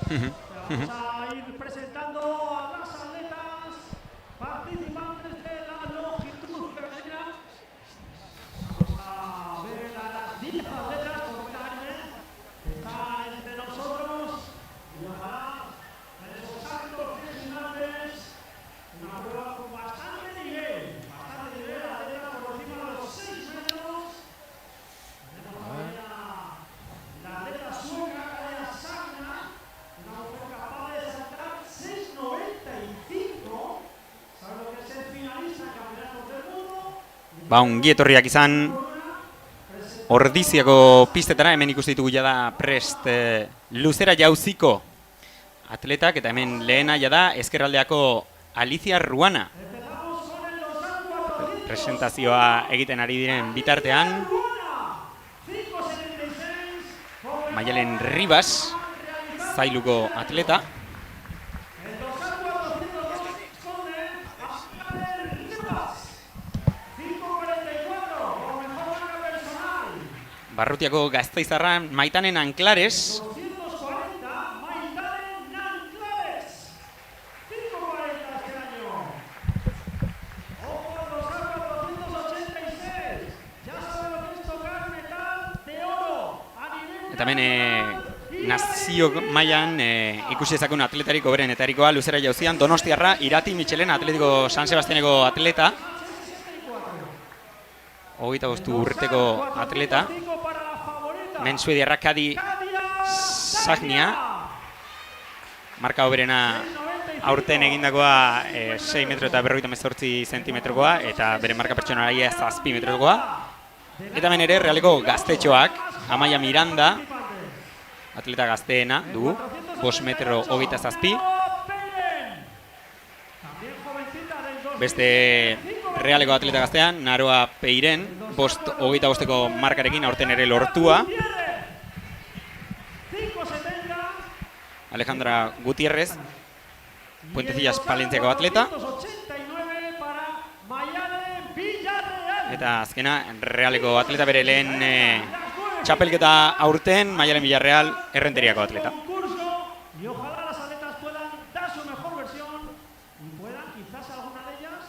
Vamos a ir presentando a las atletas participantes de la longitud femenina. Vamos a ver a las 10 atletas por que están entre nosotros. Y ojalá en esos actos finales una prueba con bastante nivel, atletas por encima de los 6 metros. Tenemos también a la atleta sueca, Kaja Sagna, una mujer capaz de saltar 6,95. ¿Sabe lo que es el finalista en campeonatos del mundo? Ongi etorriak izan Ordiziako pistetara, hemen ikusi ditugu jada prest luzera jauziko atletak, eta hemen lehena jada ezkerraldeako Alicia Ruana. Presentazioa egiten ari diren bitartean, Mayalen Ribas, zailuko atleta. Barrutiako Gasteizarra Maitanen Anklares. Eta hemen nazio mailan ikusi ezakun atletarik hoberen etarikoa luzera jauzian Donostiarra Irati Michelena, Atletico San Sebastianeko atleta. 25 urteko atleta. Hemen suediarra Kadi Sagnia. Marka hoberena aurten egindakoa 6 metro eta 58 zentimetrokoa, eta bere marka pertsonalaia 7 metrokoa. Eta hemen ere Realeko gaztetxoak, Amaia Miranda, atleta gazteena dugu, 5 metro 27. Beste Realeko atleta gaztean, Naroa Peiren, 5,25ko markarekin aurten ere lortua. Alejandra Gutiérrez, Puentecillas Palentziako atleta. Eta azkena, Realeko atleta bere lehen txapelketa aurten, Mayalen Villarreal, Errenteriako atleta. Y ojalá las atletas puedan dar su mejor versión y puedan quizás alguna de ellas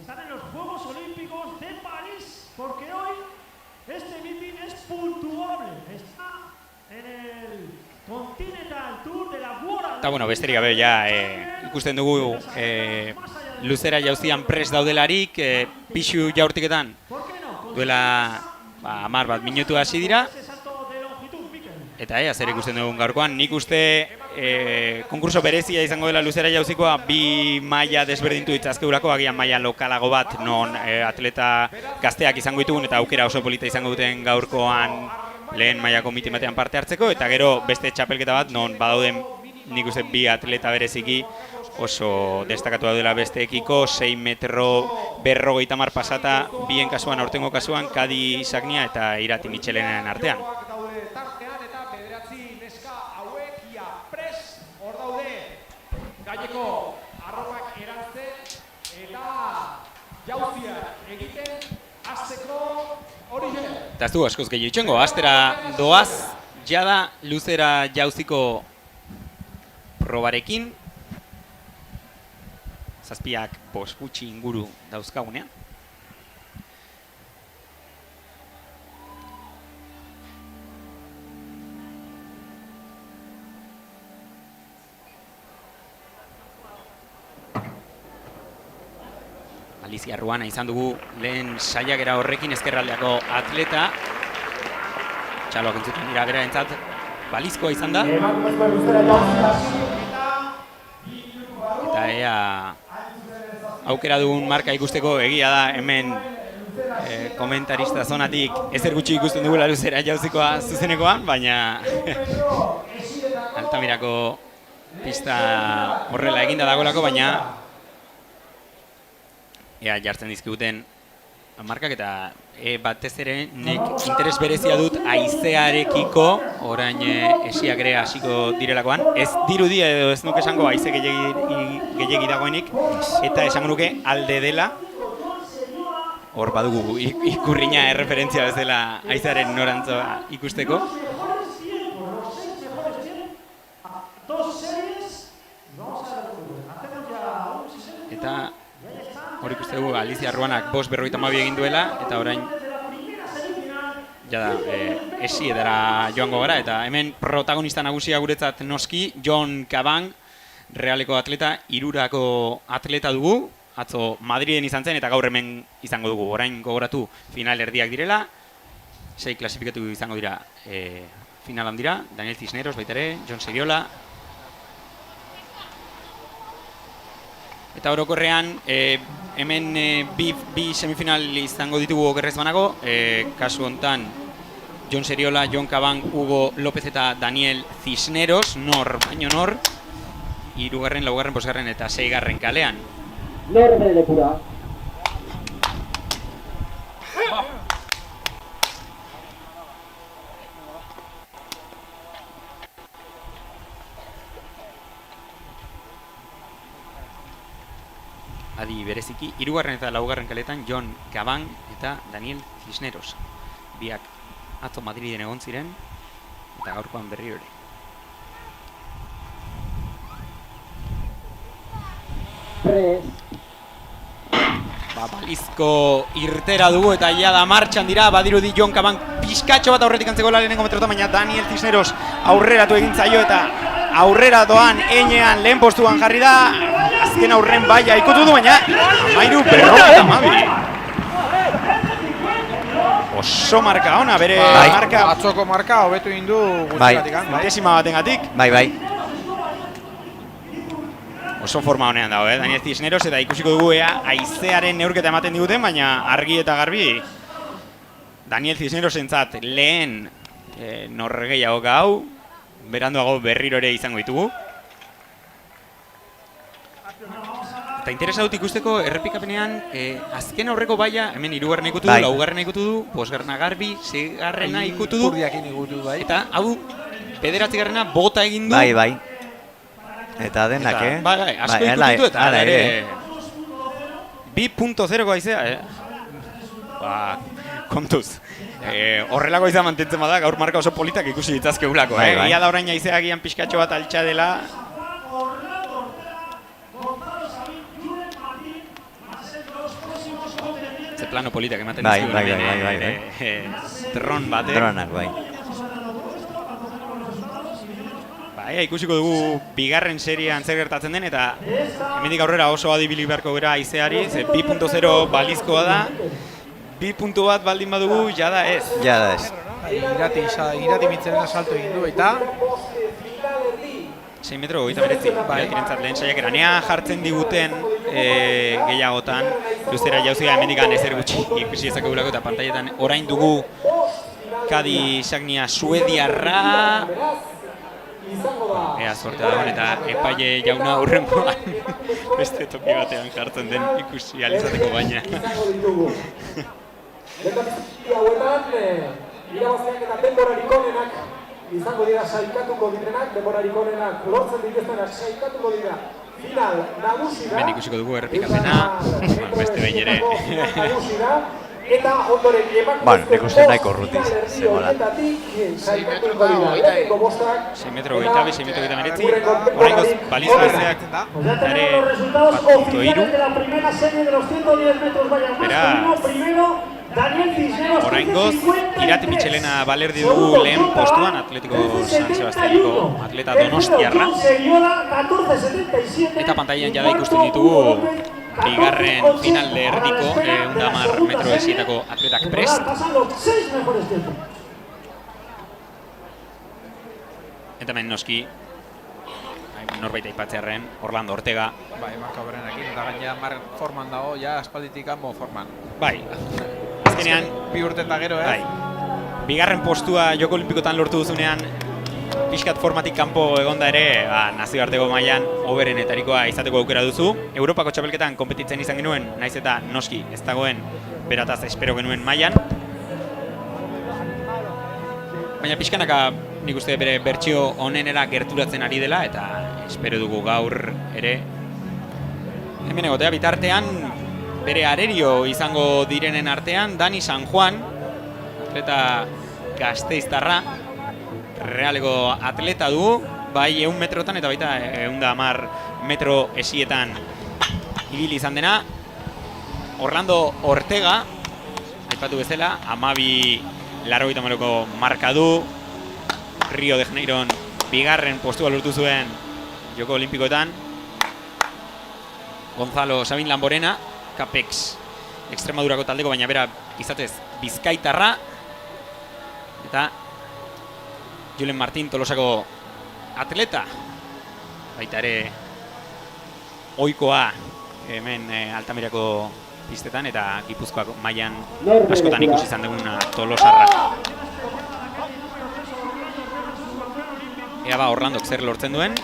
estar en los Juegos Olímpicos de París, porque hoy este meeting es puntuable. Está en el Continental Tour de la World. Eta bueno, besterik gabe ja ikusten dugu luzera jauzian prest daudelarik, pixu jaurtiketan duela 10 minutu hasi dira. Eta zer ikusten dugun gaurkoan, nik uste konkurso berezia izango dela luzera jauzikoa, 2 maila desberdintu ditzazkeulako, agian maila lokalago bat, non atleta gazteak izango ditugun eta aukera oso polita izango duten gaurkoan lehen mailako mitin batean parte hartzeko, eta gero beste txapelketa bat, non badauden nik uste 2 atleta bereziki oso destakatu daudela besteekiko, 6 metro 50 pasata, bien kasuan, aurtengo kasuan, Kadi Sagnia eta Irati Michelenen artean. Gaineko arropak erantzen eta jauzia egiten hasteko hori zen. Eta ez du askoz gehiago itxengo, astera doaz jada luzera jauziko probarekin. Zazpiak gutxi inguru dauzkagunean. Alicia Ruana izan dugu lehen saiakera horrekin, ezkerraldeako atleta. Txaloak entzuten dira bera entzat, balizkoa izan da. Eta ea aukera dugun marka ikusteko, egia da hemen komentarista zonatik ezer gutxi ikusten dugula luzera jauzikoa zuzenekoan, baina Altamirako pista horrela eginda dagoelako, baina ea jartzen dizkiguten markak, eta batez ere nek interes berezia dut haizearekiko, orain esiak ere hasiko direlakoan. Ez dirudi edo ez nuke esango haize gehiegi dagoenik, eta esango nuke alde dela. Hor badugu ikurriña erreferentzia bezala haizearen norantza ikusteko. eta hor ikuste dugu Alicia Ruanak 5:52 egin duela, eta orain jada esi edara joango gara, eta hemen protagonista nagusia guretzat noski Jon Caban, Realeko atleta, 3rako atleta dugu, atzo Madriden izan zen eta gaur hemen izango dugu. Orain gogoratu final erdiak direla, 6 klasifikatu izango dira finalan dira, Daniel Cisneros baita ere, Jon Seriola. Eta orokorrean hemen bi semifinal izango ditugu okerrez banago, kasu hontan Jon Seriola, Jon Caban, Hugo López eta Daniel Cisneros, nor baino nor, 3., 4., 5. eta 6. kalean. Nor bere lekura. Adi bereziki, 3. eta 4. kaletan Jon Caban eta Daniel Cisneros. Biak atzo Madriden egon ziren, eta gaurkoan berri hori. Balizko irtera dugu eta ia da martxan dira, badirudi Jon Caban pizkatxo bat aurretik antzegoela lehenengo metrotan, baina Daniel Cisneros aurreratu egin zaio eta aurrera doan enean lehen postuan jarri da, azken aurren baia ikutu du, baina 13:52. Oso marka ona, bere marka... Atzoko marka hobetu egin du guztiatik. Milesima batengatik. Bai. Oso forma honean dago, Daniel Cisneros, eta ikusiko dugu haizearen neurketa ematen diguten, baina argi eta garbi Daniel Cisneros entzat lehen norgehiago hau, beranduago berriro ere izango ditugu. Eta interesa dut ikusteko errepikapenean azken aurreko baia, hemen 3. ikutu du, 4. ikutu du, 5. garbi, 6. ikutu du, eta hau 9. bota egin du. Bai. Eta denak, Bai, asko ikutu ditu eta ere 2.0ko aizea, kontuz. Horrelako izan mantentzen bada, gaur marka oso politak ikusi ditzazkeulako. Ia da orain aizea gian pixkatxo bat altxa dela. Ze plano politak ematen dizkigu. Bai. Dron bat, Dronak, bai. Ikusiko dugu 2. seriean zer gertatzen den, eta hemendik aurrera oso adibili beharko gara aizeari, 2.0 balizkoa da, 2.1 baldin badugu, jada ez. Irati mitzaren asalto egin du, eta 6:29, irentzat lehen saiakera. Nea jartzen diguten gehiagotan, luzera jauzia hemendikan ezer gutxi ikusi ezakegulako, eta pantailetan orain dugu Kadi Sagnia suediarra, ea sortea dagoen eta epaile jauna aurrengoan beste toki batean jartzen den ikusi alizateko baina. Irabaziak eta denborarik onenak izango dira sailkatuko direnak, denborarik onenak lortzen dituztenak sailkatuko dira final nagusira. Hemen ikusiko dugu errepikapena, beste behin ere. Eta ondoren emakumezko ikusten nahiko urruti zegoela. 6:22, oraingoz balizko aizeak ere 1.3. Beraz, oraingoz Irati Michelena Balerdi dugu lehen postuan, Atletico San Sebastianeko atleta donostiarra. Eta pantailan jada ikusten ditugu 2. finalde erdiko 110 metro esietako atletak prest. Eta hemen noski norbait aipatzearren, Orlando Ortega. Bai, marka berenekin, eta gaina forman dago, ja aspalditik mo forman. Bai, azkenean 2 urten da gero, Bai, 2. postua Joko Olimpikotan lortu duzunean, pixkat formatik kanpo egonda ere, nazioarteko mailan hoberenetarikoa izateko aukera duzu. Europako txapelketan konpetitzen izan genuen, naiz eta noski ez dagoen berataz espero genuen mailan. Baina pixkanaka nik uste bere bertsio onenera gerturatzen ari dela, eta espero dugu gaur ere hemen egotea. Bitartean bere arerio izango direnen artean Dani San Juan, atleta Gasteiztarra, Realeko atleta du, bai 100 metrotan eta baita 110 metro esietan ibili izan dena. Orlando Ortega, aipatu bezala, 12.80ko marka du. Rio de Janeiron bigarren postua lortu zuen Joko Olimpikoetan. Gonzalo Sabin Lamborena, Capex Extremadurako taldeko, baina bera izatez bizkaitarra. Eta Julen Martín Tolosako atleta. Baita ere ohikoa hemen Altamirako pistetan eta Gipuzkoako mailan askotan ikusi izan duguna tolosarra. Ea ba, Orlandok zer lortzen duen.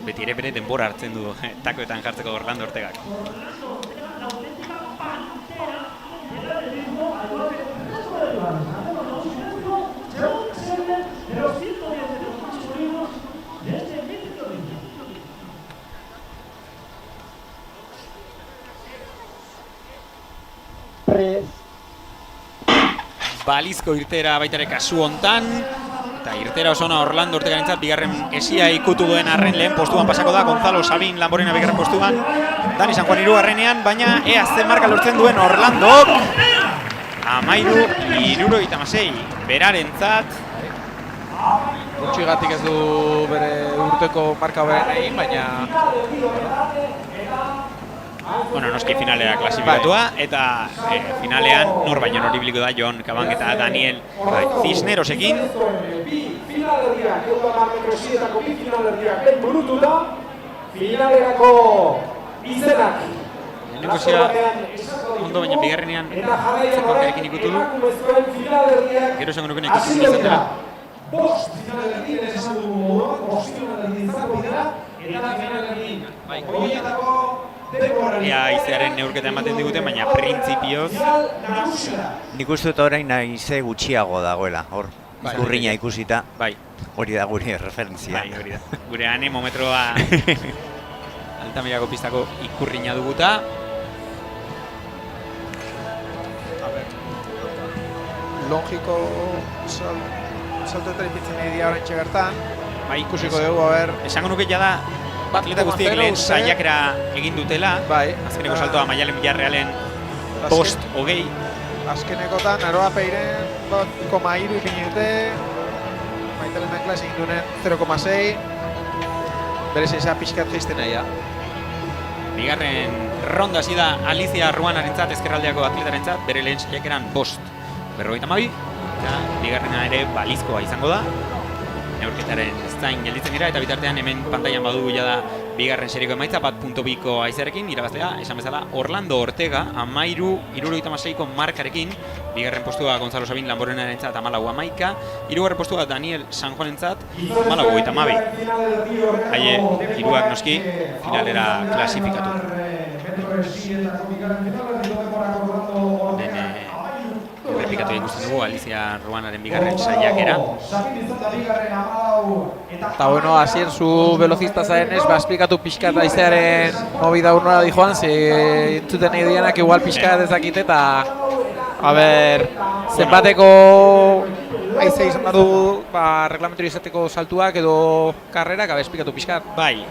Beti ere bere denbora hartzen du takoetan jartzeko Orlando Ortegak. Balizko irtera baitare kasu hontan, eta irtera oso ona Orlando Ortegarentzat bigarren esia ikutu duen arren lehen postuan pasako da. Gonzalo Sabin Lamborena bigarren postuan, Dani San Juan hirugarrenean, baina ea ze marka lortzen duen Orlandok. 13.76 berarentzat. Gutxigatik ez du bere urteko marka beren egin, baina Bueno, noski finalera klasifikatua, eta finalean nor baino nor ibiliko da Jon Kabang eta Daniel Cisnerosekin. Finalerdiak, 110 bi finalerdiak burututa, finalerako izenak. Lehenengo ondo, baina bigarrenean zekonkarekin ikutu du. Gero esango nuken ikutu izan dela. Bost finalerdien esan dugu moduan, bost finalerdien izango dira, eta finalerdien horietako Ea izearen neurketa ematen digute, baina printzipioz Nik uste dut orain haize gutxiago dagoela, hor. Ikurriña ikusita, bai, hori da gure referentzia. bai, hori da. Gure anemometroa Altamirako pistako ikurriña duguta. longiko saltoetara ipintzen nahi dira oraintxe bertan. Bai, Ikusiko dugu, a ber, esango nuke jada atleta guztiek lehen saiakera egin dutela. bai. Azkeneko saltoa Maialen Villarrealen post hogei. Azkenekotan, Aroa Peiren 1,3 ipini dute. Maitalenak klase egin duen 0,6. Berez eza pixkat geizten nahi da. Bigarren ronda hasi da Alicia Ruanarentzat, ezkerraldeako atletarentzat, bere lehen saiakeran 5.52. Eta bigarrena ere balizkoa izango da. Neurketaren zain gelditzen dira, eta bitartean hemen pantailan badugu jada bigarren seriko emaitza, 1.2ko aizearekin, irabaztea, esan bezala, Orlando Ortega, 13.76ko markarekin, bigarren postua Gonzalo Sabin Lamborenarentzat 14.11, hirugarren postua Daniel San Juanentzat 14.32. Haie, hiruak noski, finalera klasifikatu. Errepikatu ikusten dugu Alicia Ruanaren bigarren saiakera. Eta bueno, hasien zu velocista zarenez, ba esplikatu pixkat aizearen movida urnora di joan, ze entzuten nahi dianak igual pixkat ezakite eta a ber, zenbateko aize izan badu, ba reglamento izateko saltuak edo karrerak, a esplikatu pixkat. Bai,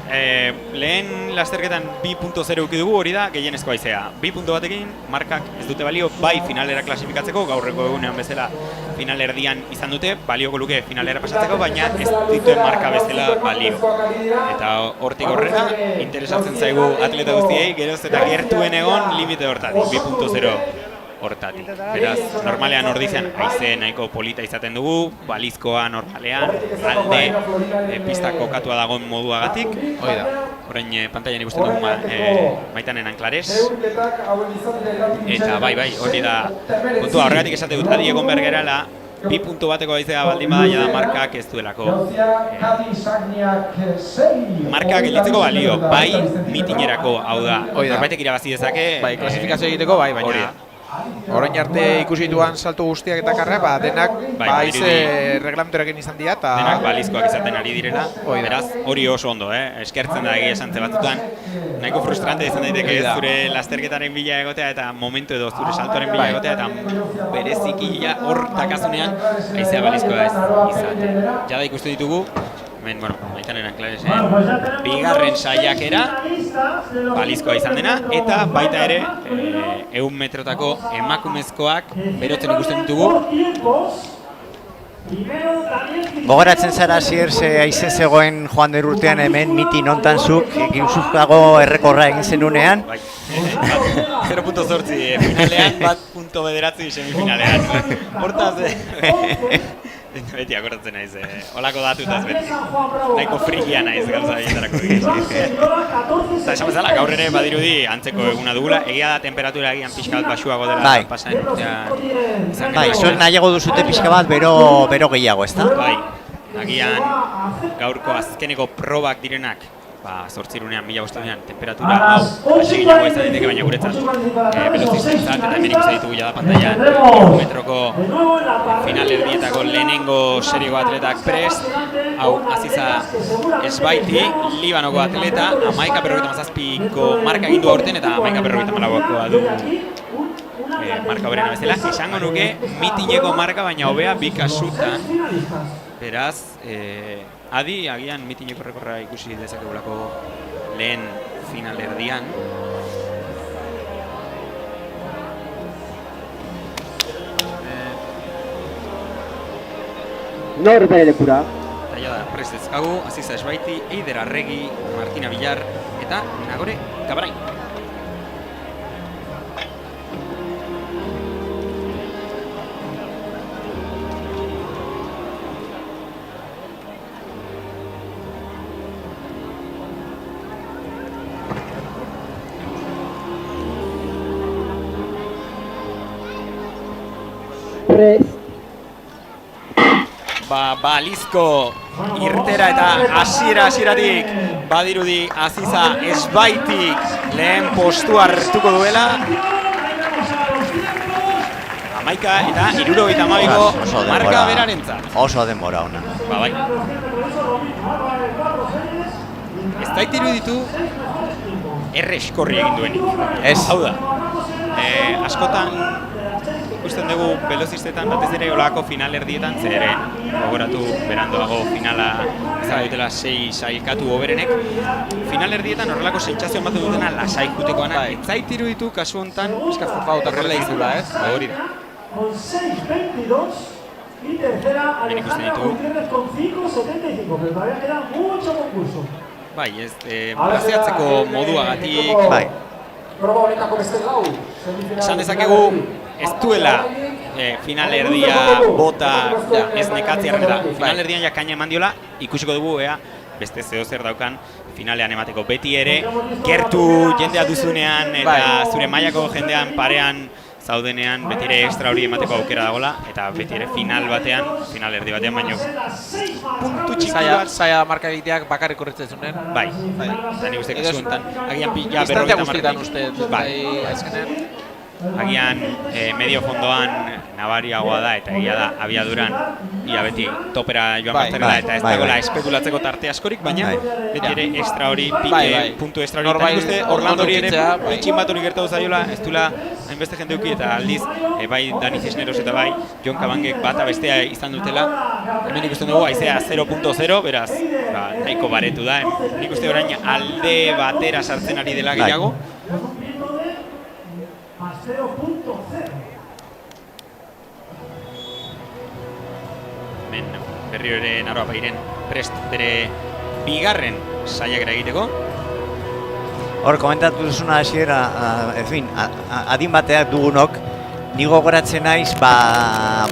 lehen lasterketan 2.0 uki dugu, hori da gehienezko aizea. 2.1ekin markak ez dute balio, bai finalera klasifikatzeko, gaurreko egunean bezala finalerdian izan dute, balioko luke finalera pasatzeko, baina ez dituen marka bezala balio. Eta hortik aurrera, interesatzen zaigu atleta guztiei, geroz eta gertuen egon limite hortatik, 2.0 hortatik. Beraz, normalean ordizean haize nahiko polita izaten dugu, balizkoa normalean, alde pista kokatua dagoen moduagatik. Hoi da, orain pantailan ikusten dugu Maitanen Anklares. Eta bai, hori da kontua, horregatik esate dut, adi egon behar gerala, 2.1eko aizea baldin bada da markak ez duelako. Markak gelditzeko balio, bai mitinerako, hau da, norbaitek irabazi dezake. Bai, klasifikazio egiteko, bai, baina orain arte ikusi dituan salto guztiak eta karra, denak haize reglamentarekin izan dira eta denak balizkoak izaten ari direla. Hoi da. Beraz, hori oso ondo, eskertzen da egia esan batzutan. Nahiko frustrante izan daiteke zure lasterketaren bila egotea eta momentu edo zure saltoaren bila egotea eta bereziki hor takazunean haizea balizkoa ez izaten. Jada ikusten ditugu, hemen, Maitaneran Klaresen bigarren saiakera balizkoa izan dena eta baita ere 100 metrotako emakumezkoak berotzen ikusten ditugu. Gogoratzen zara zier haize zegoen joan den urtean hemen mitin hontan zuk Gipuzkoako errekorra egin zenunean. 0.8 finalean, 1.9 semifinalean. Hortaz, beti akordatzen naiz, holako datutaz beti. Nahiko frikia naiz gauza egiterako Eta esan bezala, gaur ere badirudi antzeko eguna dugula, egia da temperatura egian pixka bat basuago dela pasaen urtea. Bai, zuek nahiago duzute pixka bat bero gehiago, ezta? Bai, agian gaurko azkeneko probak direnak, 8 1500 temperatura hau aseginago izan daiteke, baina guretzat velozistentzat eta hemen ikusten ditugu jada pantailan 100 metroko finalerdietako lehenengo serioko atletak prest. Hau, Aziza Esbaiti, Libanoko atleta, 11:47ko marka egin du aurten eta 11:54koa du marka berena bezala. Esango nuke mitineko marka, baina hobea bi kasutan. Beraz, Adi, agian mitineko rekorra ikusi dezakegulako lehen finalerdian. Norbere lekura. Eta jada, prest dezkagu, Aziza Esbaiti, Eider Arregi, Martina Villar eta Nagore Gabrain. Balizko irtera eta hasieratik badirudi Aziza Esbaitik lehen postu hartuko duela. 11 eta 72ko marka berarentzat. Oso denbora ona. Bai. Ez da iruditu erreskorri egin duenik. Ez. Hau da, askotan ikusten dugu velozistetan batez ere olako finalerdietan, ere gogoratu berandoago finala izan dutela 6 sailkatu hoberenek. Finalerdietan horrelako sentsazioan bat dutena lasai jutekoana. Ez zait iruditu kasu honetan horrela izula, ez? Hori da. Hemen ikusten ditugu. Bai, ez, plazeatzeko moduagatik. Bai. Esan dezakegu ez duela finalerdia bota ez nekatziarren eta finalerdian jakaina eman diola, ikusiko dugu beste zeo zer daukan finalean emateko. Beti ere, gertu jendea duzunean eta zure mailako jendean parean zaudenean beti ere extra hori emateko aukera dagoela eta beti ere finalerdi batean baino puntu txiki bat. Zaila marka egiteak bakarrik horretzen zuen. Bai, eta nik uste kasu honetan. Agian pila berrogeita guztietan uste. Bai, agian medio fondoan nabariagoa da eta egia da abiaduran ia beti topera joan bazterela eta ez dagoela espekulatzeko tarte askorik, baina beti ere extra hori, puntu extra hori. Eta nik uste Orlando hori ere pitxin bat hori gertatu zaiola, ez duela hainbeste jende duki eta aldiz bai Dani Cisneros eta bai Jon Kabangek bata bestea izan dutela. Hemen ikusten dugu haizea 0.0, beraz nahiko baretu da. Nik uste orain alde batera sartzen ari dela gehiago. Hemen berriro ere Naroa Bairen prest bere bigarren saiakera egiteko. Hor, komentatu duzuna hasiera, adin bateak dugunok, ni gogoratzen naiz,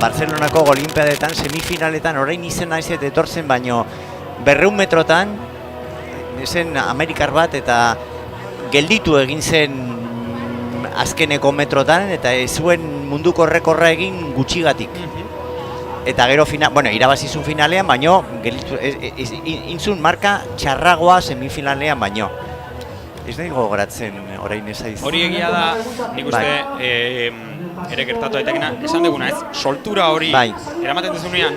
Barcelonako Olimpiadetan, semifinaletan, orain izen naiz eta etortzen, baino 200 metrotan, zen Amerikar bat eta gelditu egin zen azkeneko metrotan, eta ez zuen munduko rekorra egin gutxigatik. Eta gero, irabazizun finalean, baino, intzun marka txarragoa semifinalean, baino. Ez nahi gogoratzen orain ez aiz. Hori egia da, nik uste ere gertatu daitekena, esan duguna ez, soltura hori Bai. eramaten duzunean,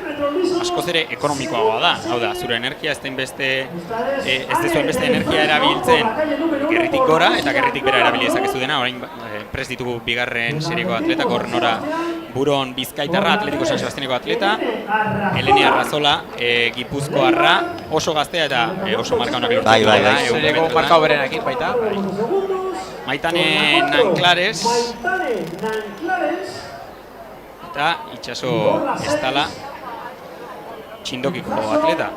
askoz ere ekonomikoagoa da. Hau da, zure energia ez dezuen beste energia erabiltzen gerritik gora eta gerritik bera erabili dezakezu dena. Orain prest ditugu bigarren serieko atletak, hor Nora Buron Bizkaitarra, Atletiko San Sebastianeko atleta, Eleni Arrazola, Gipuzkoarra, oso gaztea eta oso marka honak lortu. Bai. Serieko marka hoberenekin baita. Maitane Nanclares eta Itxaso Estala txindokiko atleta.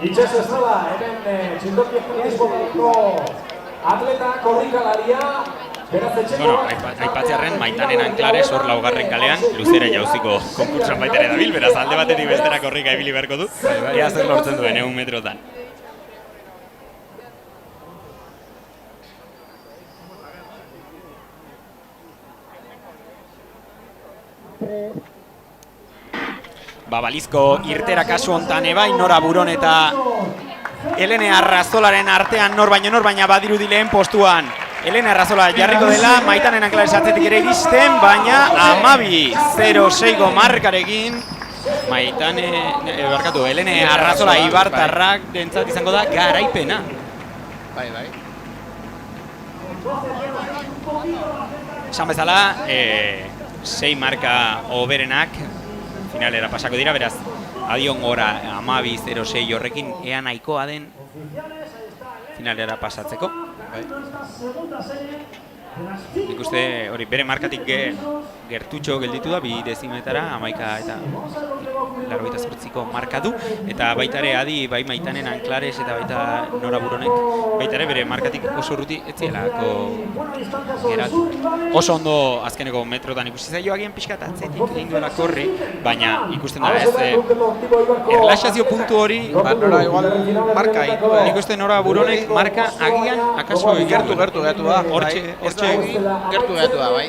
Itxaso Estala, hemen txindoki atletismo atleta, korrikalaria. Bueno, aipatzearren Maitane Nanclares hor laugarren kalean, luzera jauziko konkurtsoan baita ere dabil, beraz alde batetik bestera korrika ibili beharko du. Ea zer lortzen duen 100 metrotan. Balizko irtera kasu hontan ebai, Nora Buron eta Elene Arrazolaren artean nor baina badirudi lehen postuan. Elene Arrazola jarriko dela, Maitane Nanclares atzetik ere iristen, baina 12.06 markarekin Elene Arrazola Ibartarrak dentzat izango da garaipena. Bai. Esan bezala, 6 marka hoberenak finalera pasako dira, beraz, adion gora 12.06 horrekin ea nahikoa den finalera pasatzeko. Nik uste hori bere markatik gertutxo gelditu da, 2 dezimetara, 11 eta 88ko marka du, eta baita ere adi, bai Maitane Nanclares eta baita Nora Buronek, baita ere bere markatik oso urruti etzielako geratu. Oso ondo azkeneko metrotan ikusi zaio agian pixkat atzetik egin duela korri, baina ikusten da ez, erlaxazio puntu hori, Nora igual marka nik uste Nora Buronek marka agian akaso gertu da. Hortxe gertu da, bai.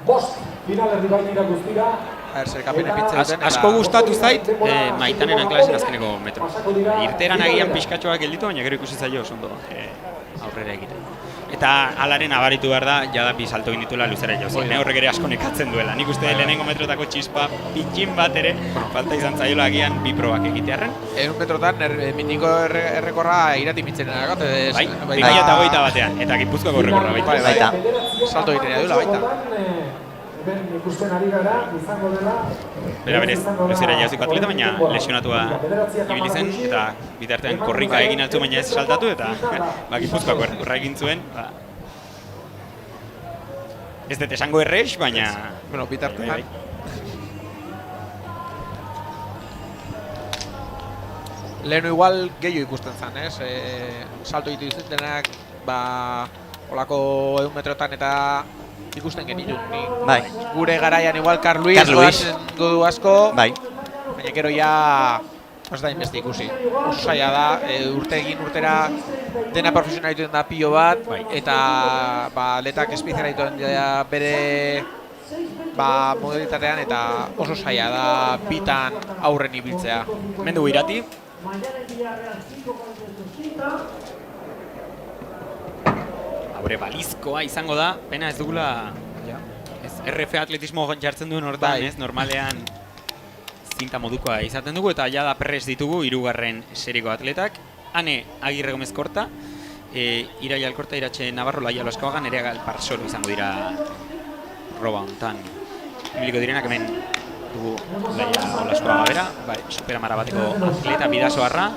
Bost finalerdi baitira guztira. Zer kapine pitze duten. Asko gustatu zait Maitane Nanclaresen azkeneko metro. Irteran agian pixkatxoak gelditu, baina gero ikusi zaio oso ondo aurrera egiten. Eta alaren abaritu behar da, jada bi salto egin dituela luzera jauzi. Horrek ere asko nekatzen duela. Nik uste lehenengo metrotako txispa pitxin bat ere falta izan zaiola agian bi probak egitearren. 100 metrotan mitiko errekorra irati mitzen eragot. Bai, 2008 batean, eta Gipuzkoako errekorra baita. Salto egiten duela baita. Ikusten ari gara, izango dela. Bera berez, luzera jauziko atleta, baina lesionatua ibili zen, eta bitartean korrika egin altzu baina ez saltatu, eta Gipuzkoako errekorra egin zuen. Ez dut esango erreix, baina... Bueno, bitartean. Lehenu igual gehiago ikusten zen, ez? Salto egitu izutenak, olako 100 metrotan eta ikusten genitut. Bai. Gure garaian igual Carl Luis du asko, Bai. baina gero ja ez da inbeste ikusi. Oso zaila da, urte egin urtera dena profesionalitu den da pilo bat, eta atletak espezialitu den da bere modalitatean, eta oso zaila da bitan aurren ibiltzea. Mendu irati. Haure balizkoa izango da, pena ez dugula RF atletismo jartzen duen hortan, ez? Normalean zinta modukoa izaten dugu, eta ja da prest ditugu 3. seriko atletak. Hane Agirre Gomez Korta, Irai Alkorta, Iratxe Navarro, Laia Olaskoaga, Nerea Galparsoro izango dira roba hontan. Ibiliko direnak hemen dugu Laia Olaskoaga bera, superamara bateko atleta bidasoarra,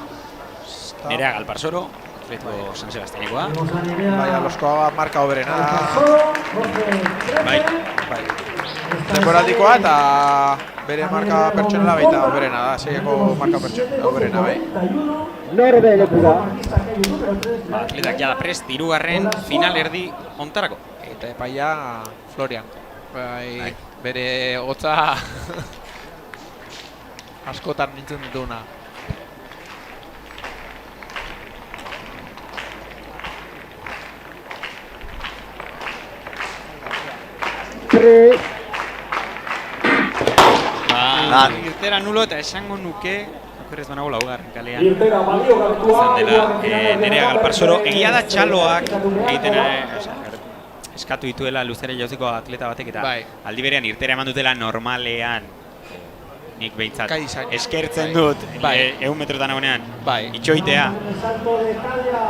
Nerea Galparsoro, atleto San Sebastianekoa. Laia Olaskoaga marka hoberena. Bai. Temporaldikoa eta bere marka pertsonala baita hoberena da, seieko marka pertsonala hoberena, bai. Atletak jada prest, 3. finalerdi ontarako. Eta epaia Florian. Bai, bere hotza askotan nintzen dutuna. Irtera nulo eta esango nuke, okerrez banago laugarren kalean izan dela Nerea Galparsoro. Egia da txaloak egiten eskatu dituela luzera jauziko atleta batek eta Bai. aldi berean irtera eman dutela normalean nik behintzat Kai izan. eskertzen Bai. dut Bai. 100 metrotan egonean Bai. itxoitea.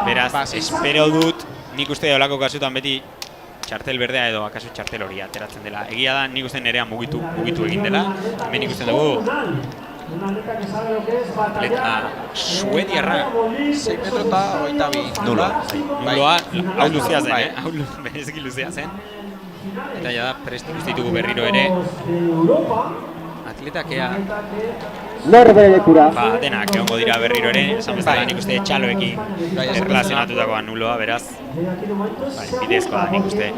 Beraz, Ba, sí. espero dut nik uste olako kasutan beti txartel berdea edo akaso txartel hori ateratzen dela. Egia da nik uste nerea mugitu egin dela. Hemen ikusten dugu atleta suediarra. 6 metro eta 22. Nuloa, hau luzea zen, hau bereziki luzea zen. Eta ja da, prest ikusten ditugu berriro ere. Atletak ea, ba, denak egongo dira berriro ere, esan bezala nik uste txaloekin erlazionatutakoa nuloa, beraz. Bidezkoa da nik uste.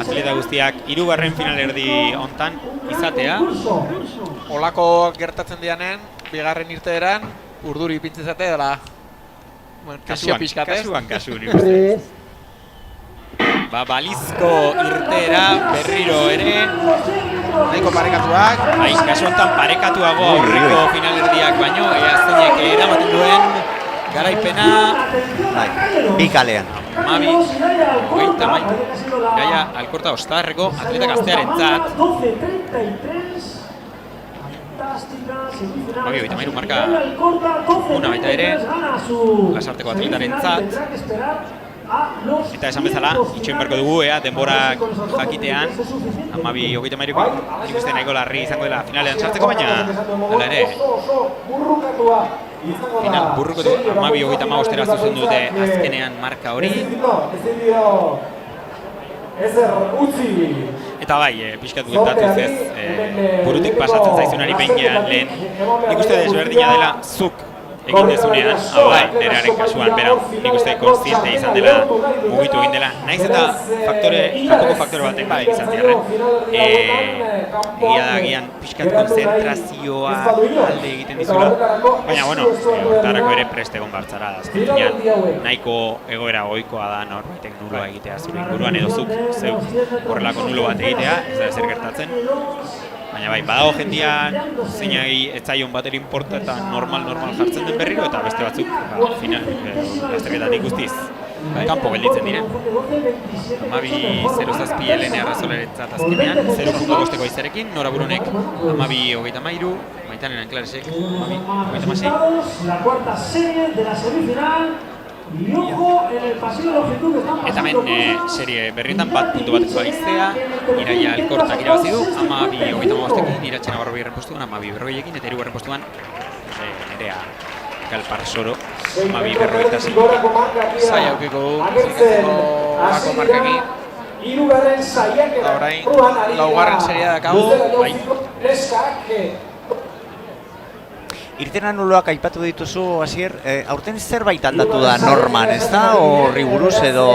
Atleta guztiak, 3. finalerdi hontan izatea. Olako gertatzen dianen, bigarren irteeran, urduri ipintzen zate dela. Bueno, tesio pixkatez. Kasu nik uste. Ba, balizko irteera berriro ere. Nahiko parekatuak. Bai, kasu honetan parekatuago aurreko finalerdiak baino, ea zeinek eramaten duen garaipena. Bai, bi kalean. Mabi, 30 Gaia Alkorta Ostarreko atleta gaztearentzat. Mabi, 33 marka una baita ere, Lasarteko atletarentzat. Eta esan bezala, itxoin berko dugu, denborak jakitean, 12-33ko, nik uste nahiko larri izango dela finalean sartzeko, baina, hala ere, final burruko du, 12-35 zuzen dute azkenean marka hori. Eta bai, pixkat bueltatuz ez, burutik pasatzen zaizunari behin lehen, nik uste desberdina dela zuk egin dezunean, hau bai, nerearen kasuan, bera, nik uste konstiente izan dela, mugitu egin dela, naiz eta kanpoko faktore batek bai izan ziarren, egia da gian pixkat konzentrazioa alde egiten dizula, baina, bueno, hortarako ere prest egon bartzara, azkenean nahiko egoera ohikoa da norbaitek nuloa egitea zure inguruan edo zuk horrelako nulo bat egitea, ez da ezer gertatzen. Baina bai, badago jendean zeinai ez zaion bateri inporta eta normal jartzen den berriro eta beste batzuk final lasterketatik guztiz kanpo gelditzen diren. 12-07 Elene Arrazolerentzat azkenean, 0.5 izarekin, Nora Buronek 12-33, Maitanen Anklaresek 12-26. La cuarta serie de la semifinal. Eta hemen serie berrietan puntu bat baiztea, Iraia Alkortak irabazi du, 12-35ekin, Iratxe Navarro 2. postuan, 12-40ekin, eta 3. postuan, Nerea Galparsoro, 12-46. Zai aukiko du, zikatzeko olako markekin. Eta orain, laugarren seria dakago. Bai. Irtena nuloak aipatu dituzu, Asier, aurten zerbait aldatu da norman, ez da? Horri buruz edo...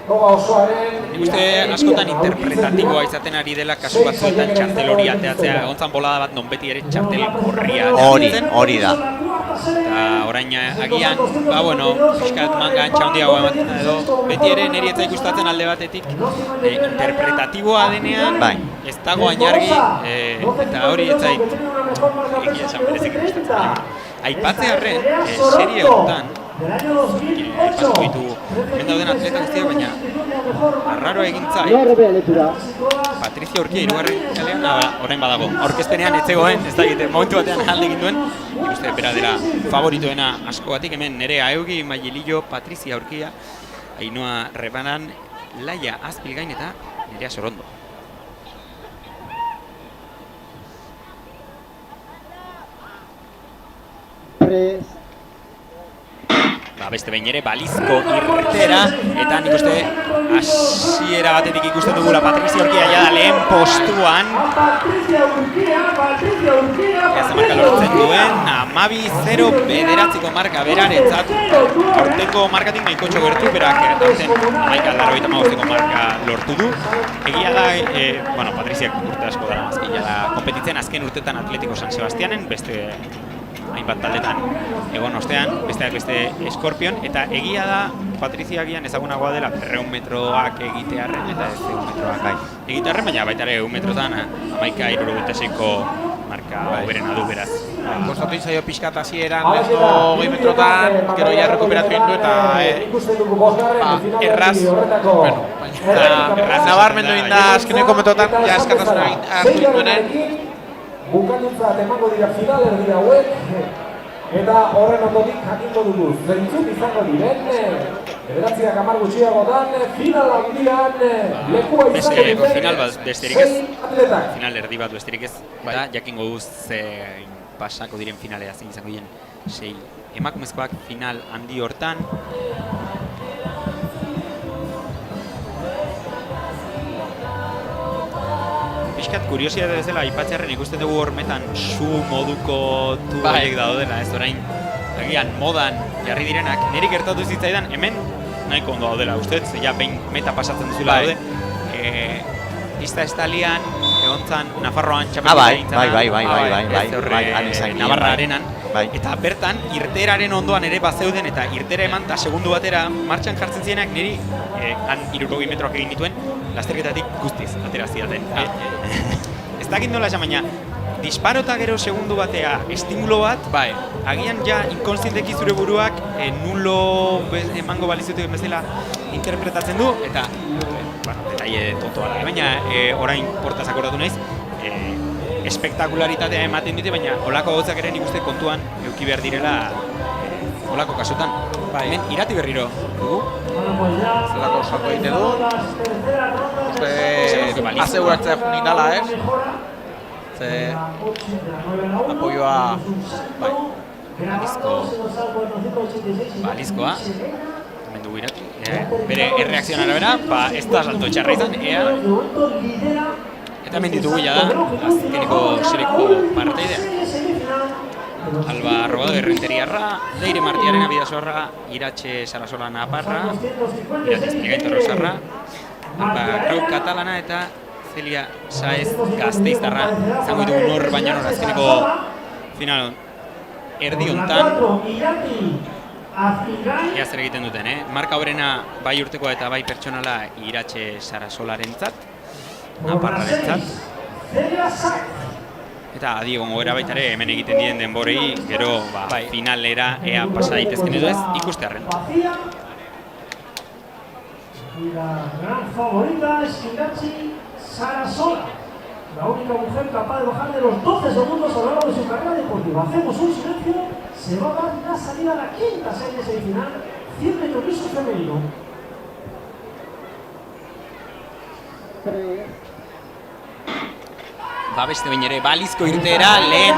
Nik uste askotan interpretatiboa izaten ari dela kasu batzuetan txartel hori ateatzea, egontzan bolada bat non beti ere txartel horria ateatzen. Hori da. Eta orain agian, ba bueno, pixkat manga antxa handiagoa ematen da edo, beti ere niri ez zaik gustatzen alde batetik interpretatiboa denean, bai. Ez dago ainargi, eta hori ez zaik egia esan berezik gustatzen. Aipatzearren, serie honetan, aipatuko ditugu, hemen dauden atleta guztiak, baina arraroa egin zait, Patricia Urkia 3. kalean, orain badago, aurkezpenean ez zegoen, ez da egiten, momentu batean alde egin duen, nik uste bera dela favoritoena asko batik, hemen Nerea Eugi, Mailillo, Patricia Urkia, Ainhoa Rebanan, Laia Azpilgain eta Nerea Sorondo. Beste behin ere balizko irtera eta nik uste hasiera batetik ikusten dugula Patricia Urkia ja da lehen postuan. Ez marka lortzen duen 12-0 marka berarentzat. Aurteko markatik nahiko gertu, berak aurten 11-85 marka lortu du. Egia da, bueno, Patriziak urte asko dara mazkila da konpetitzen azken urtetan Atletico San Sebastianen, beste hainbat taldetan egon ostean, besteak beste Scorpion, eta egia da Patrizia agian ezagunagoa dela 200 metroak egitearren eta ez 100 metroak egitearren, baina baita ere 100 metrotan 11-76ko marka hoberena du beraz. Kostatu izaio pixkat hasieran lehenko 20 metrotan, gero ja rekuperatu egin du eta erraz, nabarmendu egin da azkeneko metrotan, ja eskatasuna hartu induenen. Bukatutzat emango dira finalerdi hauek, eta horren ondotik jakingo dugu zeintzuk izango diren, 9:10 gutxiagotan, final handian lekua izango duten final bat besterik ez, final erdi bat besterik ez, eta jakingo duz pasako diren finalea zein izango diren 6 emakumezkoak final handi hortan. Piskat kuriosidade bezala aipatzearren ikusten dugu hormetan su moduko tuboiek daudela, ez orain agian modan jarri direnak, niri gertatu zitzaidan hemen nahiko ondo daudela, uste dut, ja behin meta pasatzen duzula daude. Pista estalian, egontzan Nafarroan txapelketa egintzana, Navarra arenan, eta bertan irteraren ondoan ere bazeuden eta irtera eman eta segundu batera martxan jartzen zienak niri han 60 metroak egin dituen lasterketatik guztiz atera zidaten. Ez dakit nola esan, baina disparota gero segundu batea estimulo bat, agian ja inkonstienteki zure buruak nulo emango baliziotek bezala interpretatzen du, eta detaile tontoa da, baina orain portaz akordatu naiz, espektakularitatea ematen dute, baina olako gauzak ere nik uste kontuan eduki behar direla olako kasutan. Hemen irati berriro dugu. Zelako salto egite du. Uste aseguratzea junik dala, ez? Ze apoioa balizkoa. Hemen dugu irati. Bere erreakzioan arabera, ez da salto txarra izan, eta hemen ditugu ja da, azkeneko zereko parteidea. Alba Robado Errenteriarra, Leire Martiaren Abidasorra, Iratxe Sarasola Naparra, Iratxe Espligaito Rosarra, Alba Grau Katalana eta Celia Saez Gasteiztarra. Zango ditugu nor baina nor azkeneko final erdi hontan. Ea zer egiten duten, Marka horrena bai urtekoa eta bai pertsonala Iratxe Sarasolarentzat, Naparrarentzat. Eta adi egongo gara baita ere hemen egiten diren denborei, gero finalera ea pasa daitezken edo ez ikustearren. La gran favorita es Iratxe Sarasola, la única mujer capaz de bajar de los 12 segundos a lo largo de su carrera deportiva. Hacemos un silencio, se va a dar la salida a la quinta serie semifinal, 100 metros liso femenino. Beste behin ere balizko irtera, lehen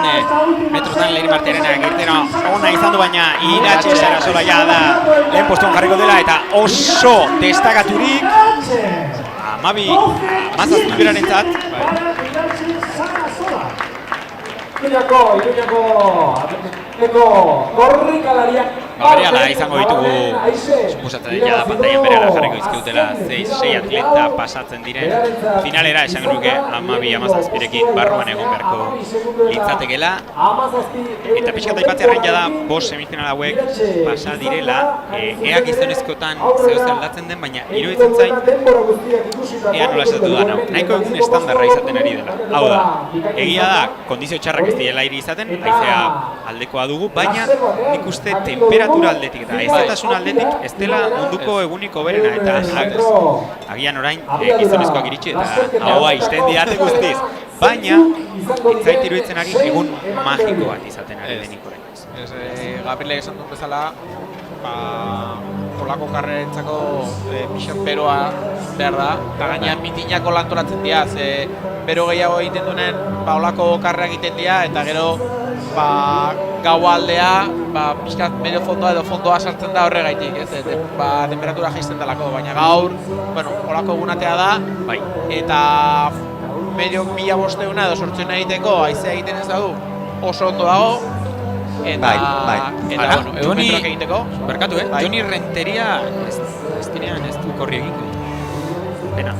metrotan Leire Martiarenak irtera ona izan du, baina Iratxe Sarasola ja da lehen postuan jarriko dela eta oso destakaturik Amabi Mazazpiberarentzat. Iruñako korrikalariak Berehala izango ditugu, suposatzen ja da pantailan berehala jarriko izkiutela 6 atleta pasatzen diren finalera, esan genuke 12-17rekin barruan egon beharko litzatekela. Eta pixkat aipatzearren ja da, 5 semifinal hauek pasa direla, ea gizonezkotan zehoz aldatzen den, baina iruditzen zait, ea nola esatu da, nahiko egun estandarra izaten ari dela. Hau da, egia da, kondizio txarrak ez direla iri izaten, haizea aldekoa dugu, baina nik uste temperatura aldetik eta ezatasun aldetik ez dela munduko eguniko berena, eta agian orain gizonezkoak iritsi eta haua izten diate guztiz, baina itzait iruditzen ari egun magiko bat izaten ari denik orain. Gabrielek esan duen bezala, olako karrerentzako pixan beroa behar da, eta gainean mitinako lantolatzen dira, bero gehiago egiten duenen olako karreak egiten dira, eta gero gau aldea pixkat medio fondoa edo fondoa sartzen da horregaitik, temperatura jaisten dalako, baina gaur, olako egunatea da, eta medio 1500 edo 800 egiteko haizea egiten ez du oso ondo dago, eta egun metroak egiteko. Berkatu, Joni Renteria ez dinean ez du korri egiko. Pena.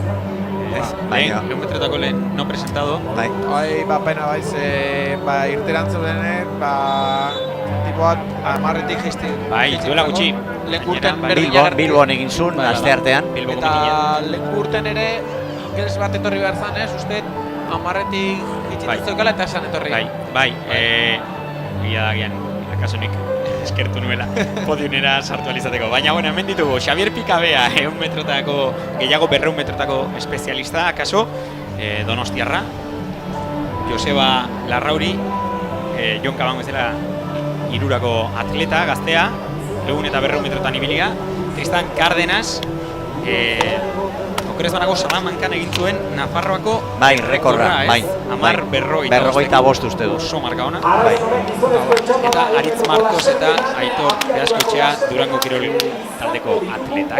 Egun metretako lehen no presentado. Pena baiz, irteran zeudenen, tipo bat, amarretik jizti. Duela gutxi. Bilbon egin zuen, aste artean. Eta lehenkurten ere, interes bat etorri behar zan, uste, amarretik jitzitzen zeukala eta esan etorri. Egia da gian, akasunik eskertu nuela podiunera sartu alizateko. Baina, bueno, hemen ditugu, Xavier Pikabea, 100 metrotako, gehiago 200 metrotako espezialista, akaso, donostiarra. Joseba Larrauri, Jon Kabango ezela irurako atleta, gaztea, 100 eta 200 metrotan ibilia. Tristan Cárdenas, okerez banako Salamankan egin zuen Nafarroako Bai, rekorra, bai. 10:45 uste du. Oso marka ona. Bai. Eta Aritz Marcos eta Aitor Beaskotxea Durango Kirol taldeko atletak.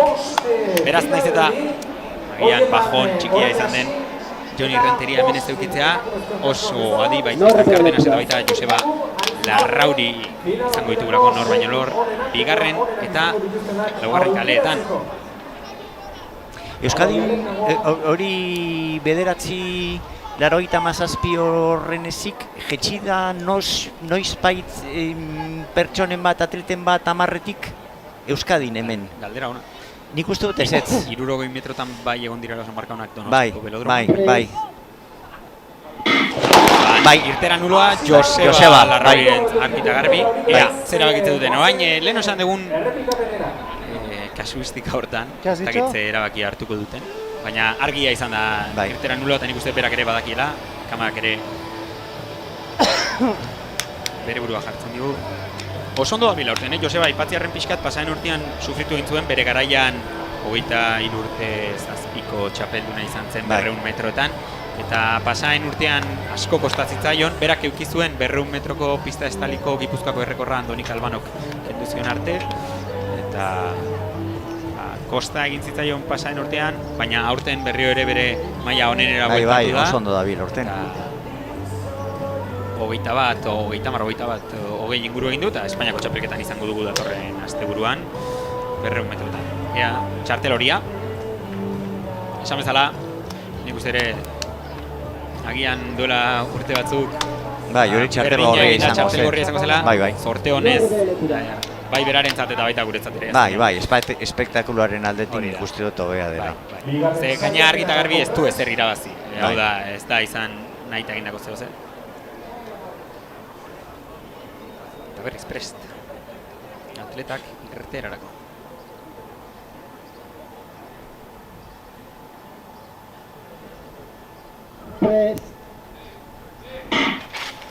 Beraz, naiz eta agian bajon txikia izan den Joni Renteria hemen ez eukitzea, oso adi baita Tristan Cárdenas eta baita Joseba Larrauri izango ditugulako nor baino lor, bigarren eta laugarren kaleetan. Euskadin hori bederatzi 97 horren ezik, jetxi da noizbait pertsonen bat, atleten bat 10-etik Euskadin hemen. Galdera ona. Nik uste dut ezetz. 60 metrotan bai egon dira oso marka onak Donostiako belodromoan. Bai. Irtera nuloa Joseba Larrauriren argita garbi. Ea, zera bakitze duten. Oain, lehen osan dugun kasuistika hortan, eta gitze erabaki hartuko duten. Baina argia izan da irtera nuloa, eta nik uste berak ere badakiela, kamarak ere bere burua jartzen digu. Oso ondo dabila urtean, Joseba Ipatziarren pixkat pasaren urtean sufritu egin zuen bere garaian 23 urte zazpiko txapelduna izan zen 200 metroetan. Eta pasaren urtean asko kostatzitzaion, berak eukizuen 200 metroko pista estaliko Gipuzkoako errekorra Andonik Albanok kendu zion arte. Eta kosta egin zitzaion pasaren urtean, baina aurten berriro ere bere maila onenera bueltatu da. Bai, oso ondo dabil urtean. 20 inguru egin du, eta Espainiako txapelketan izango dugu datorren asteburuan 200 metroetan. Ea, txartel horia. Esan bezala, nik uste ere agian duela urte batzuk bai, hori txartel horria izango zela. Bai. Sorte honez, bai berarentzat eta baita guretzat ere. Bai, espektakuluaren aldetik ikuste dut hobea dela. Ze gaina argi eta garbi ez du ezer irabazi. Hau da, ez da izan nahi eta egindako zeo zen. Eta berriz prest. Atletak irterarako.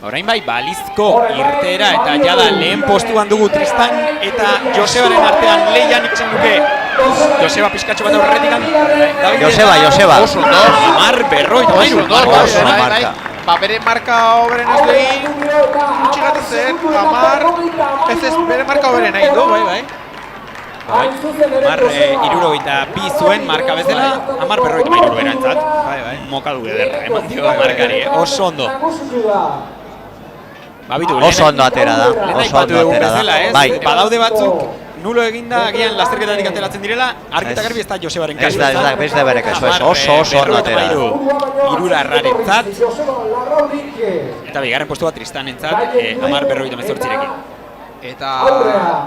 Orain bai, balizko irtera eta jada lehen postuan dugu Tristan eta Josebaren artean lehian ikusten duke. Joseba pizkatxo bat aurretik. Joseba. Oso ondo. 10:43. Oso marka. Bere marka oberen ez egin, gutxi gatezen, 10, bere marka oberen egin du, bai. 10:62 zuen marka bezala, 10:43 erantzat. Mokadu ederra, eman dio markari, oso ondo. Oso ondo atera da. Bai. Badaude batzuk, nulo eginda, agian lasterketatik ateratzen direla, argita garbi ez da Josebaren kasu. Ez da bere kasu, oso ondo atera da. Irura errarentzat, eta bigarren postu bat Tristanentzat, 10:58rekin. Eta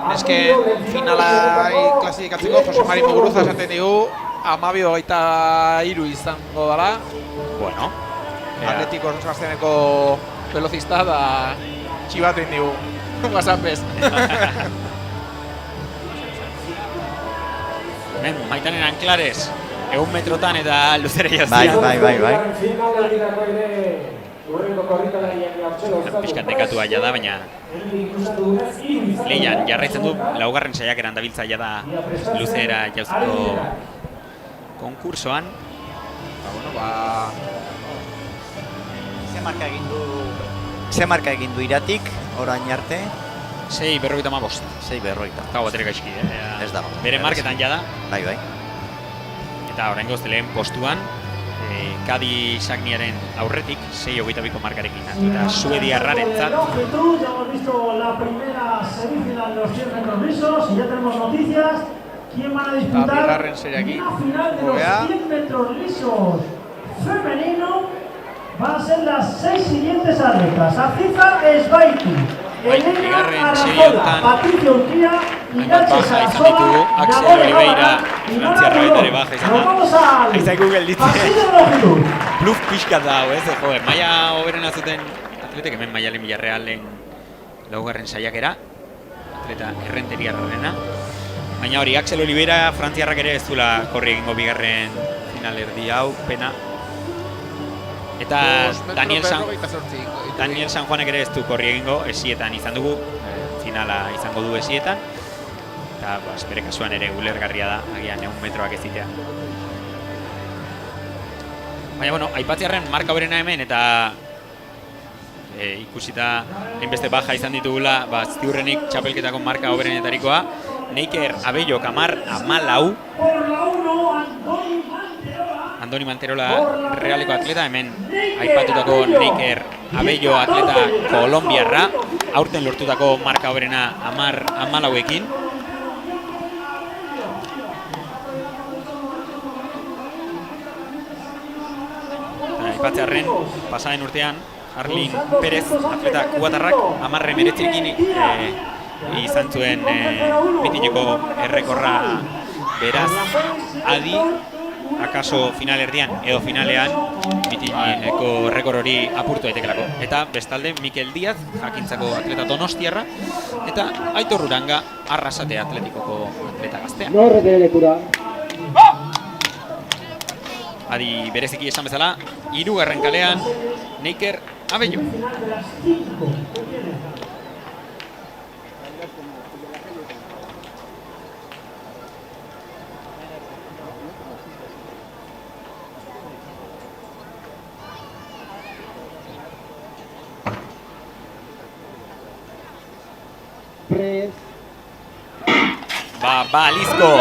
nesken finalai klasifikatzeko Jose Mari Muguruza esaten digu 12:23 izango dela. Bueno, Atletiko San Sebastianeko velocista da txibatu egin digu. WhatsAppez. Maitanen Anklares, 100 metrotan eta luzera jaztian. Bai. Piskat nekatua ja da, baina lehian jarraitzen du, laugarren saiakeran dabiltza ja da luzera jauziko konkursoan. Ze marka egin du Iratik, orain arte? 6:55. 6:50. Hau baterik gaizki, Ez dago. bere marketan ja da. Bai. Eta oraingoz lehen postuan, Kadi Sagniaren aurretik 6:22ko markarekin. Eta suediarrarentzat. Longitud, ya hemos visto la primera semifinal de los 100 metros lisos y ya tenemos noticias. ¿Quién van a disputar una final de los 100 metros lisos femenino? Van a ser las 6 siguientes atletas: Aziza Esbaiti, Elena Arrazola, Patricia Urquía, Irache Sarasola, Axel Oliveira, frantziarra baita ere baja izan da. Aizai Google ditze. Bluff pixkat da hau, ez? Joder, maia hoberena zuten atletek hemen Maialen Villarrealen laugarren saiakera, atleta errenteriarrarena. Baina hori, Axel Oliveira, frantziarrak ere ez duela korri egingo bigarren finalerdi hau, pena. Eta Daniel San Juanek ere ez du korri egingo, esietan izan dugu, finala izango du esietan. Eta bere kasuan ere ulergarria da, agian 100 metroak ez zitea. Baina, bueno, aipatzearren marka hoberena hemen, eta ikusita hainbeste baja izan ditugula, ziurrenik txapelketako marka hoberenetarikoa, Neiker Abellok 14 Andoni Manterola realeko atleta, hemen aipatutako Neiker Abello atleta kolombiarra, aurten lortutako marka hoberena 14ekin. Aipatzearren, pasaren urtean, Arlin Perez, atleta kubatarrak, 10:19 izan zuen mitineko errekorra, beraz, adi, akaso finalerdian edo finalean, mitineko errekor hori apurtu daitekelako. Eta bestalde, Mikel Díaz, jakintzako atleta donostiarra, eta Aitor Uranga, Arrasate atletikoko atleta gaztea. Adi bereziki esan bezala, 3. kalean, Neiker Abello. Balizko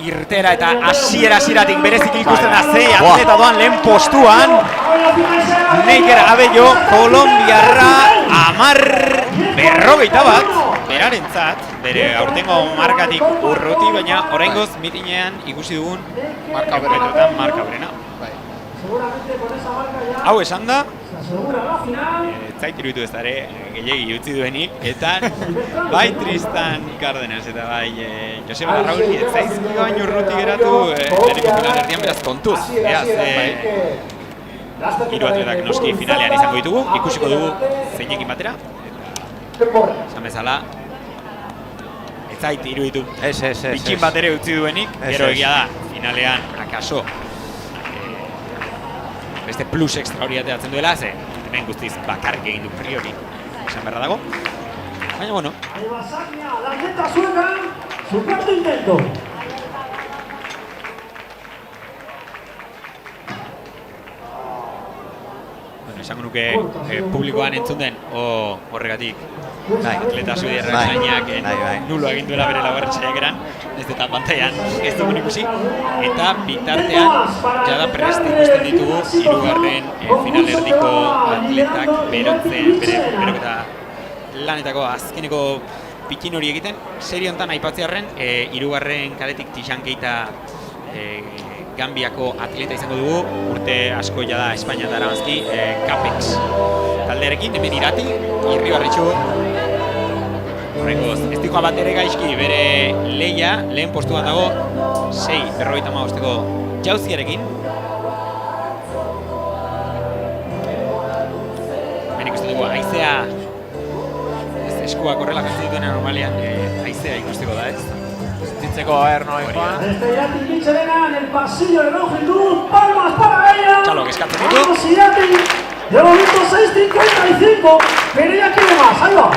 irtera eta hasieratik bereziki ikusten da ze atleta doan lehen postuan. Neiker Abello, kolombiarra, 10:41 berarentzat, bere aurtengo markatik urruti, baina oraingoz mitinean ikusi dugun marka berena. Hau esan da, zait iruditu ez dara gehiagi utzi duenik, eta bai Tristan Cárdenas eta bai Joseba Larrauri ez zaizkio baino urruti geratu leheneko finalerdian, beraz kontuz. Hiru atletak noski finalean izango ditugu, ikusiko dugu zeinekin batera. Esan bezala, ez zait iruditu bitxin bat ere utzi duenik, gero egia da, finalean akaso beste plus extra hori ateatzen duela, ze hemen guztiz bakarrik egin du priori, esan berra dago. Baina, bueno. La atleta sueca, su cuarto intento. Esango nuke publikoan entzun den horregatik atleta suediarrak gainak nulo egin duela bere laugarren saiakeran, ez eta pantailan ez dugun ikusi, eta bitartean jada prest ikusten ditugu 3. finalerdiko atletak beroketa lanetako azkeneko pikin hori egiten. Serie honetan aipatzearren 3. kaletik Tixan Keita Gambiako atleta izango dugu, urte asko jada Espainia eta Arabazki, Capex taldearekin, hemen Irati, Irribarritxu. Horrengoz, ez dikoa bat ere gaizki bere leia, lehen postuan dago, 6:55 jauziarekin. Hemen ikusten dugu, haizea, eskuak horrela jantzen dituena normalean, haizea ikusteko da ez. Ditzeko noikoa. Desde Irati Michelena en el pasillo de longitud, palmas para ella. Txalo, que eskatzen ditu. Vamos Irati, de momento 6:55, pero ella quiere más, ahí va.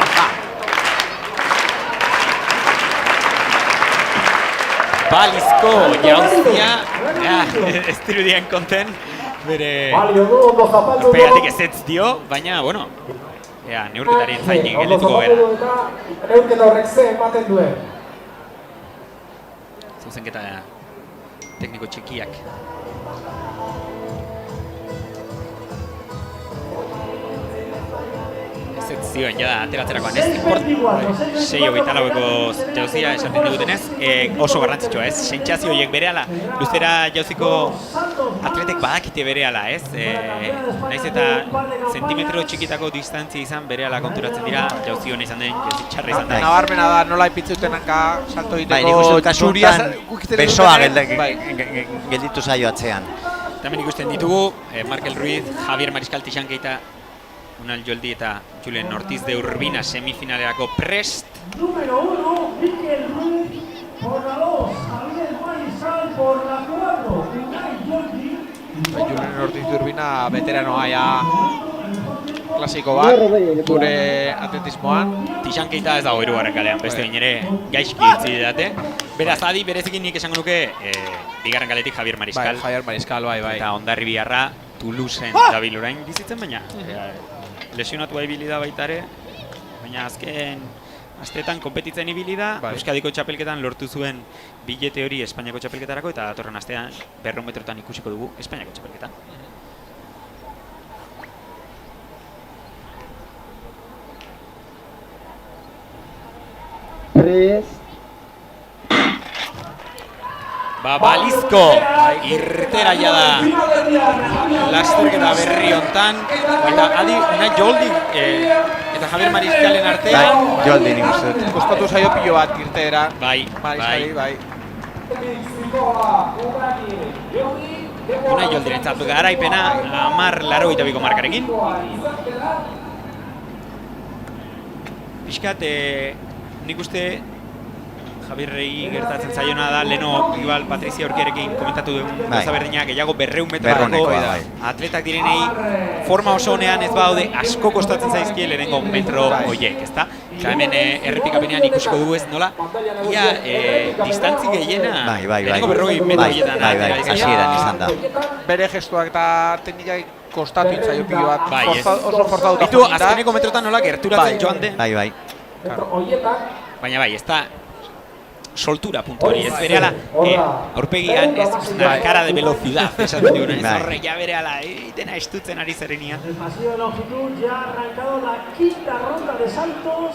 Balizko jauzia, ez dirudien konten, bere pegatik ezetz dio, baina, bueno, neurketarien zainik gelituko bera. Neurketa horrek ze ematen duen. Zuzenketa tekniko txikiak. Ez zioen jada ateratzerakoan ez import 6:24 jauzia esaten digutenez, oso garrantzitsua ez, sentsazio horiek berehala, luzera jauziko atletek badakite berehala ez, naiz eta zentimetro txikitako distantzia izan berehala konturatzen dira, jauzi hona izan den, jauzi txarra izan den. Nabarmena da, nola ipitzeuten hanka salto Bai, nik egiteko uste dut kasuan besoa bai. gelditu zaio atzean. Hemen ikusten ditugu, Markel Ruiz, Javier Mariscal Tixan Keita Unal Joldi eta Julen Ortiz de Urbina semifinalerako prest. Número 1, Mikel Ruiz. Por la 2, Javier Mariscal. Por la 4, Unai Joldi. Julen Ortiz de Urbina veteranoa ja klasiko bat, gure atletismoan. Tixan Keita ez dago hirugarren kalean, beste bain ere gaizki utzi didate. Beraz, adi berezikin nik esango nuke bigarren kaletik Javier Mariscal. Bai, Javier Mariscal, bai. Eta Hondarribiarra Toulouseen dabil orain bizitzen, baina lesionatu ibili da baita ere, baina azken asteetan konpetitzen ibili da, Euskadiko txapelketan lortu zuen bilete hori Espainiako txapelketarako, eta datorren astean 200 metrotan ikusiko dugu Espainiako txapelketan. Balizko irtera da lasterketa berri hontan, eta adi Unai Joldi eta Javier Mariscalen artean. Joldi nik uste dut. Kostatu zaio pilo bat irtera. Bai. Bai. Unai Joldirentzat garaipena 10:82 markarekin. Piskat, nik uste Javierrei gertatzen zaiona da, leno igual Patrizia Urkiarekin komentatu duen gauza berdina, gehiago 200 metroko atletak direnei forma oso honean ez badaude asko kostatzen zaizkie lehenengo metro horiek, ezta? Eta hemen errepikapenean ikusiko dugu ez nola, ia distantzi gehiena lehenengo 200 metro horietan. Bai, hasieran izan da. Bere gestuak eta teknikak kostatu itzaio pilo bat, oso forzatuta. Bitu, azkeneko metrotan nola gerturatzen joan den. Bai. Baina bai, ez da soltura puntu hori, ez berehala aurpegian ez una cara de velocidad, esaten diuna, ez horre ja berehala dena estutzen ari zerenia. El pasillo de longitud ya ha arrancado la quinta ronda de saltos,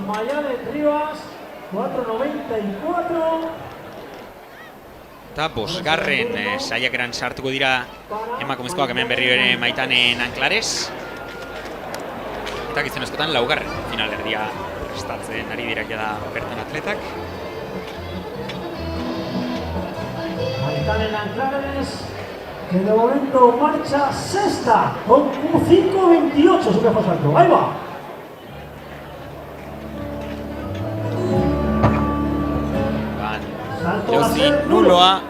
Mayalen Rivas, 4.94. Eta bosgarren saiakeran sartuko dira emakumezkoak hemen berriro ere Maitanen Anklares. Eta gizonezkoetan laugarren finalerdia prestatzen ari dira da bertan atletak. Maitanen Anklares, que de momento marcha sexta, con 5.28 su mejor salto. Ahí va. Jauzi nuloa,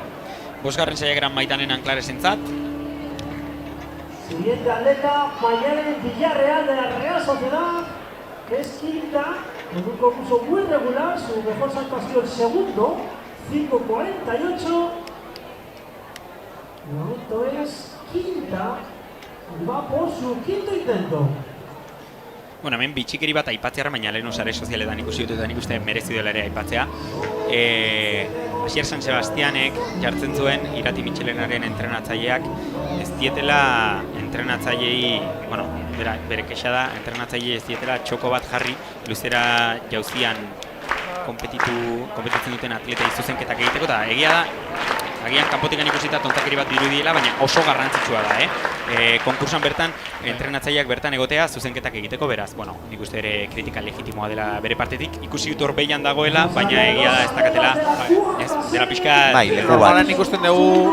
bosgarren saiakeran Maitanen Anklaresentzat. Siguiente atleta, Mayalen Villarreal de la Real Sociedad, que es quinta, en un concurso muy regular, su mejor salto ha sido el segundo, 5.48. De momento es quinta, y va por su quinto intento. Bueno, hemen bitxikeri bat aipatzeara, baina lehen sare sozialetan ikusi dut eta nik uste merezi dela ere aipatzea. Asier San Sebastianek jartzen zuen Irati Mitxelenaren entrenatzaileak ez dietela entrenatzaileei, bueno, bere kexa da, entrenatzaile ez dietela txoko bat jarri luzera jauzian konpetitzen duten atletei zuzenketak egiteko, eta egia da, agian kanpotikan ikusita tontakeri bat dirudiela, baina oso garrantzitsua da, konkursan bertan, entrenatzaileak bertan egotea zuzenketak egiteko, beraz, bueno, nik uste ere kritika legitimoa dela bere partetik, ikusi dut horbeian dagoela, baina egia da ez dakatela, ez, dela pixka... Bai, leku bat. Nik usten dugu,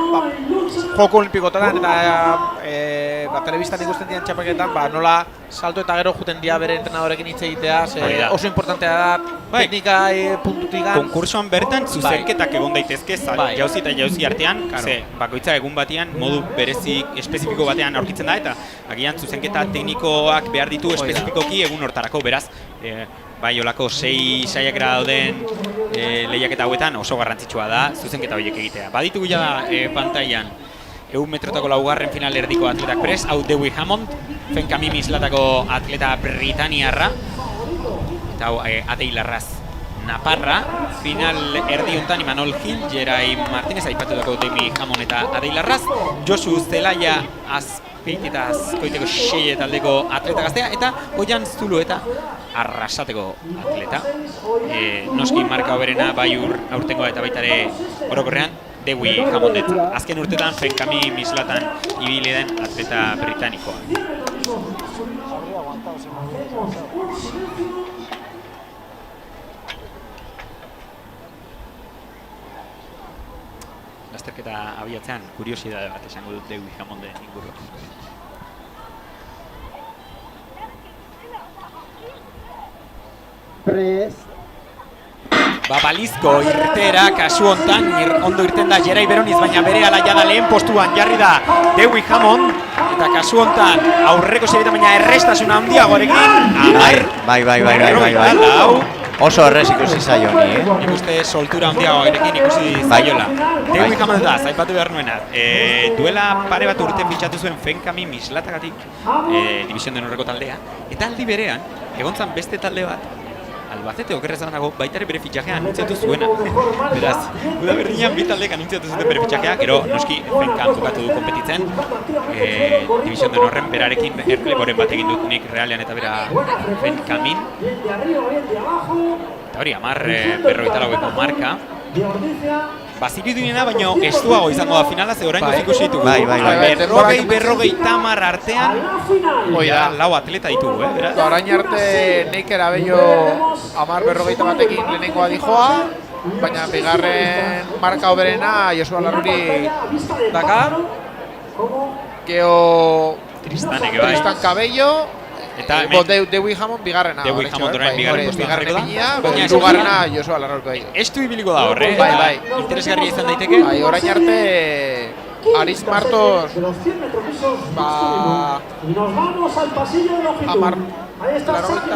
Joko Olimpikotan eta telebistan ikusten dian txapelketan, nola salto eta gero juten dia bere entrenadorekin hitz egitea, oso importantea da, teknika puntutik gan. Konkursoan bertan zuzenketak egon daitezke, jauzi eta jauzi artean, bakoitza egun batean, modu berezik espezifiko batean aurkitzen da, eta agian zuzenketa teknikoak behar ditu espezifikoki egun hortarako, beraz, bai, olako 6 saiakera dauden lehiaketa hauetan oso garrantzitsua da zuzenketa horiek egitea. Baditugu ja pantailan 100 metrotako laugarren final erdiko atletak prest, hau Dewey Hammond, Fenkami Mislatako atleta britaniarra, eta hau Adei Larraz Naparra, final erdi hontan Imanol Gil, Jerai Martinez aipatutako Dewey Hammond eta Adei Larraz, Josu Zelaia Azpeiteta Azkoiteko 6 taldeko atleta gaztea, eta Oian Zulueta Arrasateko atleta. Noski marka hoberena bai aurtengoa eta baitare orokorrean Dewey Hammondet. Azken urtetan Fenkami Mislatan ibili den atleta britanikoa. Lasterketa abiatzean kuriosidade bat esango dut Dewey Hammonden inguruan. Balizko irtera, kasu hontan, ondo irten da Jerai Beroniz, baina bere ala jada lehen postuan jarri da Dewey Hammond, eta kasu hontan aurreko serietan baina errestasuna handiagoarekin, Bai. Oso errez ikusi zaio ni, Nik uste soltura handiagoarekin ikusi zaiola. Dewey Hammond da, zaipatu behar nuena. Duela pare bat urte fitxatu zuen Fenkami mislatagatik División de Norreko taldea, eta aldi berean, egontzan beste talde bat, Albacete okerrez dago baita ere bere fitxajea anuntziatu zuena. Beraz, Uda berdinean bi taldeek anuntziatu zuten bere fitxajea, gero noski Fenkan jokatu du konpetitzen. División de Norren berarekin erkleboren bat egin dut nik Realean eta bera Fenkamin. Eta hori, 10:44 marka. Baziridu dinena, baina estuago izango da finala, ze orain ikusi ditugu. Bai. 40 artean, lau atleta ditugu, beraz? Orain arte Neiker Abello 10:41 batekin lehenengoa dijoa, baina bigarren marka hoberena Josua Larruri dakar. Geo Tristan Cabello, eta Dewey Hammond bigarrena. Dewey Hammond orain bigarren postuan jarriko da. Baina hirugarrena Josua Larruri. Estu ibiliko da horre, Bai. interesgarria izan daiteke. Bai, orain arte Aritz Martos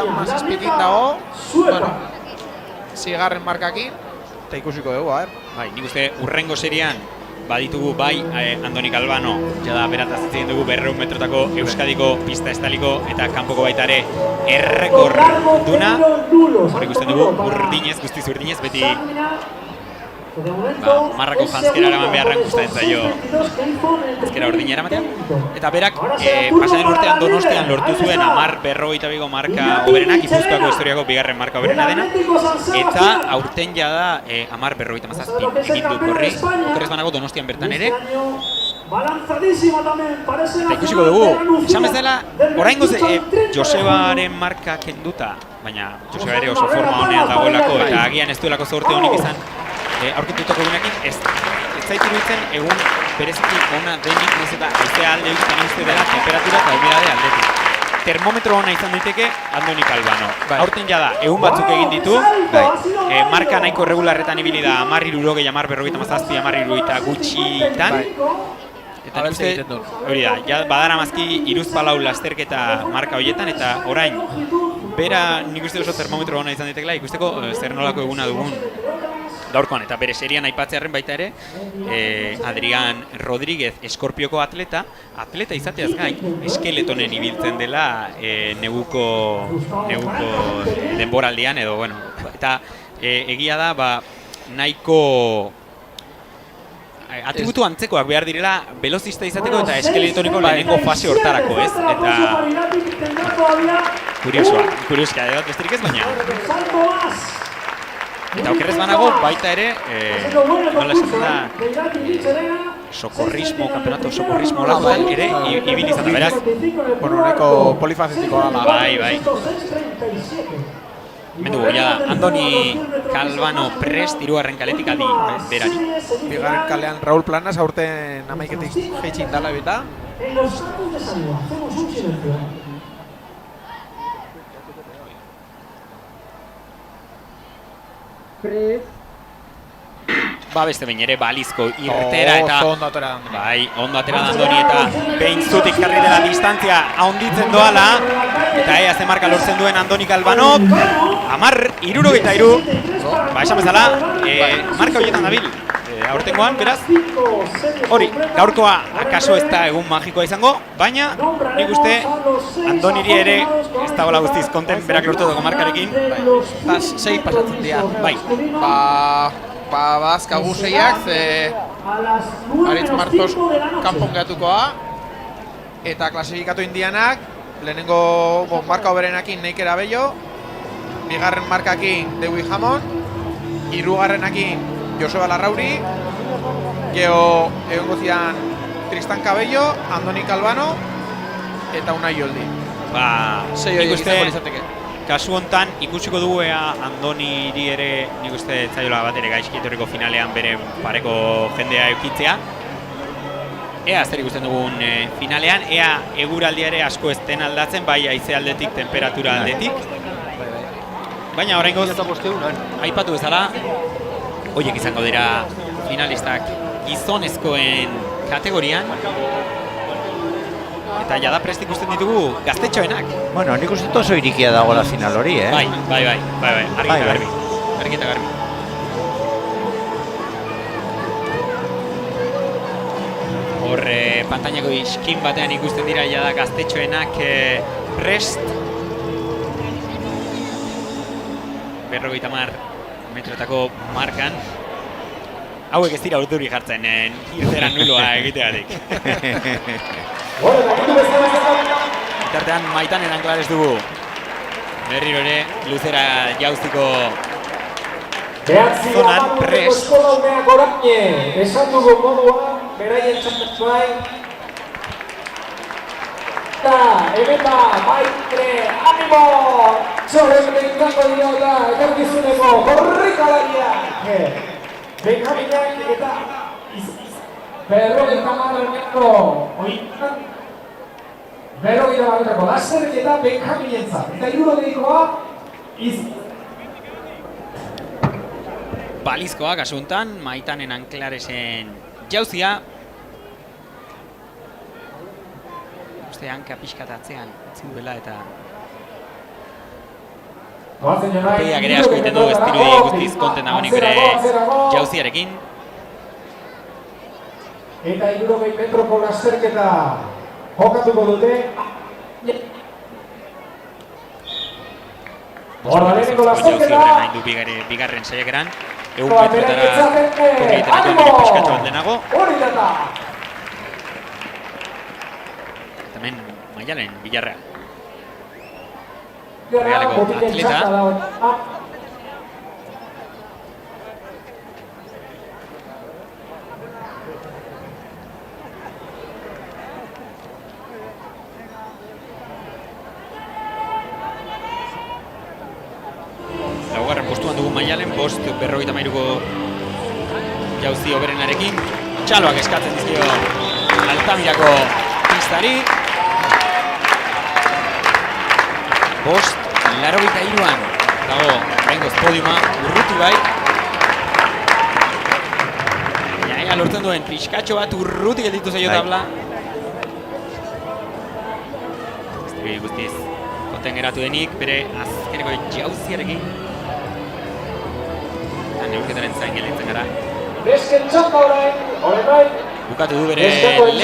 Amazazpikin dago, bueno, zigarren markakin, eta ikusiko dugu, Bai, nik uste urrengo serian baditugu bai Andoni Calvano, jada berataz zitzen dugu 200 metrotako Euskadiko pista estaliko eta kanpoko baita ere errekor duna. Hor ikusten dugu urdinez, guztiz urdinez, beti marrako jantzkera eraman beharrak gustatzen zaio jantzkera urdina eramatea. Eta berak pasaden urtean Donostian lortu zuen 10:42 marka hoberena, Gipuzkoako historiako bigarren marka hoberena dena. Eta aurten jada 10:57 egin du korri, okerrez banago Donostian bertan ere. Eta ikusiko dugu, esan bezala, oraingoz Josebaren marka kenduta, baina Joseba ere oso forma honean dagoelako eta agian ez duelako zorte honik izan aurkitutako gunekin, ez zaitu iruditzen egun bereziki ona denik, nahiz eta haizea alde eusten uste dela temperatura eta humidade aldetik. Termometro ona izan daiteke Andoni Calvano. Aurten jada, egun batzuk egin ditu, marka nahiko regularretan ibili da 10:60, 10:57, 10:60 gutxitan. Eta nik uste, hori da, badara mazki 3-4 lasterketa marka horietan, eta orain, bera nik uste oso termometro ona izan daitekela, ikusteko zer nolako eguna dugun gaurkoan, eta bere serian aipatzearren baita ere, Adrián Rodríguez Eskorpioko atleta izateaz gain, eskeletonen ibiltzen dela neguko denboraldian edo, bueno, eta egia da, nahiko atributu antzekoak behar direla velozista izateko eta eskeletoniko lehenengo fase hortarako, ez? Eta kurioska edo besterik ez, baina eta okerrez banago baita ere nola esaten da campeonato socorrismo lakoan ere ibili izan da, beraz nahiko polifacetiko ala. Bai. Mendugu, ja da, Andoni Calvano prest, hirugarren kaletik aldi berari. Bigarren kalean Raúl Planas aurten amaiketik jeitxin dala ebita. Beste behin ere balizko irtera eta ondo atera da Andoni. Bai, ondo atera da Andoni eta behin zutik jarri dela distantzia haunditzen doala eta ea ze marka lortzen duen Andoni Calvano 10:63. Esan bezala, marka horietan dabil aurtengoan, beraz hori, gaurkoa akaso ez da egun magikoa izango, baina nik uste Andoniri ere ez dagoela guztiz konten berak lortu dago markarekin. Sei pasatzen dira. Bai. Bazkagu seiak, Aritz Martos kanpon gehatukoa, eta klasifikatu indianak, lehenengo marka hoberenakin Neiker Abello, bigarren markakin Dewey Hammond, hirugarrenakin Joseba Larrauri, gero egongo zian Tristan Cabello, Andoni Calvano eta Unai Joldi. Sei horiek izango izateke. Kasu hontan ikusiko dugu ea Andoniri ere nik uste zaiola bat ere gaizki etorriko finalean bere pareko jendea eukitzea. Ea zer ikusten dugun finalean, ea eguraldia ere asko ez den aldatzen, bai haize aldetik, temperatura aldetik. Baina oraingoz aipatu bezala, horiek izango dira finalistak gizonezkoen kategorian. Eta jada prest ikusten ditugu gaztetxoenak. Bueno, nik uste oso irikia dagoela final hori, eh? Bai, argi eta garbi. Argi eta garbi. Hor pantainako iskin batean ikusten dira jada gaztetxoenak prest. 50 metrotako markan. Hauek ez dira urduri jartzen, irtera nuloa egiteatik. Bitartean Maitanen Anklares dugu. Berriro ere, luzera jauztiko zonan prest. Esan dugu modua, beraien txampetz bai. Eta, hemen da, Maitre, animo! Txorren behintzako dira da, ekarkizuneko, korrikalariak! Benjaminak eta berrogeita marreneko oitan berrogeita marreneko lasterek eta Benjaminentzat. Eta hirurogeikoa Balizkoa, kasuntan, Maitanen Anklaresen jauzia. Uste hanka pixkat atzean, atziduela eta Peiak ere asko egiten du estirudi guztiz konten dagoenik bere jauziarekin. Eta 60 metroko lasterketa jokatuko dute. Horreneko lasterketa nahi du bigarren saiakeran. 100 metrotara korrieterako pixkatxo bat denago. Eta hemen Maialen Villarreal. Realeko atleta. Laugarren postuan dugu Maialen, 5:53ko jauzi hoberenarekin. Txaloak eskatzen dizkio Altamirako pistari. 5:83an dago oraingoz podiuma urruti bai. Ea lortzen duen pixkatxo bat urruti gelditu zaio tabla. Estribi guztiz konten geratu denik bere azkeneko jauziarekin. Eta neurketaren zain gelditzen gara. Bukatu du bere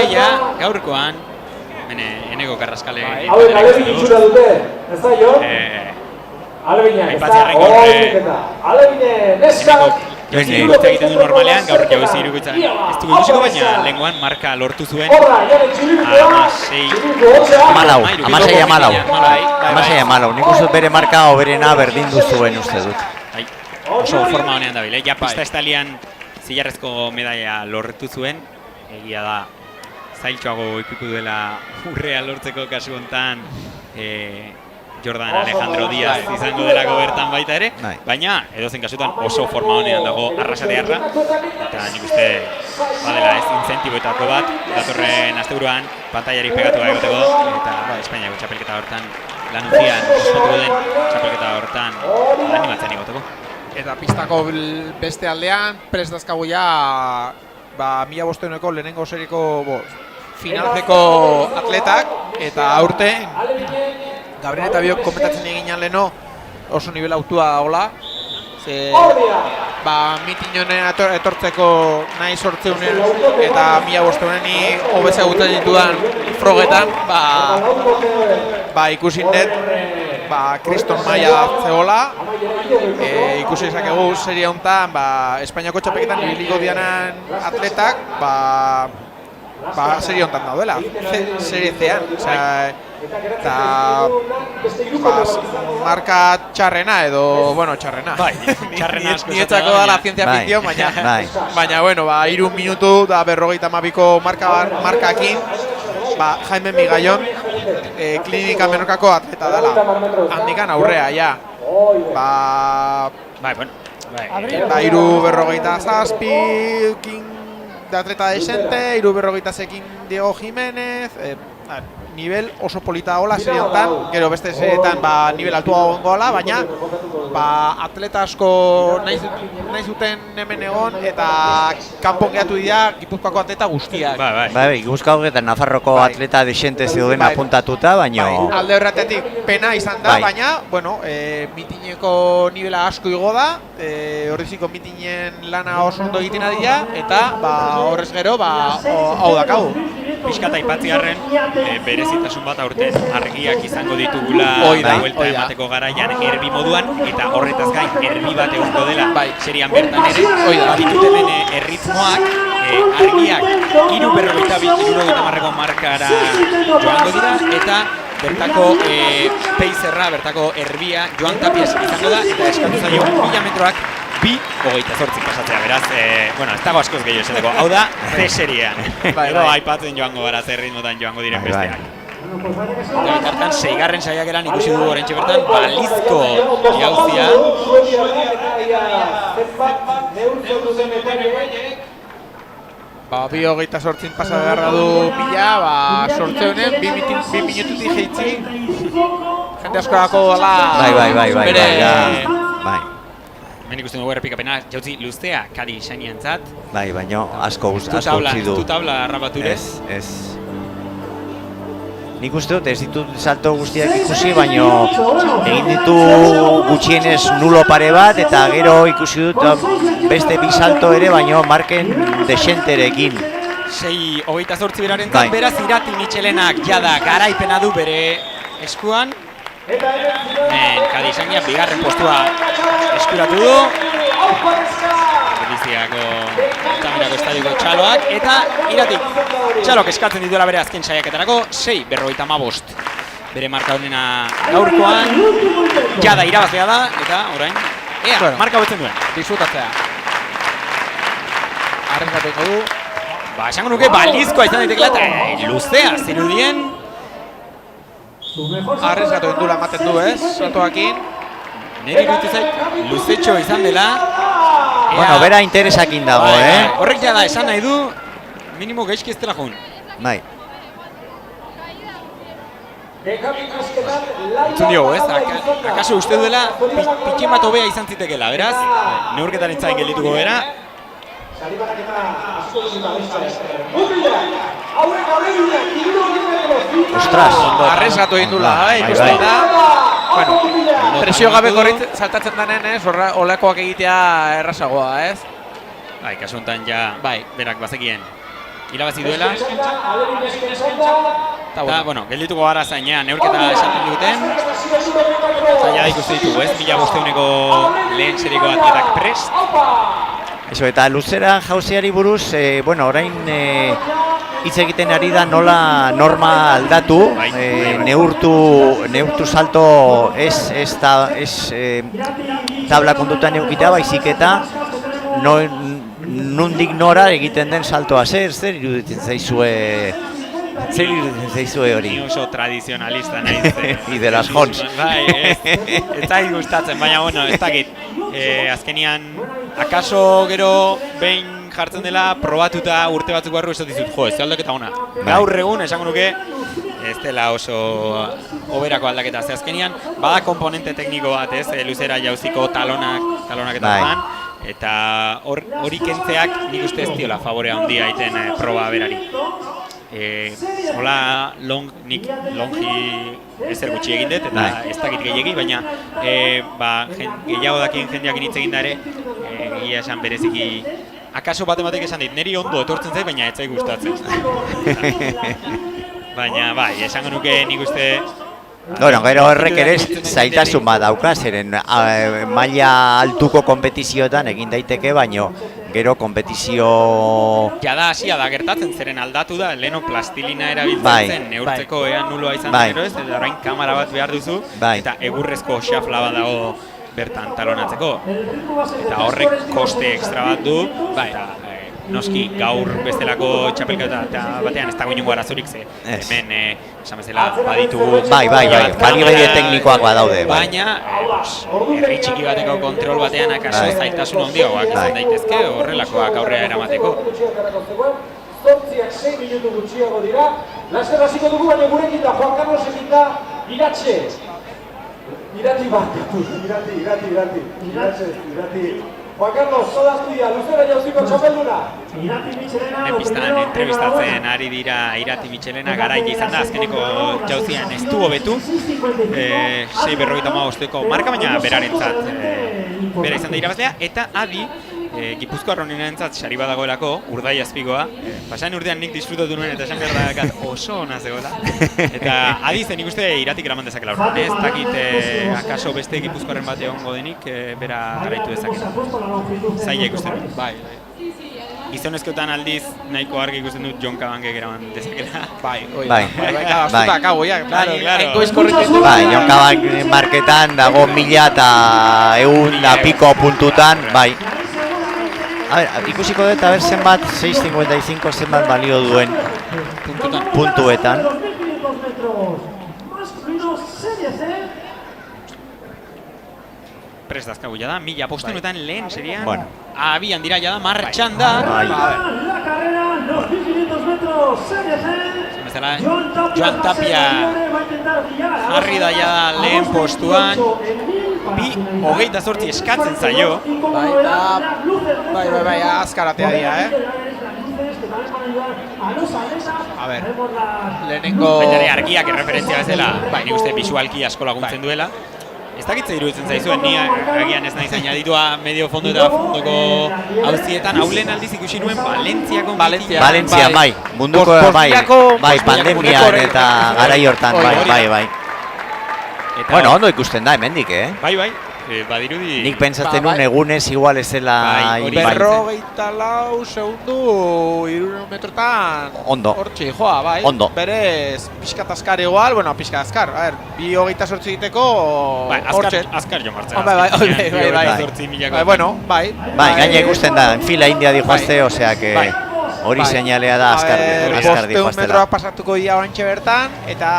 lehia gaurkoan. Enego Karraskale Alebin itxura dute, ez da jo? Alebina, ez da, Alebine, neskak! Jauzi egiten du normalean, gaur jauzi irukoitza. Ez du ilusiko baina lenguan marka lortu zuen. Amasei amalau. Nik uste bere marka hoberena berdindu zuen uste dut. Oso forma honean dabil, ja pista estalian zilarrezko medaia lortu zuen. Egia da, zailtxoago ikipu duela urrea lortzeko kasu hontan Jordan Alejandro Díaz izango delako bertan baita ere, baina edozen kasutan oso forma honean dago Arrasatearra, eta nik uste badela ez incentiboetako bat, datorren asteburuan pantailari pegatua egoteko, eta Espainiako txapelketa hortan lanuntzian ospatuko den txapelketa hortan animatzen egoteko. Eta pistako beste aldean, prest dazkagu ja 1500ko lehenengo seriko finalzeko atletak, eta aurten Gabriel eta biok komentatzen eginan leheno oso nivel autua dagoela. Mitin honen etortzeko nahi sortzeunen eta 1500 hobetza gutzen ditudan frogetan, ikusin dut Kriston Maia zegoela, ikusi izakegu serie honetan Espainiako txapeketan ibiliko dianan atletak serie honetan daudela, serie C-an, eta marka txarrena edo, txarrena. Nietzako da la ciencia ficción, baina, 3 minutu da 52ko markakin, Jaime Migallon, klinika menorkako atleta dela, handikan aurrea, ja. 3:47 de atleta desente, 3:46 Diego Jiménez, nivel oso polita hola serie honetan, gero beste serietan nivel altua gongoala, baina atleta asko nahi zuten hemen egon eta kanpon gehatu dira Gipuzkoako atleta guztiak. Bai, Gipuzkoako eta Nafarroko atleta desente zeuden apuntatuta, baino... Alde horretatik pena izan da, baina, bueno, mitineko nivela asko igo da, horreziko mitinen lana oso ondo egiten dira, eta horrez gero, hau dakau. Piskat aipatziarren, berezitasun bat aurten argiak izango ditugula buelta emateko garaian erbi moduan, eta horretaz gain erbi bat egongo dela serian bertan ere, dituten erritmoak, argiak 3:42 markara joango dira, eta bertako peiserra, bertako erbia Joan Tapies izango da, eta eskatu zaio 1000 metroak 2:28 pasatzea, beraz, bueno, ez dago askoz gehiago esateko, hau da, C-seriean. Gero aipatzen joango gara, zer ritmotan joango diren besteak. Eta bitartan, 6. saiakeran ikusi dugu oraintxe bertan, balizko jauzia. Bi 28 pasa beharra du Mila, sortze honen, 2 minututik jeitzi. Jende asko dako dela... Bai. Hemen ikusten dugu errepikapena, jauzi luzea Kadi Isainiantzat. Bai, baina asko utzi du. Tu tabla harrapature. Ez. Nik uste dut, ez ditut salto guztiak ikusi, baina egin ditu gutxienez nulo pare bat, eta gero ikusi dut beste 2 salto ere, baina marken desenterekin. 6:28 berarentzat, beraz Irati Michelenak jada garaipena du bere eskuan. Kadi Isainia bigarren postua eskuratu du. Deliziako Tamirako estadioko txaloak, eta Iratik txalok eskatzen dituela bere azken saiaketarako 6:55 bere marka honena gaurkoan. Jada irabazlea da, eta orain marka hobetzen duen. Disfrutatzea. Arrezatuko du. Esango nuke balizkoa izan daitekela eta luzea zirudien. Arrezatu indula ematen du, ez? Saltoakin. Neri iruditu zait, luzetxo izan dela. Bueno, bera interesakin dago, Horrek jada esan nahi du, minimo gaizki ez dela joan. Bai. Entzun diogu, ez? Akaso uste duela, pikin bat hobea izan zitekela, beraz? Neurketaren zain geldituko bera. Ostras! Arrezatu egin dula, ikusten da. Bueno, presio gabe saltatzen denen, ez? Olakoak egitea errazagoa, ez? Bai, kasu honetan ja, berak bazekien irabazi duela. Eta, bueno, geldituko gara zainean, neurketa esaten duten. Zaila da ikusten ditugu, ez? 1500ko lehen seriko atletak prest. Eso, eta luzera jauziari buruz, bueno, orain hitz egiten ari da nola norma aldatu, neurtu salto ez tabla kondutan eukita, baizik eta nondik nora egiten den saltoa, zer iruditzen zaizue hori? Ni oso tradizionalista nahiz. I de las Hons. Bai, ez zait gustatzen, baina, bueno, ez dakit. Azkenian, akaso gero behin jartzen dela, probatuta urte batzuk barru ez dizut, ez da aldaketa ona. Gaur egun, esango nuke, ez dela oso oberako aldaketa. Ze azkenian, bada komponente tekniko bat, ez, luzera jauziko talonak eta zan, eta hori kentzeak nik uste ez diola favorea handia egiten proba berari. Hola, nik longi ezer gutxi egin dut, eta ez dakit gehiagi, baina gehiago dakien jendeak hitz egin da ere, egia esan bereziki, akaso batek esan dit, niri ondo etortzen zait, baina ez zait gustatzen. Baina, bai, esango nuke nik uste... Bueno, gero horrek ere zailtasun bat dauka, zeren maila altuko kompetizioetan egin daiteke, baino gero kompetizio... Jada hasia da gertatzen, zeren aldatu da, leheno plastilina erabiltzen zen, neurtzeko ean nuloa izan gero ez, eta orain kamera bat behar duzu, eta egurrezko xafla bat dago bertan talonatzeko. Eta horrek koste ekstra bat du, eta noski gaur bestelako txapelketa batean ez dago inongo arazorik, ze hemen esan bezala baditugu... Bai, baliabide teknikoak badaude. Baina, herri txiki bateko kontrol batean akaso zailtasun handiagoak izan daitezke horrelakoak aurrera eramateko. zortziak 6 minutu gutxiago dira. Laster hasiko dugu, baina gurekin da Juan Carlosekin da Iratxe. Irati barkatu, Irati. Juan Carlos, soda tuya, luzera jauziko txapelduna. Pistan entrevistatzen ari dira Irati Michelena, garaik izan da, azkeneko jauzian ez du hobetu. 6:55 marka, baina berarentzat bera izan da irabazlea, eta adi Gipuzkoar honenentzat sari badagoelako, Urdai Azpigoa. Pasan urtean nik disfrutatu nuen eta esan behar da oso ona zegoela. Eta adi zen ikuste Iratik eraman dezakela horretan. Ez dakit akaso beste Gipuzkoaren bat egongo denik, bera garaitu dezakela. Zaila ikusten dut. Bai. Gizonezkoetan aldiz nahiko argi ikusten dut Jon Kabangek eraman dezakela. Bai. Bai. Claro. Bai, Jon Kabang marketan dago 1000 eta piko puntutan, bai. A ver, ikusiko dut, zenbat 6.55 zenbat balio duen puntuetan. Prest dazkagu jada, 1000 postenuetan lehen serian. Bueno. Abian dira jada, martxan da. Bai. Bezala, Joan Tapia jarri da jada lehen postuan. 2:28 eskatzen zaio. Bai, azkaratea dira, A ver, lehenengo... Baina argiak erreferentzia bezala, nik uste bisualki asko laguntzen duela. Ez dakitze iruditzen zaizuen, ni agian ez nahi zain aditua medio fondo eta fondoko hauzietan, haulen aldiz ikusi nuen Valentzia, bai, munduko, bai, pandemian eta garai hortan, bai. Bueno, ondo ikusten da, hemendik, Bai, badirudi... Nik pentsatzen nuen egunez igual ez zela... 44 segundu 200 metrotan... Ondo. Hortxe, joa, bai. Ondo. Berez, pixkat azkar igual, bueno, pixkat azkar. A ver, 2:28 egiteko... Azkar jo martzea. Bai. Bai, gaina ikusten da, fila india dijoazte, osea que... Hori seinalea da azkar dijoaztela. 500 metroak pasatuko dira oraintxe bertan, eta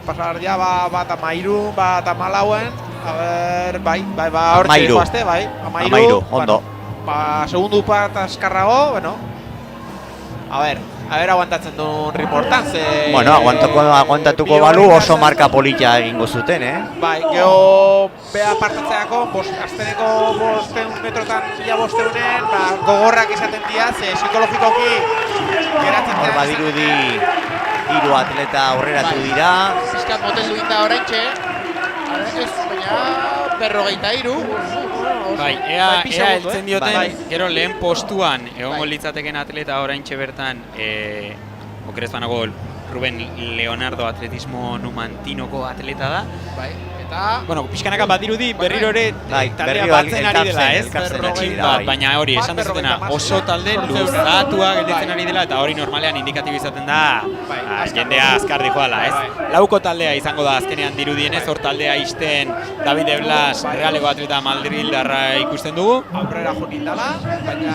pasar dira bat 13, bat 14, a ver, bai, hortxe dijoazte, bai, 13, ondo. Segundu bat azkarrago, bueno, a ver, aguantatzen duen ritmo hortan, ze... Bueno, aguantatuko balu oso marka polita egingo zuten, Bai, geho beha partatzeako, azteneko 500 metrotan 500-en, gogorrak izaten dira, ze psikologikoki geratzen dira. Badirudi 3 atleta aurreratu dira. Piskat motel duin da oraintxe, ez, baina 43. Bai, ea heltzen dioten, gero lehen postuan egongo litzateken atleta oraintxe bertan, okerez banago Ruben Leonardo atletismo numantinoko atleta da. Bai, eta... Bueno, pixkanaka badirudi berriro ere taldea batzen ari dela, ez? Baina hori, esan dezatena, oso talde luzatua gelditzen ari dela, eta hori normalean indikatibo izaten da jendea azkar dijoala, ez? Lauko taldea izango da azkenean dirudienez, hor taldea isten David de Blas, Realeko atleta Madrildarra ikusten dugu. Aurrera junin dela, baina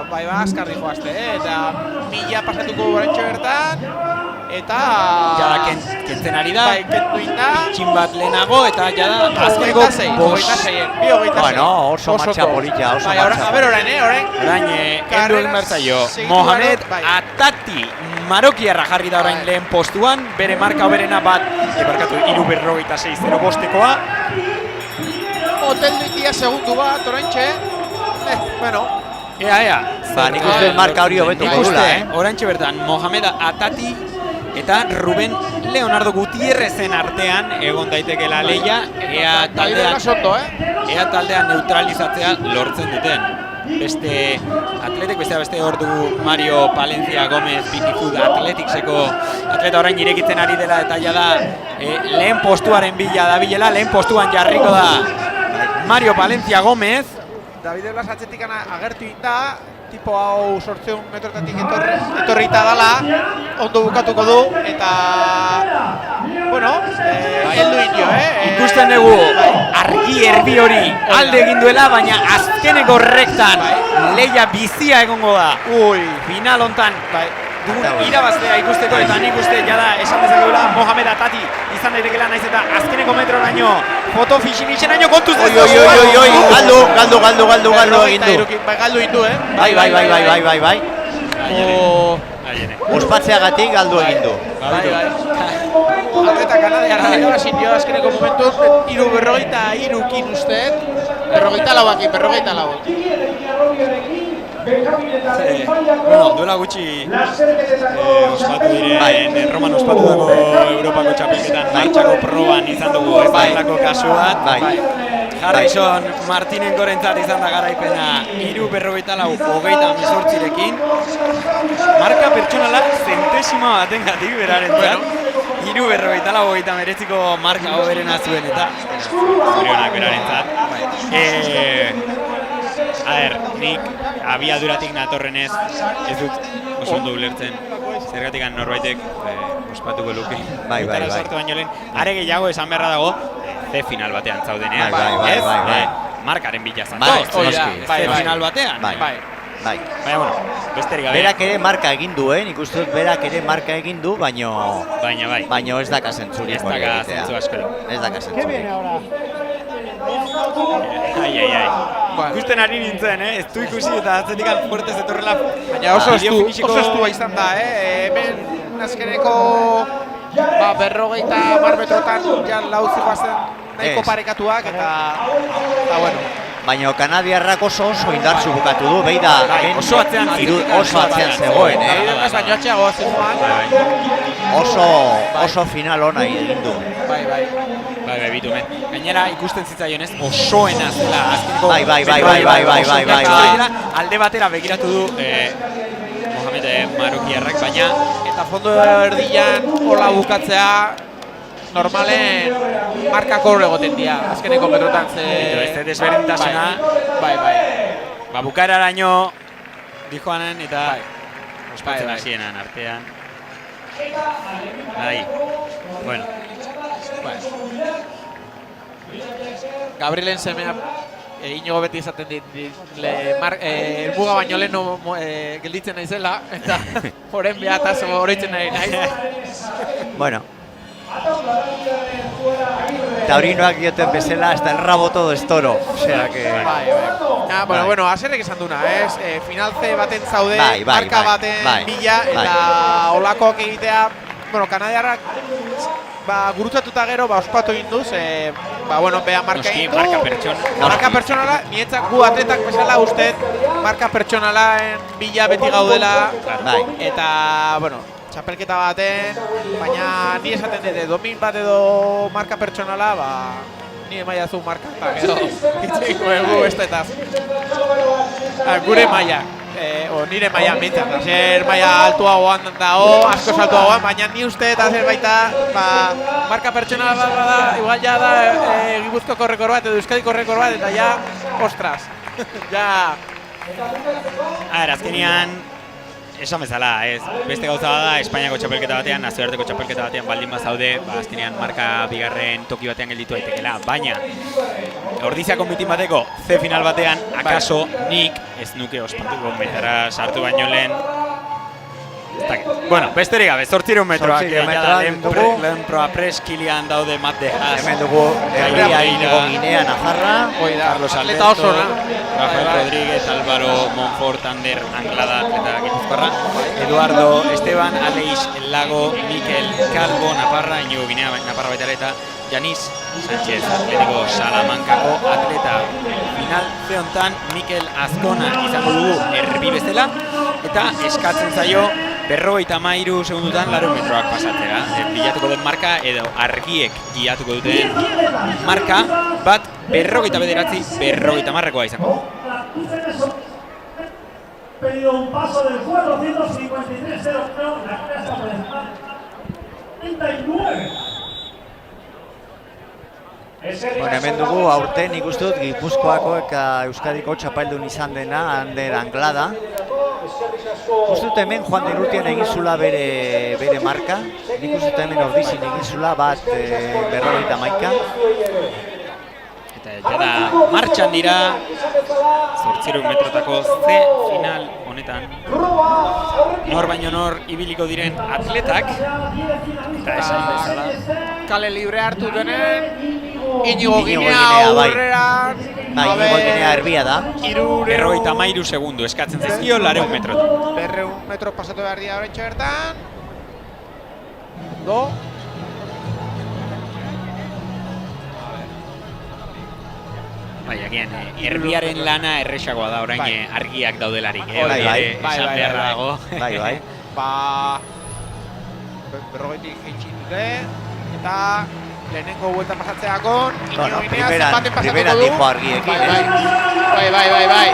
bai azkar dijoazte, eta 1000 pasatuko oraintxe bertan, eta... Jada kentzen ari da, pitxin bat lehenago, eta jada azkeneko 26. Bueno, oso martxa polita, oso martxa. A ber, orain, Orain, kendu egin behar zaio. Mohamed Atati Marokiarra jarri da orain lehen postuan, bere marka hoberena bat, 3:56.05-koa. Hotel duitia segundu bat, oraintxe. Bueno. Ea. Nik uste marka hori hobetuko dula, Oraintxe bertan, Mohamed Atati eta Ruben Leonardo Gutierrezen artean egon daitekeela leia, ea taldean neutralizatzea lortzen duten. Beste atletek, beste hor dugu Mario Palencia Gomez Bikifud Athleticseko atleta orain irekitzen ari dela, eta jada lehen postuaren bila dabilela, lehen postuan jarriko da Mario Palencia Gomez. David Blas atzetik agertu da, tipo hau 800 metrotatik etorrita dala, ondo bukatuko du, eta... Bueno, heldu indio, Ikusten dugu, argi erbi hori alde egin duela, baina azkeneko rektan leia bizia egongo da. Final hontan dugun irabaztea ikusteko, eta nik uste jada esan dezakegula Mohamed Atati izan daitekela, naiz eta azkeneko metroraino foto fixinixeraino kontuz ez da. Galdu egin du. Galdu indu, Bai. Ospatzeagatik galdu egin du. Bai. Atleta kanadiarra irabazi dio azkeneko momentuz 3:43 usteet. 44. Bueno, duela gutxi ospatu diren, Roman ospatutako Europako txapelketan martxako proban izan dugu, ez dailako kasu bat. Harrison Martinen gorentzat izan da garaipena 3:44-28rekin. Marka pertsonala zentesima batengatik berarentzat. 3:44-29ko marka hoberena zuen eta zorionak berarentzat. Nik abiaduratik natorrenez ez dut oso ondo ulertzen. Zergatik norbaitek ospatuko luke. Bai. Sartu baino lehen, are gehiago esan beharra dago, ze final batean zaudenean. Bai. Markaren bila zatoz. Ze final batean. Bai. Baina, bueno, besterik gabe. Berak ere marka egin du, nik uste dut berak ere marka egin du, baino ez daka zentzurik hori egitea. Ez daka zentzu askori. Ez daka zentzurik. Ai. Ikusten ari nintzen, ez du ikusi eta atzetik fuerte zetorrela. Baina oso estua izan da, hemen azkeneko 50 metrotan ja lauzi bazen nahiko parekatuak eta bueno. Baina kanadiarrak oso indartsu bukatu du, behi da oso atzean zegoen, Baina atxeago zegoen. Oso final ona egin du. Bai, bitume. Gainera ikusten zitzaionez osoena zela azkeneko. Bai. Alde batera begiratu du Mohamed marokiarrak, baina eta fondo erdian hola bukatzea normalen markako egoten dira azkeneko metrotan ez desberdintasuna. Bai. Bukaeraraino dijoanen eta ospatzen hasienan artean. Bueno. Gabrielen semea Inigo beti izaten dit helmuga baino lehen gelditzen naizela eta oren behataz oroitzen nahi naiz. Bueno. Taurinoak dioten bezala hasta el rabo todo es toro. Osea que Bueno, haserrek esan duna, finalze baten zaude, marka baten bila eta olakoak egitea, kanadiarrak gurutzatuta gero ospatu egin duz, bea marka egin du, marka pertsonala, nietzak gu atletak bezala uste marka pertsonalaen bila beti gaudela, eta, txapelketa baten, baina ni esaten dute, domin bat edo marka pertsonala, nire maia zu marka, eta gero, itxeiko egu bestetaz. Gure maia, nire maia mintzat, zer maia altuagoan dago, asko altuagoan, baina ni uste eta zer baita, marka pertsonala bat bada, igual ja da Gipuzkoako rekor bat edo Euskadiko rekor bat, eta ja, ostras, ja... Azkenian, esan bezala, beste gauza bada, Espainiako txapelketa batean, nazioarteko txapelketa batean baldin bazaude, azkenean marka bigarren toki batean gelditu daitekela, baina Ordiziako mitin bateko C final batean, akaso nik ez nuke ospatuko metara sartu baino lehen. Bueno, besterik gabe, 800 metroak lehen proa preskilian daude Matt de Haas. Hemen dugu Inigo Ginea, Nafarra, Carlos Alberto, Rafael Rodríguez, Álvaro Monfort, Ander Anglada, atleta gipuzkoarra, Eduardo Esteban, Aleix Lago, Mikel Calvo, Naparra, Inigo Ginea, Naparra baita eta Janis Sánchez, Atlético Salamankako atleta. Final zeontan Mikel Azkona izango dugu erbi bezala eta eskatzen zaio 53 segundutan 100 metroak pasatzea. Bilatuko den marka edo argiek guiatuko duten marka bat 59-50 izango. Pedido un paso del 453-0, la cara está por encima. 39. Hemen dugu aurten ikustu dut Gipuzkoako eta Euskadiko txapeldun izan dena Ander Anglada. Ikustu dut hemen Juan de Urtian egin zula bere marka. Ikustu dut hemen Ordizin egin zula bat 51. Eta jada martxan dira 800 metrotako C final honetan. Nor baino nor ibiliko diren atletak. Eta esan bezala. Kale libre hartu denen, Inigo Ginea aurreran, Inigo Ginea erbia da. 53 segundu eskatzen zaizkio 200 metrotik. 200 metro pasatu behar dira oraintxe bertan. Do. Bai, agian, erbiaren lana erresagoa da orain argiak daudelarik. Bai, bai. Esan beharra dago. Bai. Ba... Berrogetik eitxin dute. Eta... lehenengo buelta pasatzeakon. Bueno, Inigo Ginea zenbaten primera pasatuko du. tiempo argiekin, Bai.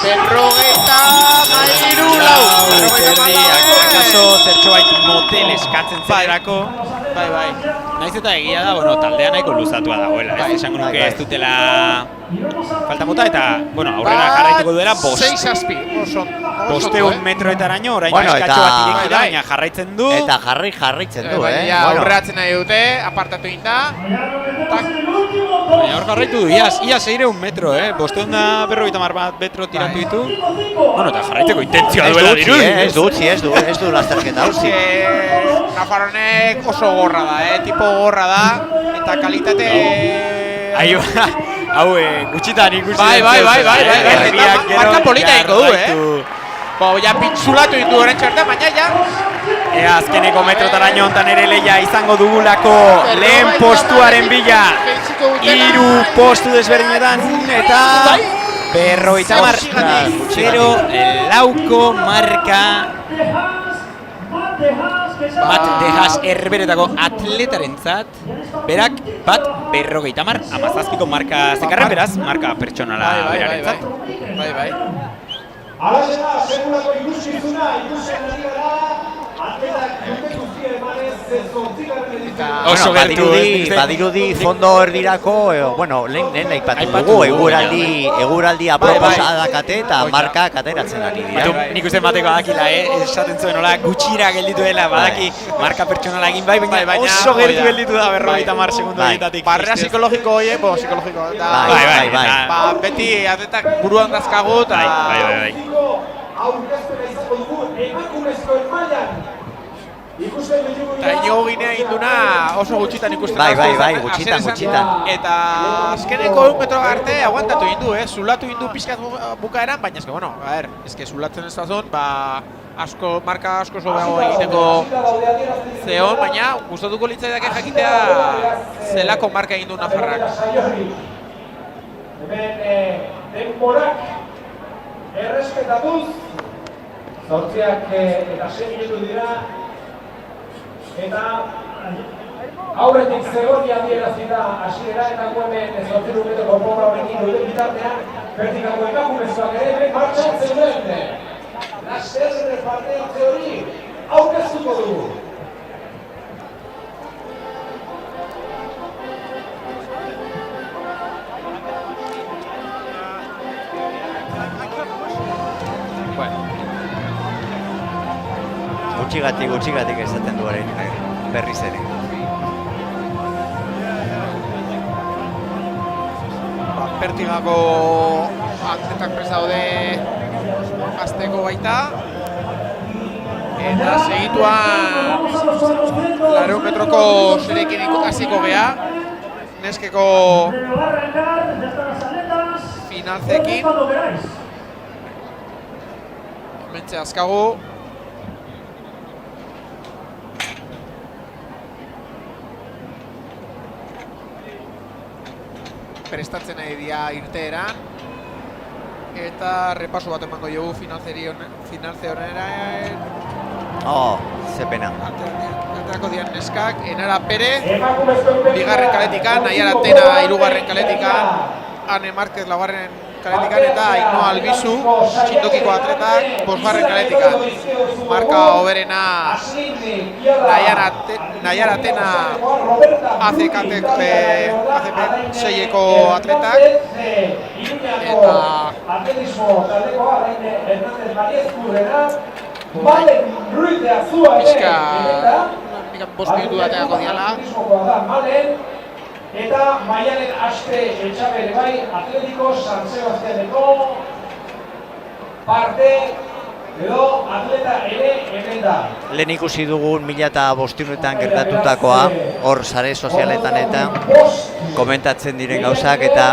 Berrogeita mairu lau. Akaso zertxobait motel eskatzen zerako. Bai. Naiz eta egia da, bueno, taldea nahiko luzatua dagoela. Bai, Esango nuke bai. ez dutela falta mota eta, bueno, aurrera jarraituko duela 500 metroetaraino, orain Bueno, eskatxo eta- bat irekira, Bai. baina jarraitzen du. Eta jarraitzen du, Ja, aurreratzen nahi dute, apartatu inda. Baina hor jarraitu du, iaz 600 metro, 550 bat metro tiratu ditu. Bueno, eta jarraitzeko intentzioa duela dirudi. Ez du lasterketa utzi. Nafarronek oso gorra da, tipo gorra da. Eta kalitate... Hau, gutxitan ikusi. Bai. Herriak gero Marka polita ingo du, jarraitu. Ja pintzulatu indu horren txerta, baina ja... Azkeneko metrotaraino hontan ere leia izango dugulako lehen postuaren bila 3 postu desberdinetan eta berrogeita zero lauko marka bat dehaz erberetako atletarentzat berak bat berrogeita amazazpiko marka zekarren beraz marka pertsonala berarentzat. Bai. Alaxe da, segurako ikuskizuna, ikusten ari gara, atletak dute guztia emanez zortzigarren edizioa. Oso gertu, badirudi fondo erdirako, bueno, lehen aipatu dugu, eguraldi aproposa dakate eta markak ateratzen ari dira. Nik uste bateko badakila, esaten zuen hola gutxira gelditu dela, badaki marka pertsonala egin bai, baina oso gertu gelditu da 50 segundu horietatik. Barrera psikologiko horiek, psikologiko da. Bai. Beti atletak buruan dazkagu eta... Bai. Aurkezpena izango dugu emakumezkoen mailan. Ikusten ditugu Eta Inigo Ginea induna oso gutxitan ikusten Bai, da. gutxitan. Eta azkeneko 1 metro arte aguantatu indu, zulatu indu pixkat bukaeran, baina eske, bueno, zulatzen ez dazun, marka asko sobeago egiteko zeon, baina gustatuko litzaidake jakitea zelako marka egin du Nafarrak. Hemen denborak errespetatuz, zortziak eta 6 minutu dira, eta aurretik Zegoni adierazi da hasiera eta hemen 8 metroko proba horrekin duten bitartean, vertikako emakumezkoak ere hemen martxan zeuden. Laster parte hartze hori aurkeztuko dugu. Gutxigatik esaten du orain berriz ere. Pertigako atletak prest daude hasteko baita. Eta segituan 200 metroko zerekin hasiko gea. Neskeko finalzekin. Hementxe azkagu. Prestatzen nahi dira irteeran. Eta repaso bat emango jogu finalze honera. Ze pena. Aterako dian neskak, Enara Perez, bigarren kaletikan, Naiara Tena hirugarren kaletikan, Ane Marquez laugarren kaletikan eta Ainhoa Albizu, txindokiko atletak, bosgarren kaletikan. Marka hoberena Naiara Tena ACP 6eko atletak. Eta pixka, bost minutu bateako diala. Eta Maialen Aste Etxabere bai, Atletico San Sebastianeko parte edo atleta ere hemen da. Lehen ikusi dugun 1500etan gertatutakoa, hor sare sozialetan eta komentatzen diren gauzak eta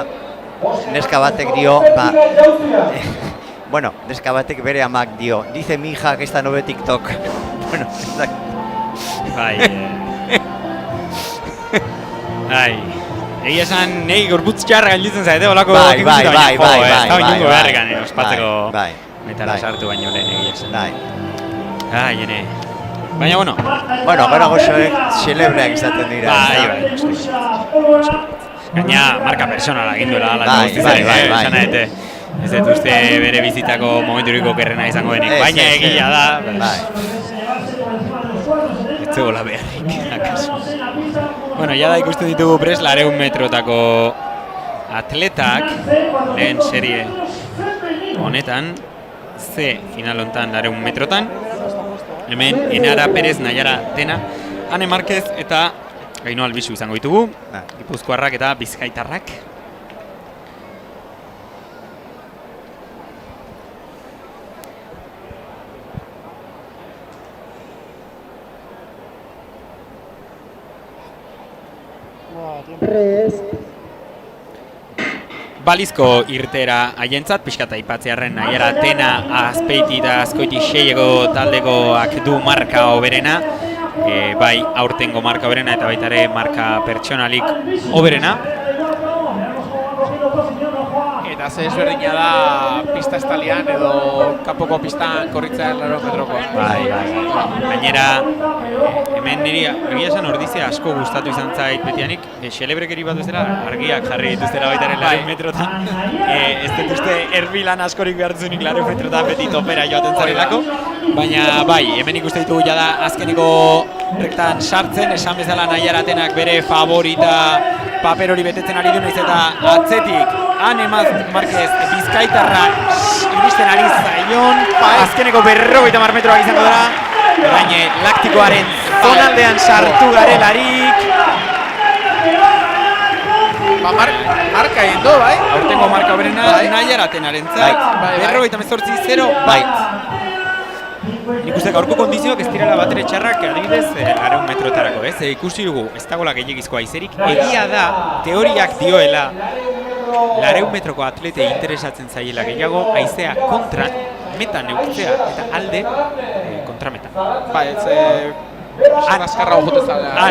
neska batek dio, bueno, neska batek bere amak dio, dice mi hija que esta no ve TikTok. Bueno, Bai, egia esan, nahi gorputz txarra gainditzen zaite, olako bai, inungo beharrekan, ospatzeko bai, metara sartu baino lehen egia esan. bai. Jene. Baina, bueno. Bueno, gara gozoek celebreak izaten dira. Bai. Gaina, marka personala egin duela, bai. Ez dut uste bere bizitako momenturiko kerrena izango denik, baina egia da. Ez zegoela beharrik, akaso. Bueno, ya da ikusten ditugu prest 200 metrotako atletak, lehen serie honetan, C final honetan 200 metrotan, hemen Enara Perez, Naiara Tena, Ane Marquez eta Gaino Albizu izango ditugu, Gipuzkoarrak eta Bizkaitarrak. Balizko irtera haientzat, pixkata aipatzearren Naiara Tena Azpeiti eta Azkoiti Seiego taldekoak du marka hoberena, bai aurtengo marka hoberena eta baita ere marka pertsonalik hoberena. Eta ze ezberdina da pista estalian edo kanpoko pistan korritzen 200 metrokoa. Bai. Gainera, hemen niri egia esan ordizia asko gustatu izan zait betianik, xelebrekeri bat bezala argiak jarri dituztela baita ere 200 metrotan. Ez dut uste erbilan askorik behar duzunik 200 metrotan beti topera joaten zarelako. Baina bai, hemen ikuste ditugu jada azkeneko rektan sartzen, esan bezala Naiara Tenak bere favorita paper hori betetzen ari du, naiz eta atzetik Ane Marquez Bizkaitarra iristen ari zaion, azkeneko 50 metroak izango dira, baina laktikoaren zonaldean sartu garelarik. Marka egin du, bai? Aurtengo marka berena Naiara Tenarentzat, 58-0 bait. Nik uste gaurko kondizioak ez direla batere txarrak adibidez 200 metrotarako, ez? Ikusi dugu, ez dagoela gehiagizko haizerik. Egia da, teoriak dioela 200 metroko atlete interesatzen zaiela gehiago haizea kontran, meta neurtzea eta alde kontrametan. Bai, azkarra jute zalea.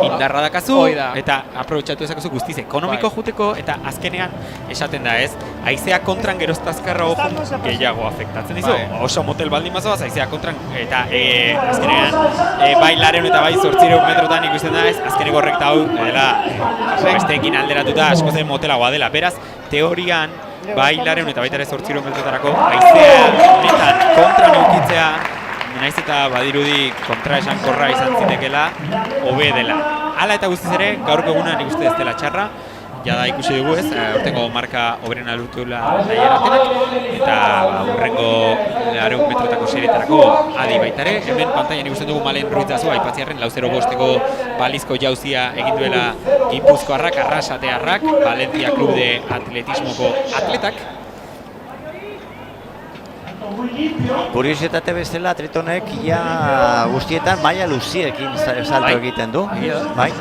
Indarra dakazu, da. eta aprobetxatu ezakazu guztiz ekonomiko juteko, eta azkenean esaten da ez, haizea kontran gerozta azkarra gehiago afektatzen dizu. Oso motel baldin bazoaz, haizea kontran, eta azkenean bai 200 eta bai 800 metrotan ikusten da ez, azkeneko rekta hau dela besteekin alderatuta asko zen motelagoa dela. Beraz, teorian, bai 200 eta baita ere 800 metrotarako haizea netan kontran eukitzea, naiz eta badirudi kontra esankorra izan zitekela, hobe dela. Hala eta guztiz ere, gaurko eguna nik uste ez dela txarra, jada ikusi dugu ez, aurtengo marka hoberena lortuela Naiara Tenak, eta hurrengo 200 metrotako serietarako adi baitare. Hemen pantailan ikusten dugu Malen Ruizazu, aipatziarren 4-0-5-eko balizko jauzia egin duela Gipuzkoarrak, Arrasatearrak, Valentia Club de Atletismoko atletak. Kuriosetate bezala atletonek ja guztietan maila luziekin salto egiten du. Bai.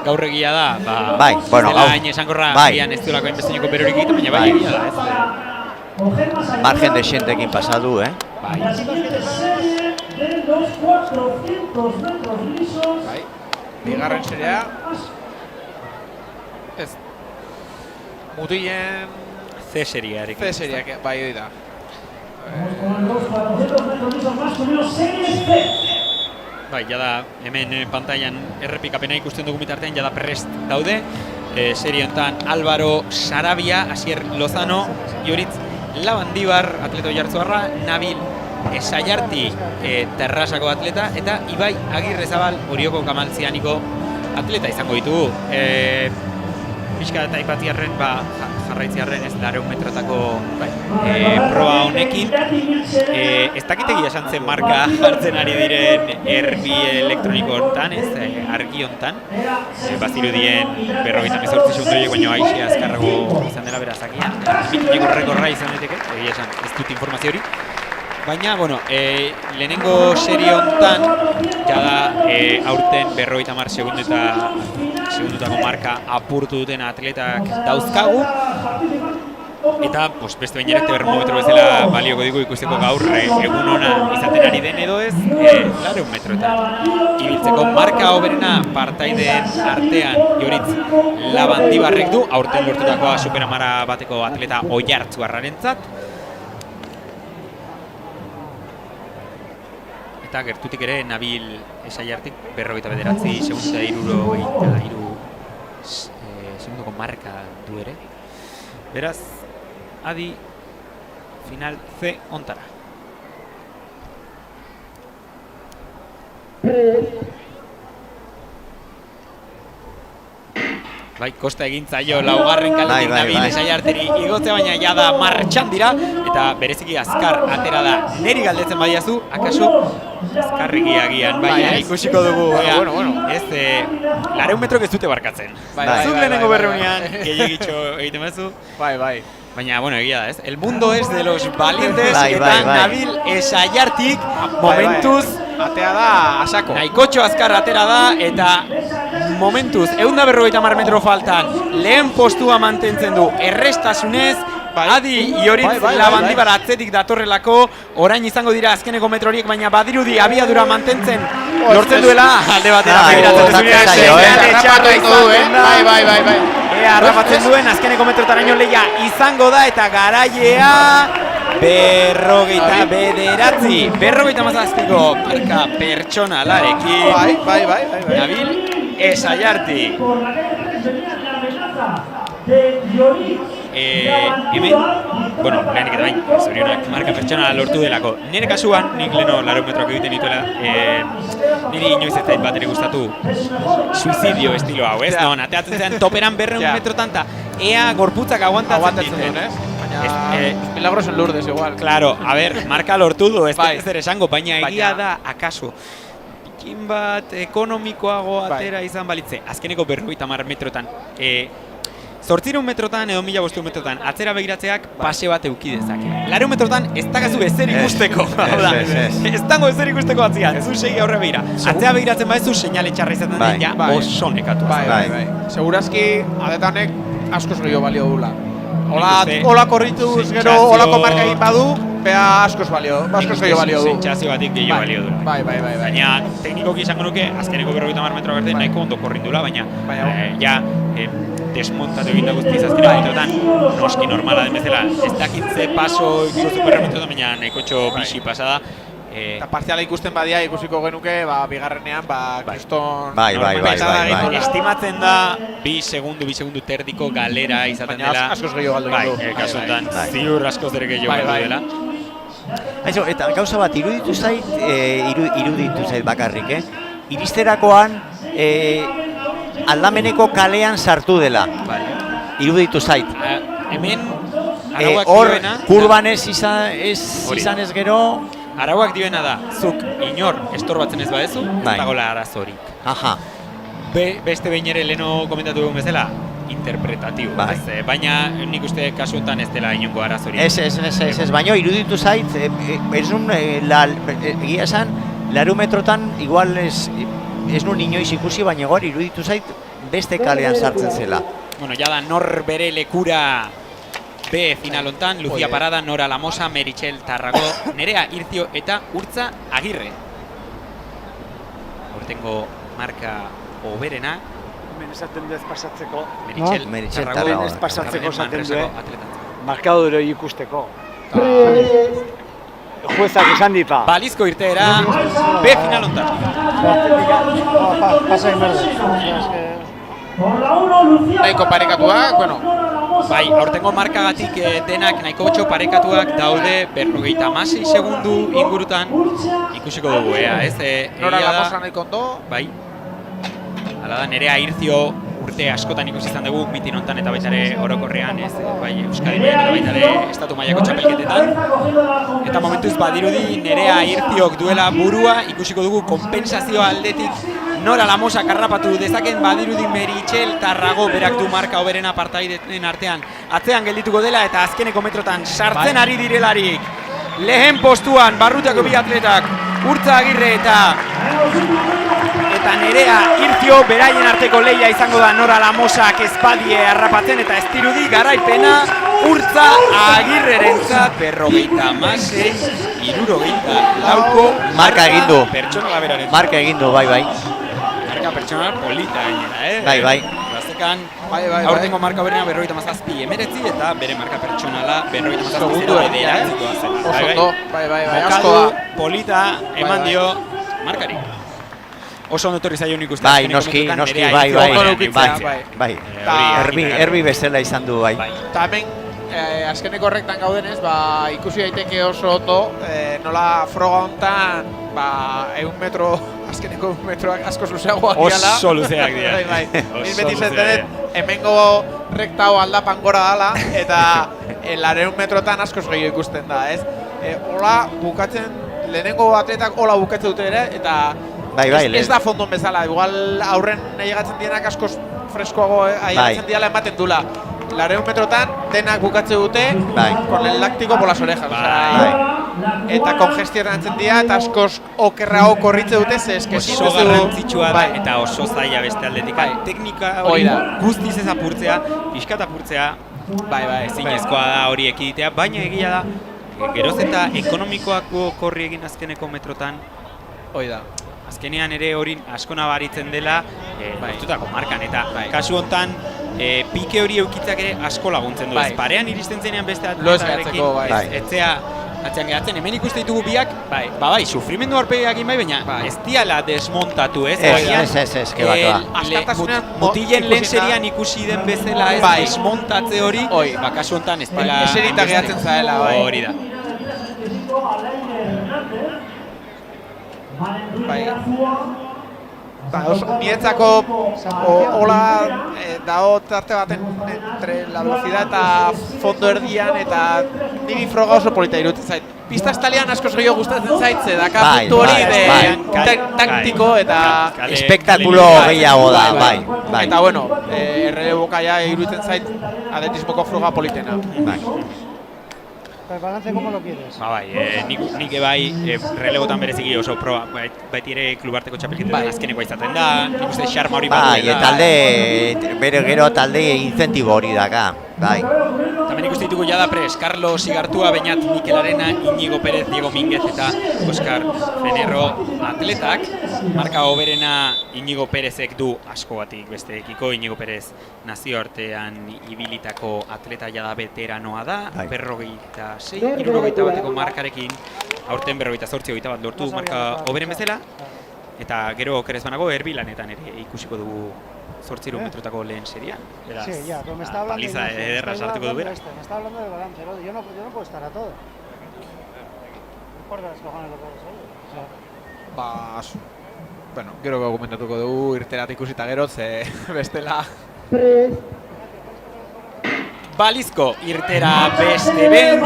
Gaur egia da, bai, bueno, dela hain esankorra gian ez duelako hainbesteineko berorik egiten, baina bai egia da, ez? Margen de xentekin pasadu, Bai. Bai, bigarren seria. Ez. Mutilen C seriarekin. C seriak, bai hori da. Bai, jada hemen pantailan errepikapena ikusten dugu bitartean, jada prest daude. Serie honetan Álvaro Sarabia, Asier Lozano, Ioritz Labandibar, atleto jartzuarra, Nabil Esaiarti, Terrasako atleta, eta Ibai Agirrezabal, Orioko Kamaltzianiko atleta izango ditugu. Pixka eta aipatziarren, jarraitziarren ez 200 metrotako proba honekin. Ez dakitegia esan zen marka hartzen ari diren erbi elektroniko honetan, ez argi honetan. Bazirudien 58 segundoiek baino aixe azkarrago izan dela beraz agian. Mitineko rekorra izan daiteke, egia esan ez dut informazio hori. Baina, bueno, lehenengo serie honetan, jada aurten 50 segundo eta segundutako marka apurtu duten atletak dauzkagu. Eta beste bain ere termometro bezala balioko digu ikusteko gaur egun ona izaten ari den edo ez 400 metroetan ibiltzeko marka hoberena partaideen artean Joritz Labandibarrek du, aurten lortutakoa superamara bateko atleta Oiartzuarrarentzat. Eta gertutik ere Nabil Esaiartik 49 segundu eta 63 segundoko marka du ere. Beraz, adi final C ontara. Bai, kosta egin zaio laugarren kaletik Nabil Esaiarteri igotze, baina jada martxan dira eta bereziki azkar atera da. Neri galdetzen badiazu, akaso azkarregi agian, baina ikusiko dugu. Ez, 400 metrok ez dute barkatzen. Zuk lehenengo berreunean gehiagitxo egiten bazu. Bai. Baina, egia da, ez? El mundo es de los valientes eta Nabil Esaiartik momentuz atea da asako. Nahikotxo azkar atera da eta momentuz 150 metro faltan lehen postua mantentzen du errestasunez. Adi Joritz Labandibar atzetik datorrelako, orain izango dira azkeneko metroriek, baina badirudi abiadura mantentzen lortzen duela alde batera harrapatzen duen azkeneko metrotaraino lehia izango da eta garaiea 59 mazaztiko marka pertsonalarekin Nabil Esaiarti. Hemen, lehenik eta bain, zorionak marka pertsona lortu delako. Nire kasuan, nik leheno 400 metroak egiten dituela, niri inoiz ez zait bat ere gustatu suizidio estilo hau, ez? Ateatzen zen toperan 400 metrotan eta ea gorputzak aguantatzen duten, ez? Milagros en Lourdes igual. Claro, a ver, marka lortu du, ez zer esango, baina egia da, akaso pikin bat ekonomikoago atera izan balitze. Azkeneko 50 metrotan, 800 metrotan edo 1500 metrotan atzera begiratzeak pase bat euki dezake. 400 metrotan ez dagazu ezer ikusteko. Ez dago ezer ikusteko atzean, zu segi aurre begira. Atzera begiratzen badezu seinale txarra izaten den ja oso nekatu. Bai. Segurazki adetanek askoz gehiago balio dula. Hola korrituz gero holako marka egin badu, bea askoz gehiago balio du. Sentsazio batik gehiago balio du. Bai. Baina teknikoki izango nuke azkeneko 50 metro arte nahiko ondo korrindula, baina ja desmontatu egin da guztiz azkeneko metrotan noski normala den bezala. Ez dakitze paso ikustu superrementotan, baina nahikotxo bixi pasada. Eta partziala ikusten badia ikusiko genuke, bigarrenean, kriston... Bai. Estimatzen da, 2 segundu terdiko galera izaten dela. Baina askoz gehiago galdu du. Bai, kasuntan, ziur askoz dere gehiago galdu dela. Aizu, eta gauza bat, iruditu zait bakarrik, iristerakoan aldameneko kalean sartu dela. Iruditu zait. Hemen, arauak hor, dioena... kurban ez izan ez gero... Arauak dioena da, zuk inor estorbatzen ez badezu, ez dagoela arazorik. Aha. Beste behin ere leheno komentatu dugun bezala, interpretatibo. Baina nik uste kasu honetan ez dela inongo arazorik. Ez, baina iruditu zait, egia esan, 400 metrotan igual ez nun inoiz ikusi, baina gor iruditu zait beste kalean sartzen zela. Bueno, ja da nor bere lekura B final hontan, Lucia Parada, Nora Lamosa, Meritxell Tarrago, Nerea Ircio eta Urtza Agirre. Hortengo marka hoberena. Hemen esaten du ez pasatzeko. Meritxell Tarrago. Ez pasatzeko esaten du, markadore ikusteko. Juezak esan dipa. Balizko irteera, B final hontan. Pasa inmerda. Nahiko parekatuak, Bai, aurtengo markagatik denak nahiko gotxo parekatuak daude 56 segundu ingurutan ikusiko dugu, ez? Nora Lamosa nahiko ondo. Bai. Hala da, Nerea Ircio urte askotan ikusi izan dugu mitin hontan eta baita ere orokorrean, ez? Bai, Euskadi mailan eta baita ere estatu mailako txapelketetan. Eta momentuz badirudi Nerea Irciok duela burua, ikusiko dugu konpensazio aldetik Nora Lamosa karrapatu dezaken, badirudi Meritxell Tarrago berak du marka hoberena partaideen artean atzean geldituko dela eta azkeneko metrotan sartzen ari direlarik. Lehen postuan barrutiako bi atletak, Urtza Agirre eta eta Nerea Irtio, beraien arteko leia izango da Nora Lamosak ezpadie harrapatzen eta ez dirudi garaipena Urtza Agirrerentzat 56-64 Marka egin du. pertsonala beraren. Marka egin du, bai. Marka pertsonal polita gainera, Bai. Gaztekan, Bai. aurtengo marka berena 57 eta bere marka pertsonala 57-bederatikoa zen. Oso ondo, bai, asko Mokadu da. polita eman Bai. dio markari. Oso ondo etorri zaio nik uste. Bai, azkeneko noski, momentutan bai, Nerea bai, Irtio bai, ondo ukitzea, bai. hori Erbi bezala izan du, bai. Eta hemen, azkeneko horrektan gaudenez, ikusi daiteke oso ondo, nola froga hontan, 100 metro, azkeneko 100 metroak asko luzeagoak diala. Oso luzeak dira. Bai. Oso Nik beti luzeak zentenet, hemengo rekta hau aldapan gora dala, eta 100 metrotan askoz gehiago ikusten da, ez? Hola bukatzen, lehenengo atletak hola bukatzen dute ere, eta ez da fondon bezala, igual aurren ailegatzen dienak askoz freskoago ailegatzen diala ematen dula. 100 metrotan denak bukatzen dute, con el láctico por las orejas. Eta kongestionatzen dira, eta askoz okerrago korritze dute, oso garrantzitsua da, eta oso zaila beste aldetik. Teknika hori guztiz ez apurtzea, pixkat apurtzea, ezinezkoa da hori ekiditea, baina egia da, geroz eta ekonomikoako korri egin azkeneko metrotan, azkenean ere hori asko nabaritzen dela lortutako markan, eta kasu hontan pike hori eukitzak ere asko laguntzen du. Ez parean iristen zenean beste atletarekin, etzea atzean geratzen, hemen ikuste ditugu biak, sufrimendu aurpegiak egin baina ez diala desmontatu, ez? Ez, keba. Mutilen lehen serian ikusi den bezala ez desmontatze hori, kasu hontan ez dela... Eserita geratzen zaela, hori da. Niretzako hola dago tarte baten entre la velocidad eta fondo erdian, eta niri froga oso polita iruditzen zait. Pista estalian askoz gehiago gustatzen zaitze, daka puntu hori taktiko eta espektakulo gehiago da, bai. Eta bueno, erreleboka ja iruditzen zait atletismoko froga politena. El balance, ¿cómo lo quieres? Nik relegotan bereziki oso proba, baiti ere klubarteko txapelketetan azkeneko izaten da, nik uste xarma hori bat duela. Bere gero talde incentibo hori daka, bai. Tamen ikuste ditugu jada pres, Carlos Igartua, Beñat Mikel Arena, Iñigo Pérez, Diego Mínguez eta Oscar Fenerro atletak. Marka hoberena Iñigo Pérezek du asko batik besteekiko, Iñigo Pérez nazioartean ibilitako atleta jada veteranoa da, 56-61 bateko markarekin, aurten 58 bat lortu du marka hoberen bezala, eta gero okerez banago erbilanetan ere ikusiko dugu 8 metrotako lehen serian. Sí, ya, pero me está hablando paliza ederra sartuko du bera. Me está hablando del balance, ¿no? Yo no puedo estar a todo. No importa los cojones lo que soy. Bueno, gero argumentatuko dugu irterat ikusita gero, ze bestela... Balizko irtera beste behin,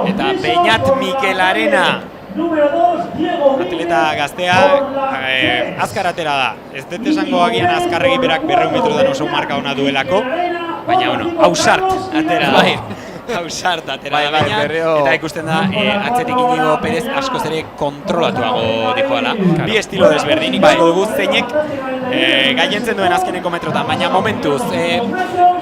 eta Beñat Mikel Arena atleta gaztea azkar atera da. Ez dut esango agian azkarregi berak 200 metrotan oso marka ona duelako, baina ausart atera da. Ausart atera da baina, eta ikusten da atzetik Iñigo Pérez askoz ere kontrolatuago dijoala. Bi estilo desberdin ikusko dugu zeinek gaientzen duen azkeneko metrotan, baina momentuz,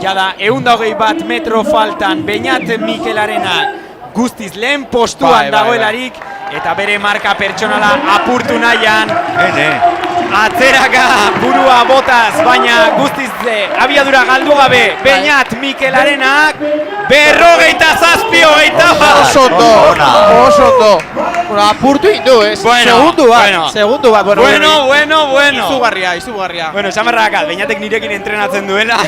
jada 121 metro faltan Beñat Mikel Arena guztiz lehen postuan dagoelarik, eta bere marka pertsonala apurtu nahian. Atzeraka burua botaz, baina guztiz abiadura galdu gabe Beñat Mikel Arenak 57 Oso ondo. Apurtu indu, ez? Segundu bat. Bueno. Izugarria. Bueno, esan berrakakat, Beñatek nirekin entrenatzen duela,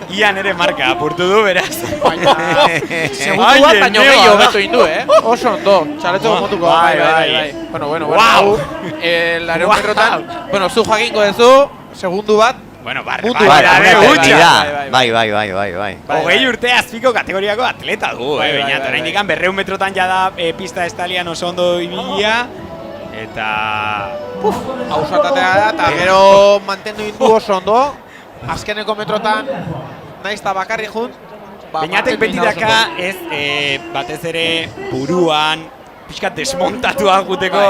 ian ere marka apurtu du, beraz. Segundu bat, baino gehiago beto indu, Oso ondo. Txaletuko motuko. Bai. Bueno. Wow. 100 metrotan, zu jakingo duzu, segundu bat. Bueno, Bai. Hogei urte azpiko kategoriako atleta du, Beñat. Oraindik 200 metrotan jada pista estalian oso ondo ibilia. Eta... Ausartatea da, eta gero mantendu indu oso ondo. Azkeneko metrotan, naiz eta bakarri jun. Beñatek beti daka ez batez ere buruan, pixkat desmontatua guteko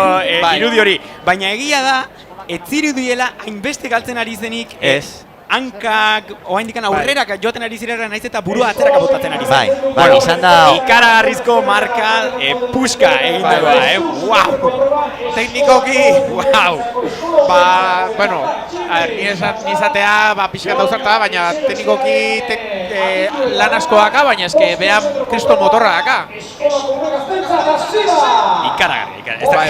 irudi hori. Baina egia da, ez zirudiela hainbeste galtzen ari zenik, hankak, oaindikan aurrerak joaten ari zirera naiz eta burua atzeraka botatzen ari zen. Bai, izan da... Ikaragarrizko marka puska egin dagoa, wow! Teknikoki, wow! Bueno, ni izatea pixkat dauzarta, baina teknikoki lan asko daka, baina eske behan kriston motorra daka. Ikaragarri. Bai.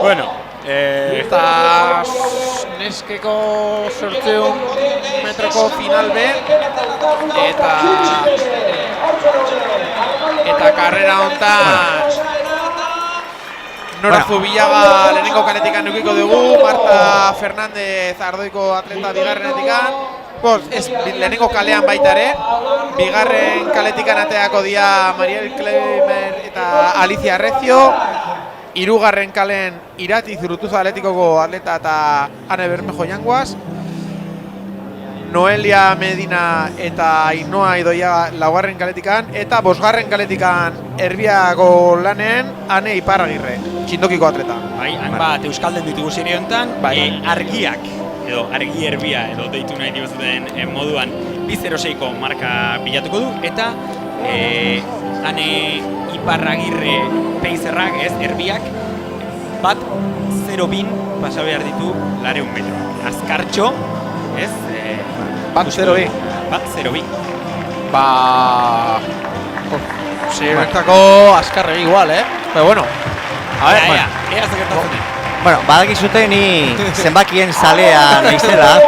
Bueno, eta neskeko 800 metroko final B eta karrera hontan Nora Zubillaga lehenengo kaletikan nukiko dugu, Marta Fernández Ardoiko atleta bigarrenetikan, lehenengo kalean baita ere, bigarren kaletikan ateako dira Mariel Kleimer eta Alicia Recio, hirugarren kalen Irati Zurutuza Atletikoko atleta eta Ane Bermejo Yanguas, Noelia Medina eta Ainoa Idoia laugarren kaletikan, eta bosgarren kaletikan Erbiako lanen Ane Iparragirre, txindokiko atleta. Bai, hainbat euskalden ditugu serie honetan, argiak, edo argi erbia, edo deitu nahi dibuzuten moduan 206ko marka bilatuko du, eta Ane Iparragirre peizerrak, erbiak, bat 0-2 pasa behar ditu 200 metro. Azkartxo, ez? Bat 0-2. Bat 0-2. Zerentako azkarre igual, Pero bueno, a ver, ea zekertatzen. Bueno, badakizute ni zenbakien zalea naizela,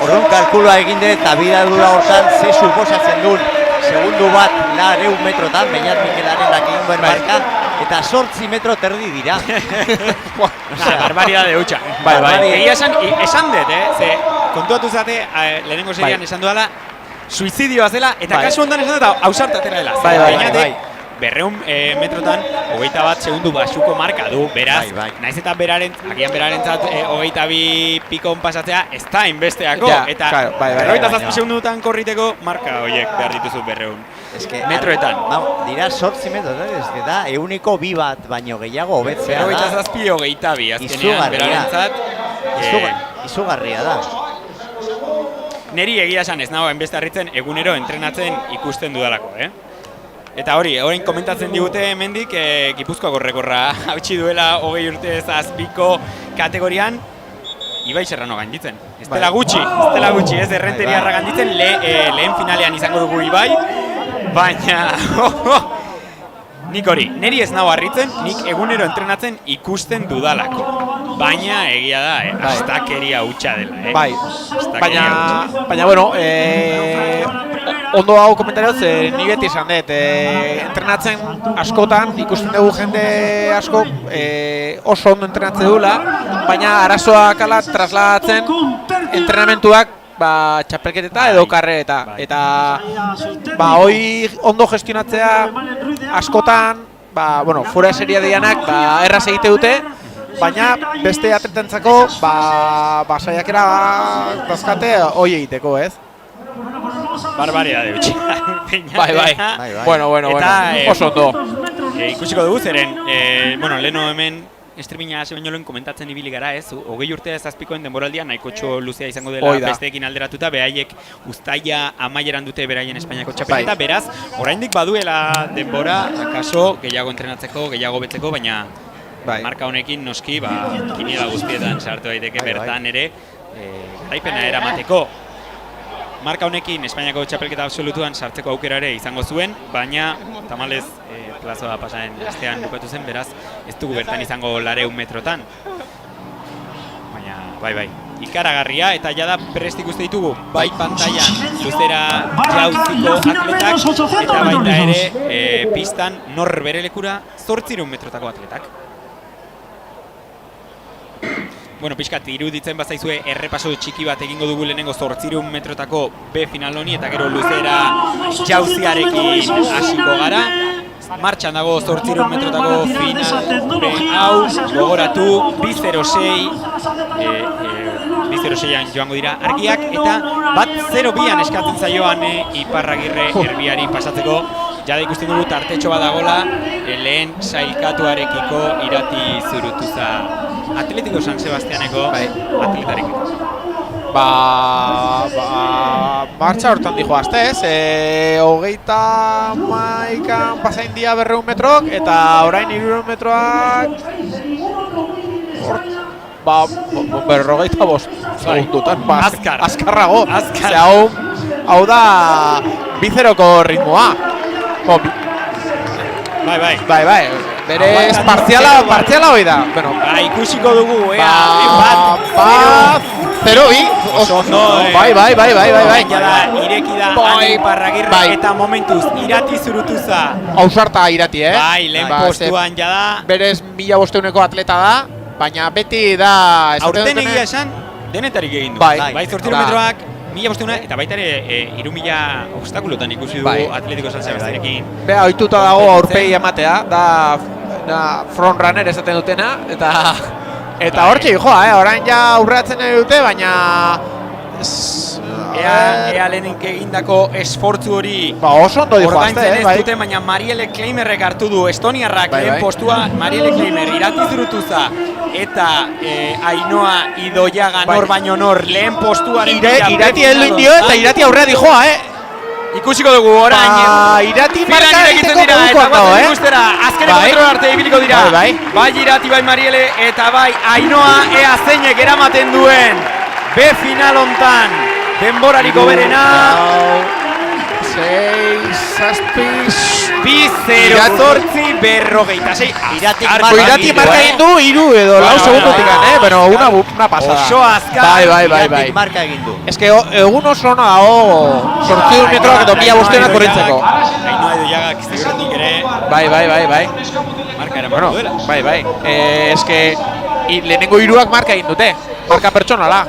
orduan kalkulua egin dut eta bidadura hortan ze suposatzen duen segundu bat 200 metrotan, Beñat Mikelaren egin duen marka, eta 8 metro terdi dira. Barbaridade hutsa. Bai. Egia esan dut, ze kontuatu zate, lehenengo serian esan duela, suizidioa zela, eta kasu hontan esan dut, hausartatera dela. Bai. 200 metrotan, 21 segundu basuko marka du, beraz, naiz eta agian berarentzat 22 pikon pasatzea, ez da inbesteako, eta 27 segundutan korriteko marka horiek behar dituzu 200 metroetan. Dira 8 metro, da, euniko 2 bat baino gehiago hobetzea da. 27-22 azkenean berarentzat. Izugarria da. Neri egia esan ez nago hainbeste harritzen egunero entrenatzen ikusten dudalako, Eta orain komentatzen digute hemendik Gipuzkoako rekorra hautsi duela 20 urte zazpiko kategorian Ibai Serrano gainditzen. Ez dela gutxi, ez Errenteriarra gainditzen, lehen finalean izango dugu Ibai, baina nik hori, neri ez nago harritzen, nik egunero entrenatzen ikusten dudalako. Baina egia da, astakeria hutsa dela, Baina, bueno, ondo hau komentarioz, ni beti esan dut, entrenatzen askotan, ikusten dugu jende asko oso ondo entrenatzen dula, baina arazoak ala trasladatzen entrenamentuak txapelketeta edo karrereta. Eta hoi ondo gestionatzea askotan, fuera seria dianak erraz egite dute, baina beste atletentzako saiakera dazkate hoi egiteko, ez? Barbaridade hutsi. Bai. Bueno, oso ondo. Ikusiko dugu zeren, leheno hemen streaminga hasi baino lehen komentatzen ibili gara, 20 urte zazpikoen denboraldia nahikotxo luzea izango dela besteekin alderatuta, beraiek uztaila amaieran dute beraien Espainiako txapelketa, beraz, oraindik baduela denbora, akaso gehiago entrenatzeko, gehiago betzeko, baina marka honekin noski, kiniela guztietan sartu daiteke bertan ere, garaipena eramateko. Marka honekin Espainiako txapelketa absolutuan sartzeko aukera ere izango zuen, baina tamalez plazoa pasaren astean bukatu zen, beraz ez dugu bertan izango 200 metrotan. Baina, bai, ikaragarria eta jada prest ikuste ditugu, bai pantailan luzera jauziko atletak eta baita ere pistan nor bere lekura 800 metrotako atletak. Bueno, pixkat iruditzen bazaizue errepaso txiki bat egingo dugu lehenengo 800 metrotako B final honi eta gero luzera jauziarekin hasiko gara. Martxan dago 800 metrotako final B hau, gogoratu 206an joango dira argiak eta bat 0-2an eskatzen zaioan Iparragirre Erbiari pasatzeko. Jada ikusten dugu tartetxo bat dagoela, lehen sailkatuarekiko Irati Zurutuza Atletiko San Sebastianeko atletarekiko. Martxa hortan dijo azte, ez? 31 pasain dia 200 metrok, eta orain 300 metroak... 45 segundutan, azkarrago. Hau da bizeroko ritmoa. Bai. Berez partziala hoi da. Ikusiko dugu, bat, 0-2. Bai. Ireki da Ane Iparragirre eta momentuz Irati Zurutuza. Ausarta Irati, Bai, lehen postuan jada. Berez 1500 atleta da, baina beti da... Aurten egia esan, denetarik egin du. Bai, 8 kilometroak, 1500 eta baita ere 3000 obstakulotan ikusi du Atletiko San Sebastianekin. Bea, ohituta dago aurpegi ematea, da front runner esaten dutena, eta hortxe joa, orain ja aurreatzen nahi dute, baina... Ea lehenik egindako esfortzu hori oso ondo dijo ordaintzen ez dute, baina Marielle Kleimerrek hartu du, Estoniarrak lehen postua, Marielle Kleimer, Irati Zurutuza eta Ainhoa Idoiaga nor baino nor lehen postuaren Irati heldu indio eta Irati aurrea dijoa, Ikusiko dugu orain Irati marka egiteko eta guatzen ikustera azkeneko metro arte ibiliko dira. Bai Irati, bai Marielle eta bai Ainhoa, ea zeinek eramaten duen B final hontan denborarik hoberena. 6, 7, 2:08:46. Irati marka egin du 3 edo 4 segundotik, pero una pasada. Oso azkar. Bai. Irati marka egin du. Ez que egun oso ona dago 800 metroak edo 1500 korritzeko. Ainhoa Idoiagak iztegoretik ere. Bai. Marka eraman duela. Bai. Ez que lehenengo 3ak marka egin dute. Marka pertsonala.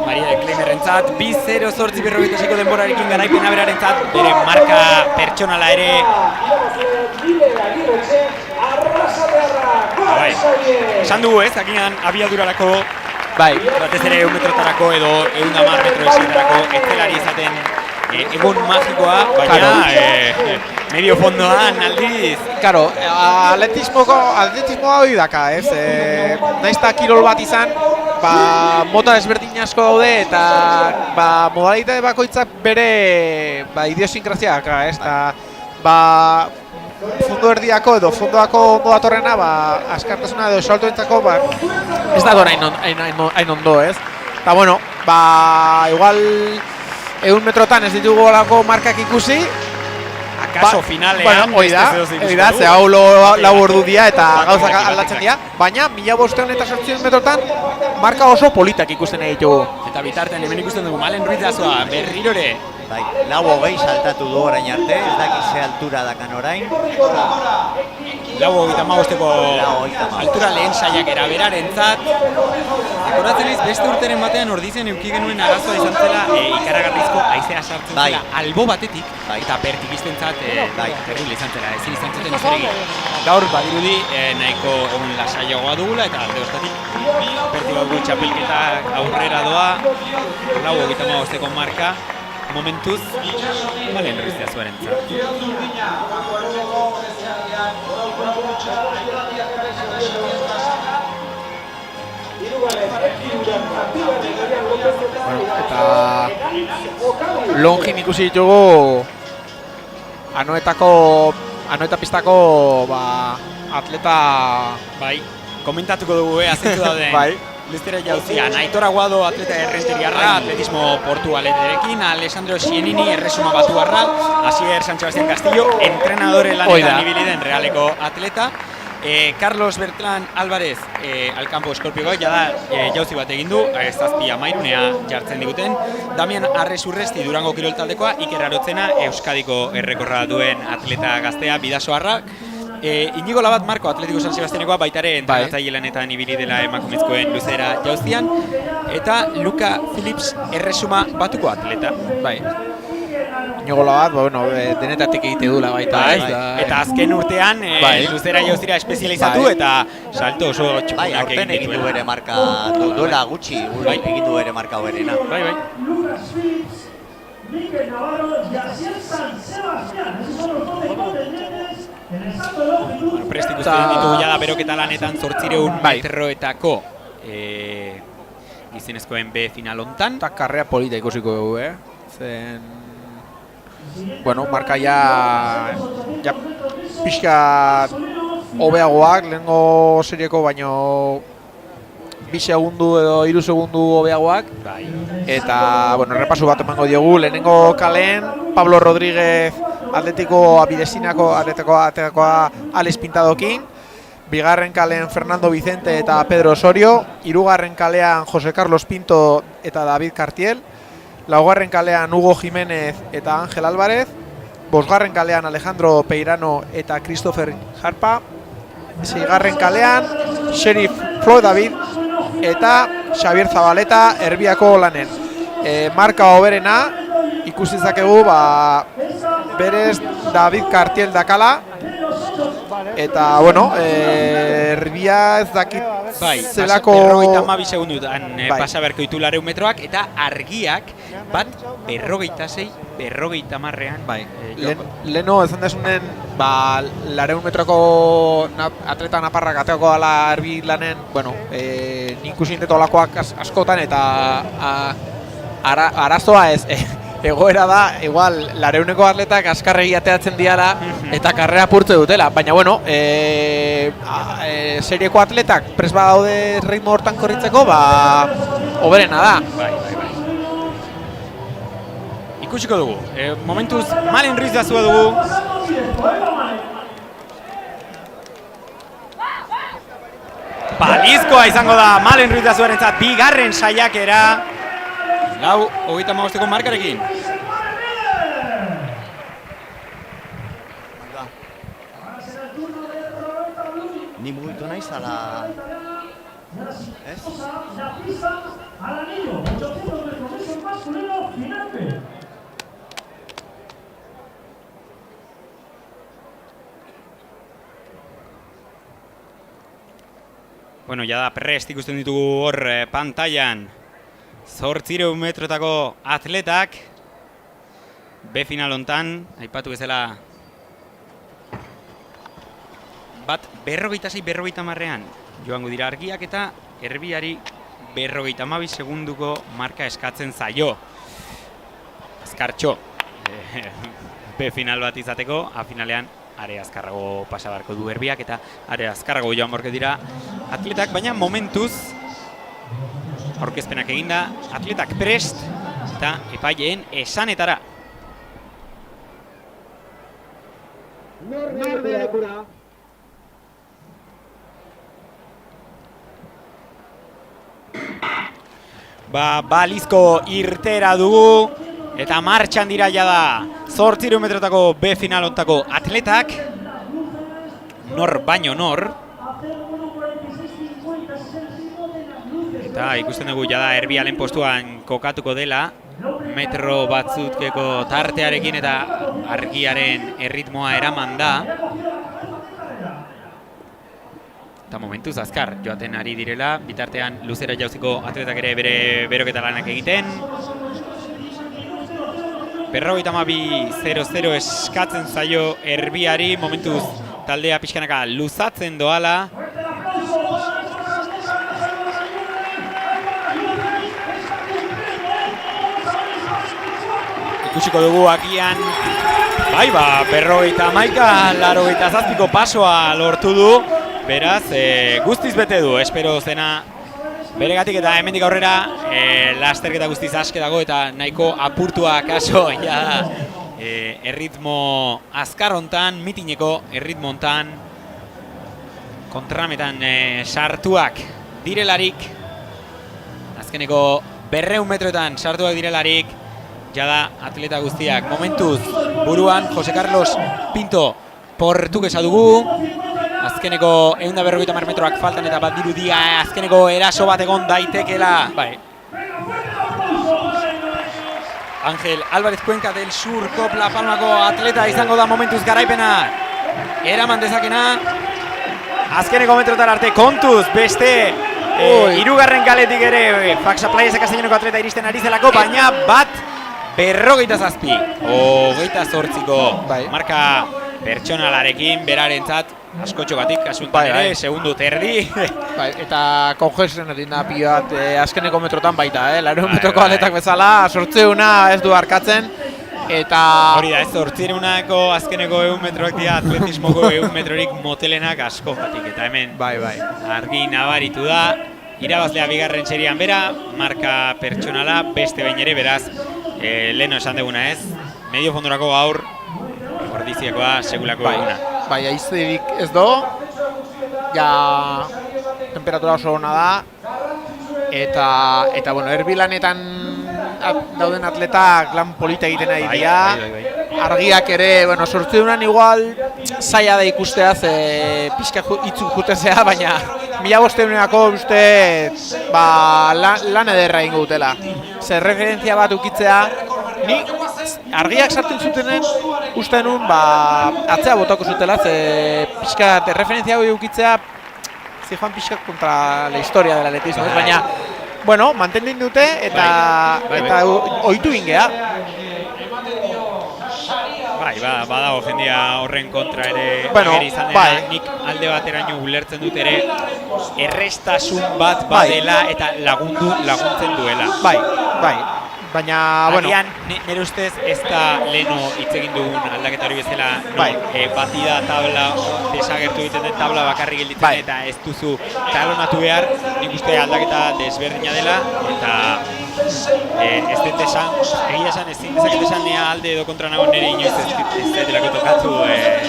Marielle Kleimerrentzat 2:08:46 denborarekin garaipena berarentzat bere marka pertsonala ere. Bai. Esan dugu ez, akinan abiadurarako batez ere 100 metrotarako edo 110 metro esaterako etzelari izaten egun magikoa, baina medio fondoan aldiz. Claro, atletismoa hori daka, ez? Naizta kirol bat izan, mota desberdin asko daude eta modalitate bakoitzak bere idiosinkrazia daka, ez? Fondo erdiako edo fondoako ondo datorrena, askartasuna edo saltoentzako ez dago hain ondo, ez? Eta bueno, igual 100 metrotan ez ditugu olako markak ikusi. Akaso finalean, ze hau lau ordu dira eta gauzak aldatzen dira, baina 1500 eta 800 metrotan marka oso politak ikusten nahi ditugu. Eta bitartean hemen ikusten dugu Malen Ruiz Dazoa berrirore. 4:20 saltatu du orain arte, ez dakiz ze altura dakan orain. 4:35 altura lehen saiakera berarentzat. Akoratzen ez beste urteren batean ordizen eduki genuen arazoa izan zela ikaragarrizko haizea sartzen zela albo batetik eta bertikistentzat terrible izan zela, ezin izan zuten ezer egin. Gaur badirudi nahiko egun lasaiagoa dugula eta alde hortatik bertigogu txapelketak aurrera doa 4:35 marka momentuz Malen Ruiz Dazoarentzat. Eta longin ikusi ditugu Anoeta pistako atleta komentatuko dugu azentu dauden Luzera jauzian, Aitor Aguado atleta errenteriarra, atletismo portugaletarekin, Alessandro Scienini erresuma batuarra, Asier San Sebastián Castillo, entrenadore lanetan ibili den Realeko atleta, Carlos Bertrán Álvarez Alkampo Eskorpioa jauzi bat egin du, 7:13 jartzen diguten, Damian Arres Urresti Durango Kirol taldekoa, Iker Arotzena Euskadiko errekorra duen atleta gaztea bidasoarrak, Inigo Labat Marko Atletiko San Sebastianekoa baitare entrenatzaile lanetan ibili dela emakumezkoen luzera jauzian, eta Luka Phillips erresuma batuko atleta. Inigo Labat, denetatik egite dula baita. Eta azken urtean luzera jauzira espezializatu eta salto oso txukunak egin du bere marka, duela gutxi egin du bere marka hoberena. Mikel Navarro y Asier San Sebastián. Esos son los dos deportes nenes Prest ikusten ditugu jada beroketa lanetan 800 metroetako gizonezkoen B final hontan. Eta karrea polita ikusiko dugu, Zen... Bueno, marka ja pixka hobeagoak, lehengo serieko baino 2 segundu edo 3 segundu hobeagoak. Eta, bueno, repasu bat emango diogu, lehenengo kalen Pablo Rodríguez Atletiko Atetakoa Alex Pintadokin, bigarren kalean Fernando Vicente eta Pedro Osorio, hirugarren kalean Jose Carlos Pinto eta David Cartiel, laugarren kalean Hugo Jiménez eta Ángel Álvarez, bosgarren kalean Alejandro Peirano eta Christopher Harpa, seigarren kalean Sheriff Floyd David eta Xavier Zabaleta Erbiako lanen. Marka hoberena ikusi dezakegu berez David Cartiel dakala, eta bueno, Erbia ez dakit zelako... 52 segundutan pasa beharko ditu 200 metroak, eta argiak bat 56-50-an. Leno ezan desunen, 200 metroko atleta naparrak ateako dala Erbi lanen, bueno, nik ikusi inteto olakoak askotan, eta arazoa ez, egoera da, igual, 200ko atletak askarregi ateatzen diala eta karrera apurtze dutela, baina bueno, serieko atletak prest badaude ritmo hortan korritzeko, hoberena da. Ikusiko dugu, momentuz Malen Ruiz dazua dugu. Balizkoa izango da Malen Ruiz dazuarentzat bigarren saiakera. 4:35 markarekin. Ni mugitu naiz ala... Ez? Bueno, jada prest ikusten ditugu hor pantailan 800 metrotako atletak B final hontan, aipatu bezala bat 56-50an joango dira argiak, eta Erbiari 52 segunduko marka eskatzen zaio. Azkartxo B final bat izateko, A finalean are azkarrago pasa beharko du Erbiak, eta are azkarrago joan borke dira atletak, baina momentuz aurkezpenak eginda, atletak prest eta epaileen esanetara. Balizko irtera dugu eta martxan dira jada 800 metrotako B final hontako atletak. Nor baino nor. Eta ikusten dugu jada Erbia lehen postuan kokatuko dela, metro batzukeko tartearekin eta argiaren erritmoa eraman da. Eta momentuz azkar joaten ari direla, bitartean luzera jauziko atletak ere bere beroketa lanak egiten. 52-00 eskatzen zaio Erbiari, momentuz taldea pixkanaka luzatzen doala. Ikusiko dugu agian, 51-87ko pasoa lortu du. Beraz, guztiz bete du, espero zena beregatik, eta hemendik aurrera lasterketa guztiz aske dago eta nahiko apurtua kaso erritmo azkar hontan, mitineko erritmo hontan, kontrametan sartuak direlarik, azkeneko 200 metroetan sartuak direlarik, jada atleta guztiak momentuz buruan. Jose Carlos Pinto portugesa dugu. Azkeneko 150 metroak faltan eta bat dirudia azkeneko eraso bat egon daitekela. Ángel Álvarez Cuenca del Sur Copla Palmako atleta izango da momentuz garaipena eraman dezakena. Azkeneko metrotar arte kontuz beste hirugarren kaletik ere Faxa Playa Castellanoko atleta iristen ari zelako, baina bat 57, 28ko marka pertsonalarekin berarentzat askotxogatik kasuntan ere, segundu terdi. Bai, eta konjesionetin da pila bat azkeneko metrotan baita, laurehun metroko atletak bezala, 800 ez du arkatzen. Eta hori da, ez 800ko azkeneko 100 metroak dira atletismoko 100 metrorik motelenak askogatik. Eta hemen argi nabaritu da, irabazlea bigarren serian bera, marka pertsonala beste behin ere, beraz, leheno esan duguna ez, medio fondorako gaur, ordiziakoa sekulako eguna. Bai, aizerik ez do, ja temperatura oso ona da, eta bueno, erbilanetan dauden atletak lan polita egiten ari dira, argiak ere, bueno, 800an igual zaila da ikustea, pixka itzuk jutezea, baina 1500ako uste lan ederra ingo dutela. Zer referentzia bat ukitzea, ni argiak sartzen zutenen uste nun atzea botako zutela, pixka referentzia hori ukitzea zijoan pixka kontra la historia del atletismo, baina bueno, mantenin dute eta ohitu ingea. Badago jendia horren kontra ere izan dena, nik alde bateraino ulertzen dut ere errestasun bat badela eta laguntzen duela. Bai. Baina, bueno... Agian, nire ustez, ez da leheno hitz egin dugun aldaketa hori bezala, batida tabla, desagertu egiten den tabla bakarrik gelditzen eta ez duzu talonatu behar, nik uste aldaketa desberdina dela, eta ez dut esan, egia esan, ez dezaket esan nea alde edo kontra nago nire inoiz ez delako tokatu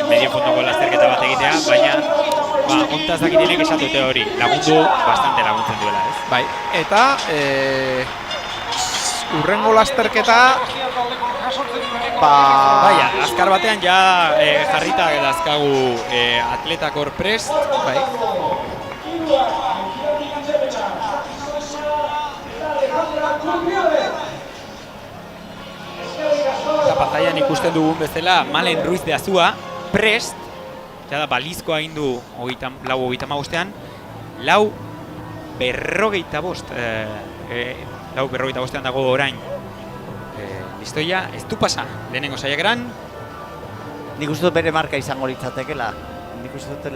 medio fondoko lasterketa bat egitea, baina ontaz dakitenek esan dute hori, bastante laguntzen duela, ez? Bai, eta... urrengo lasterketa azkar batean ja jarrita dazkagu atletak hor prest, eta pantailan ikusten dugun bezala Malen Ruiz de Azua prest, eta da balizkoa egin du 35ean, 4:45 dago orain. Listoia, ez du pasa, lehenengo saiakeran. Nik uste dut bere marka izango litzatekela. Nik uste dut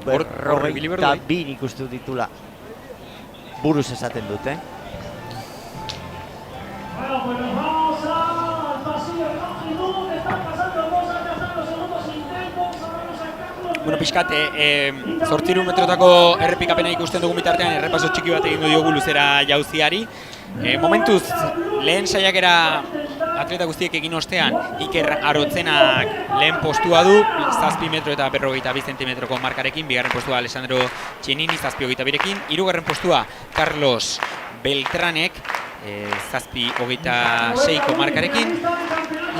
4:42 nik uste dut ditula. Buruz esaten dut, Bueno, pixkat, 800 metrotako errepikapena ikusten dugun bitartean errepaso txiki bat egingo diogu luzera jauziari. Momentuz, lehen saiakera atleta guztiek egin ostean, Iker Arotzenak lehen postua du, 7 metro eta 52 zentimetroko markarekin, bigarren postua Alessandro Txenini, 7:22rekin, hirugarren postua Carlos Beltranek, 7:26ko markarekin,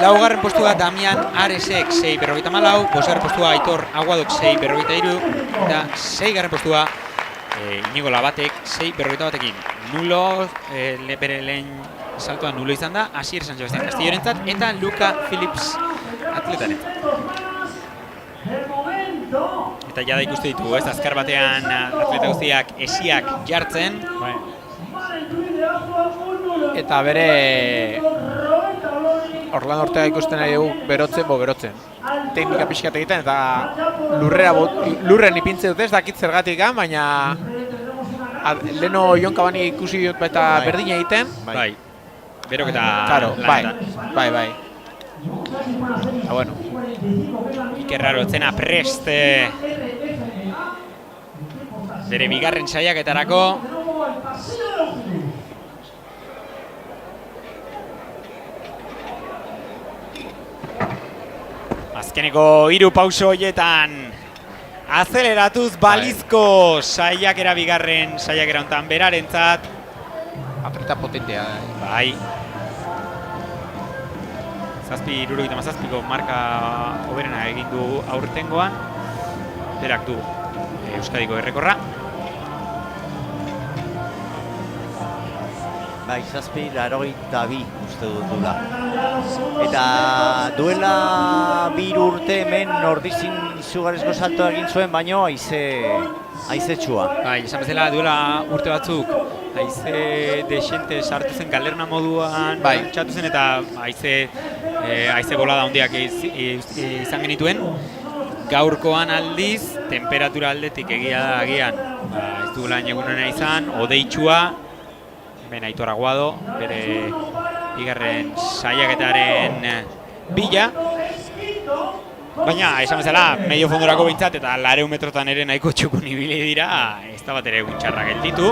laugarren postua Damian Aresek 6:54, bosgarren postua Aitor Aguadok 6:43 eta seigarren postua Inigo Labatek 6:41ekin. Nulo, bere lehen saltoa nulo izan da, Asier San Sebastián Castillorentzat eta Luka Phillips atletarentzat. Eta jada ikuste ditugu, ez azkar batean atleta guztiak esiak jartzen. Eta bere Orlando Ortega ikusten nahi dugu berotzen. Teknika pixkat egiten eta lurren ipintze dut ez dakit zergatik, baina leheno Jon Kabani ikusi dut eta berdina egiten. Bai, beroketa lanetan. Bai. Bueno. Iker Arotzena prest bere bigarren saiaketarako. Azkeneko 3 pauso horietan azeleratuz balizko saiakera bigarren saiakera hontan berarentzat. Atleta potentea. Bai. 7:77ko marka hoberena egin du aurtengoan. Berak du Euskadiko errekorra. Bai, 7:82 uste dut dula. Eta duela 2 urte hemen Nordizin izugarrizko saltoa egin zuen, baino haizetxua. Bai, esan bezala duela urte batzuk haize desente sartu zen galerna moduan txatu zen eta haize bolada handiak izan genituen. Gaurkoan aldiz, temperatura aldetik egia da agian, ez du lan egunena izan, odeitsua, hemen Aitor Aguado, bere bigarren saiaketaren bila. Baina, esan bezala, medio fondorako behintzat eta 200 metrotan ere nahiko txukun ibili dira, ez da bat ere egun txarra gelditu.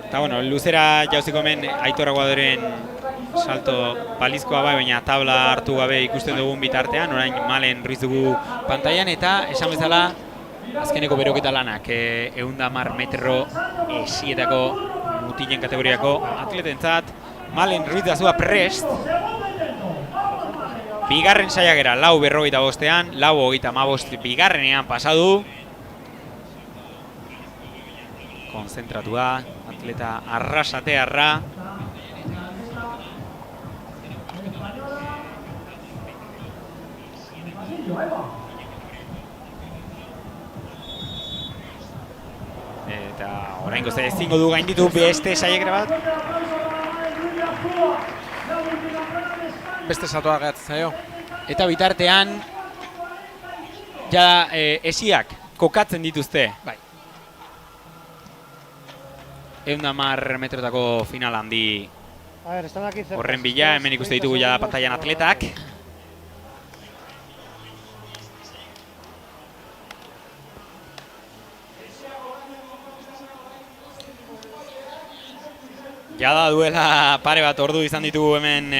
Eta bueno, luzera jauziko hemen Aitor Aguadoren salto balizkoa bai, baina tabla hartu gabe ikusten dugun bitartean, orain Malen Ruiz dugu pantailan, eta esan bezala azkeneko beroketa lanak 110 metro esietako mutilen kategoriako atletentzat. Malen Ruiz dazua prest. Bigarren saiakera 4:45, 4:35 bigarrenean pasadu. Konzentratua, atleta arrasatearra. Eta oraingoz ezingo du gainditu beste saiakera bat. Beste saltoa gertatzen zaio. Eta bitartean ja esiak kokatzen dituzte. Bai. 110 metrotako final handi A ver, están aquí cerca. horren bila, hemen ikuste ditugu ja pantailan atletak. Jada duela pare bat ordu izan ditugu hemen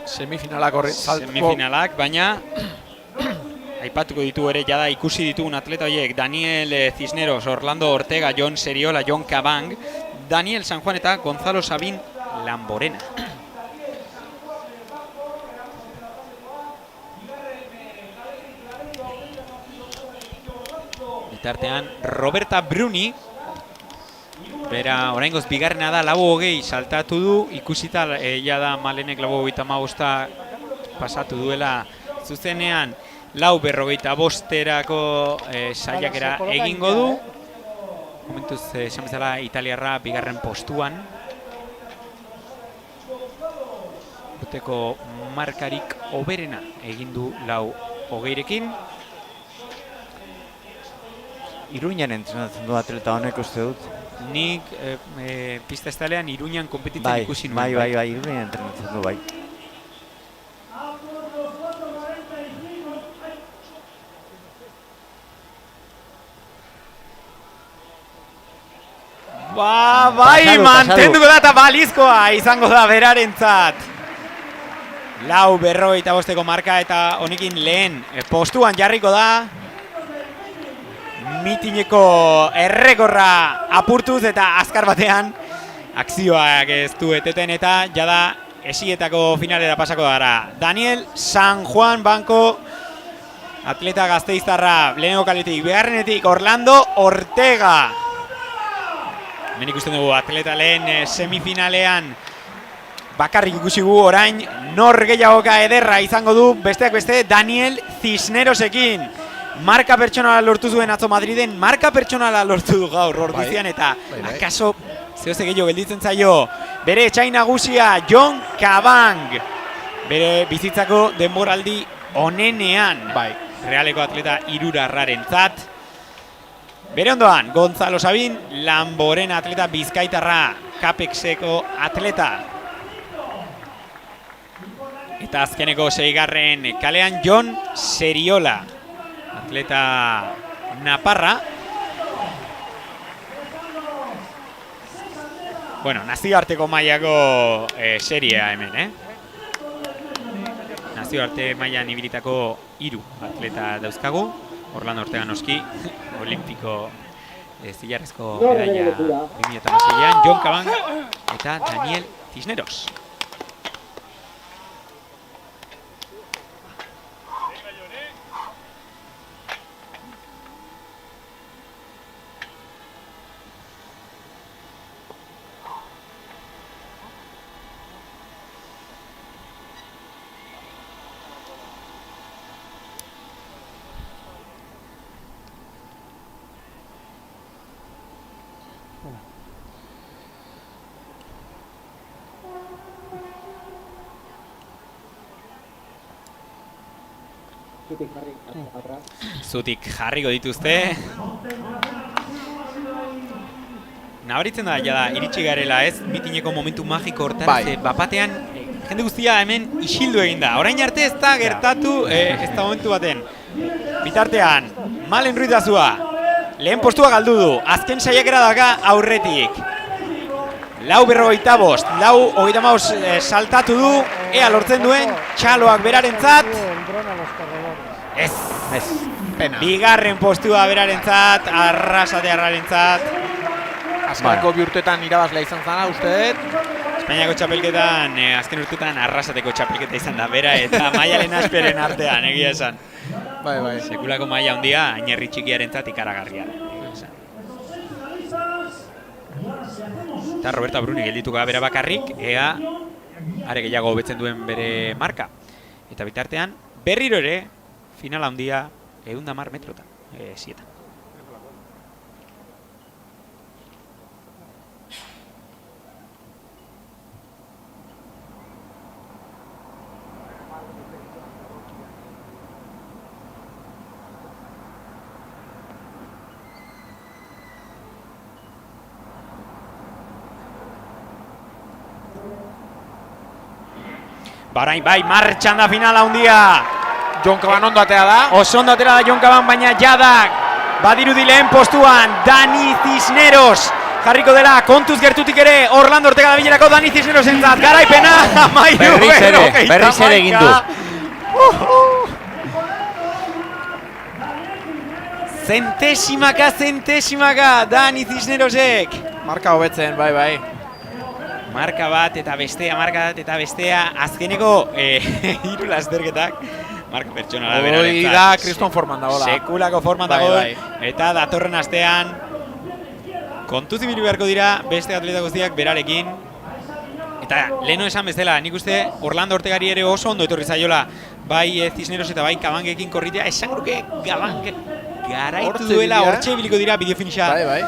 semifinalak, baina aipatuko ditu ere jada ikusi ditugun atleta horiek: Daniel Cisneros, Orlando Ortega, Jon Seriola, Jon Cabang, Daniel San Juan eta Gonzalo Sabin Lamborena. Bitartean Roberta Bruni, bera oraingoz bigarrena da, 4:20 saltatu du, ikusita jada Malenek 4:35 pasatu duela zuzenean 4:45erako saiakera egingo du. Momentuz, esan bezala, italiarra bigarren postuan. Urteko markarik hoberena egin du 4:20rekin. Iruñan entrenatzen du atleta honek uste dut. Nik pista estalean Iruñan konpetitzen ikusi nuen. Bai, Iruñan entrenatzen du, bai. Bai, mantenduko da eta balizkoa izango da berarentzat. 4:45 marka eta honekin lehen postuan jarriko da. Mitineko errekorra apurtuz eta azkar batean akzioak ez du eteten eta jada esietako finalera pasako gara. Daniel San Juan Banco, atleta gasteiztarra, lehenengo kaletik, beharrenetik Orlando Ortega. Hemen ikusten dugu atleta lehen semifinalean bakarrik ikusi gu, orain nor gehiagoka ederra izango du besteak beste Daniel Cisnerosekin. Marka pertsonala lortu zuen atzo Madriden, marka pertsonala lortu du gaur orduzian eta akaso zehose gehiago gelditzen zaio bere etxai nagusia Jon Cabang. Bere bizitzako denboraldi onenean, realeko atleta irurarrarentzat. Bere ondoan, Gonzalo Sabin Lamborena, atleta bizkaitarra, Capexeko atleta. Eta azkeneko 6. kalean Jon Seriola, atleta naparra. Bueno, nazioarteko mailako seria hemen, Nazioarte mailan ibilitako 3 atleta dauzkagu. Orlando Ortega noski, olimpiko zilarrezko medaia 2006an, Jon Cabang eta Daniel Cisneros. Zutik jarriko dituzte. Nabaritzen da, jada, iritsi garela ez, mitineko momentu magiko hortara, ze bapatean, jende guztia hemen isildu egin da. Orain arte ez da gertatu, ez da momentu baten. Bitartean, Malen Ruiz Dazua, lehen postua galdu du, azken saiakera daga aurretik. 4:45, 4:35 saltatu du, ea lortzen duen, txaloak berarentzat. Ez, Pena. bigarren postua berarentzat, arrasatearrarentzat. Azkeneko bi urtetan irabazlea izan zana, uste dut. Espainiako txapelketan, azken urtetan arrasateko txapelketa izan da, bera eta Maialen Asperen artean, egia esan. Bai. Sekulako maila handia, Ainerri txikiarentzat ikaragarria. Eta Roberta Bruni geldituko da bera bakarrik, ea are gehiago hobetzen duen bere marka. Eta bitartean, berriro ere, final handia 110 metrotan, 7. Barain bai, martxan da finala handia. Jon Kaban ondo atea da. Oso ondo atera da Jon Kaban, baina jadak. Badirudi lehen postuan, Dani Cisneros. Jarriko dela, kontuz gertutik ere, Orlando Ortega da bilerako Dani Cisneros entzat. Garaipena, amairu berriz ere egin du. Zentesimaka, Dani Cisnerosek. Marka hobetzen, bai. Marka bat eta bestea, azkeneko hiru lasterketak. Marka pertsonala berarentzat. Hoi da, kriston forman dago da. Sekulako forman dago, eta datorren astean kontuz ibilu beharko dira beste atleta guztiak berarekin. Eta leheno esan bezala, nik uste Orlando Ortegari ere oso ondo etorri zaiola, bai Cisneros eta bai Kabangekin korritea, esan gruke Kabange garaitu duela, hortxe ibiliko dira bideo finisha. Bai.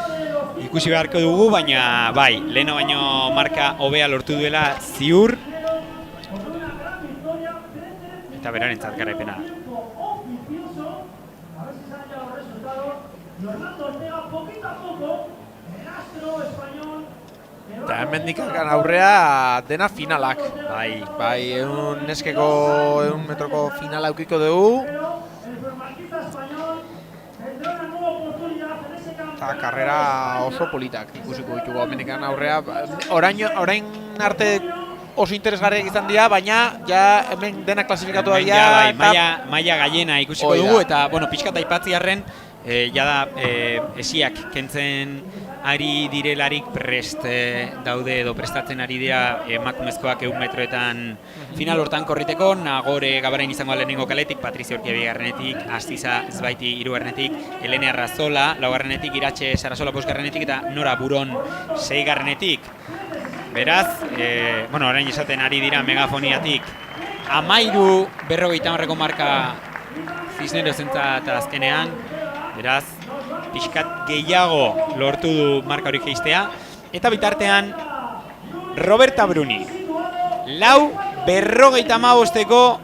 Ikusi beharko dugu, baina bai, leheno baino marka hobea lortu duela ziur. Eta berarentzat garaipena. Eta hemendik aurrea dena finalak. Bai, neskeko 100 metroko finala aukiko dugu. Eta karrera oso politak ikusiko ditugu hemendikan aurrea. Orain arte oso interesgarriak izan dira, baina ja hemen denak klasifikatu dira. Maila gaiena ikusiko dugu, eta pixkat aipatziarren, jada esiak kentzen ari direlarik prest daude edo prestatzen ari dira emakumezkoak 100 metroetan final hortan korriteko. Nagore Gabarain izango lehenengo kaletik, Patrizia Urkia bigarrenetik, Astiza Zbaiti hirugarrenetik, Elene Arrazola laugarrenetik, Iratxe Sarasola bosgarrenetik eta Nora Buron seigarrenetik. Beraz, orain esaten ari dira megafoniatik 13:50 marka Cisnerosentzat azkenean. Beraz, pixkat gehiago lortu du marka hori geistea. Eta bitartean, Roberta Bruni. 4:45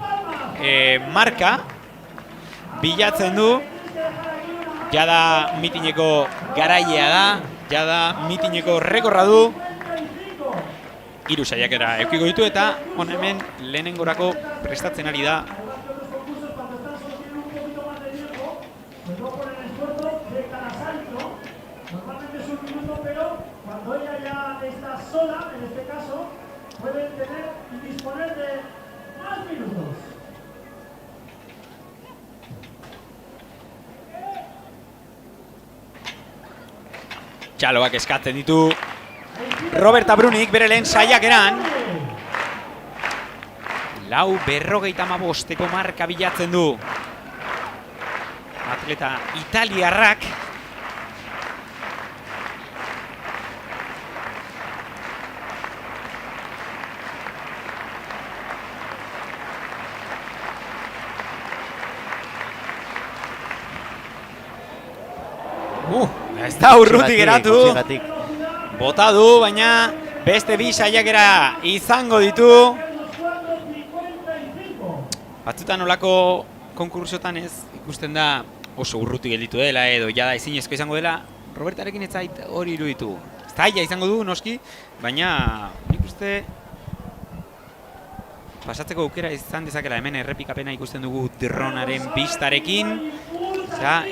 marka bilatzen du. Jada mitineko garailea da, jada mitineko rekorra du. 3 saiakera eukiko ditu eta hemen lehenengorako prestatzen ari da. Normalmente es un minuto, pero cuando ella ya está sola, en este caso, pueden tener y disponer de más minutos. Txaloak eskatzen ditu Roberta Brunik bere lehen saiakeran. 4:45 marka bilatzen du atleta italiarrak. Ez da urruti geratu. Bota du, baina beste bi saiakera izango ditu. Batzutan olako konkursotan ez ikusten da oso urruti gelditu dela edo jada ezinezko izango dela, Robertarekin ez zait hori iruditu. Zaila izango du, noski, baina nik uste pasatzeko aukera izan dezakela hemen errepikapena ikusten dugu dronaren bistarekin.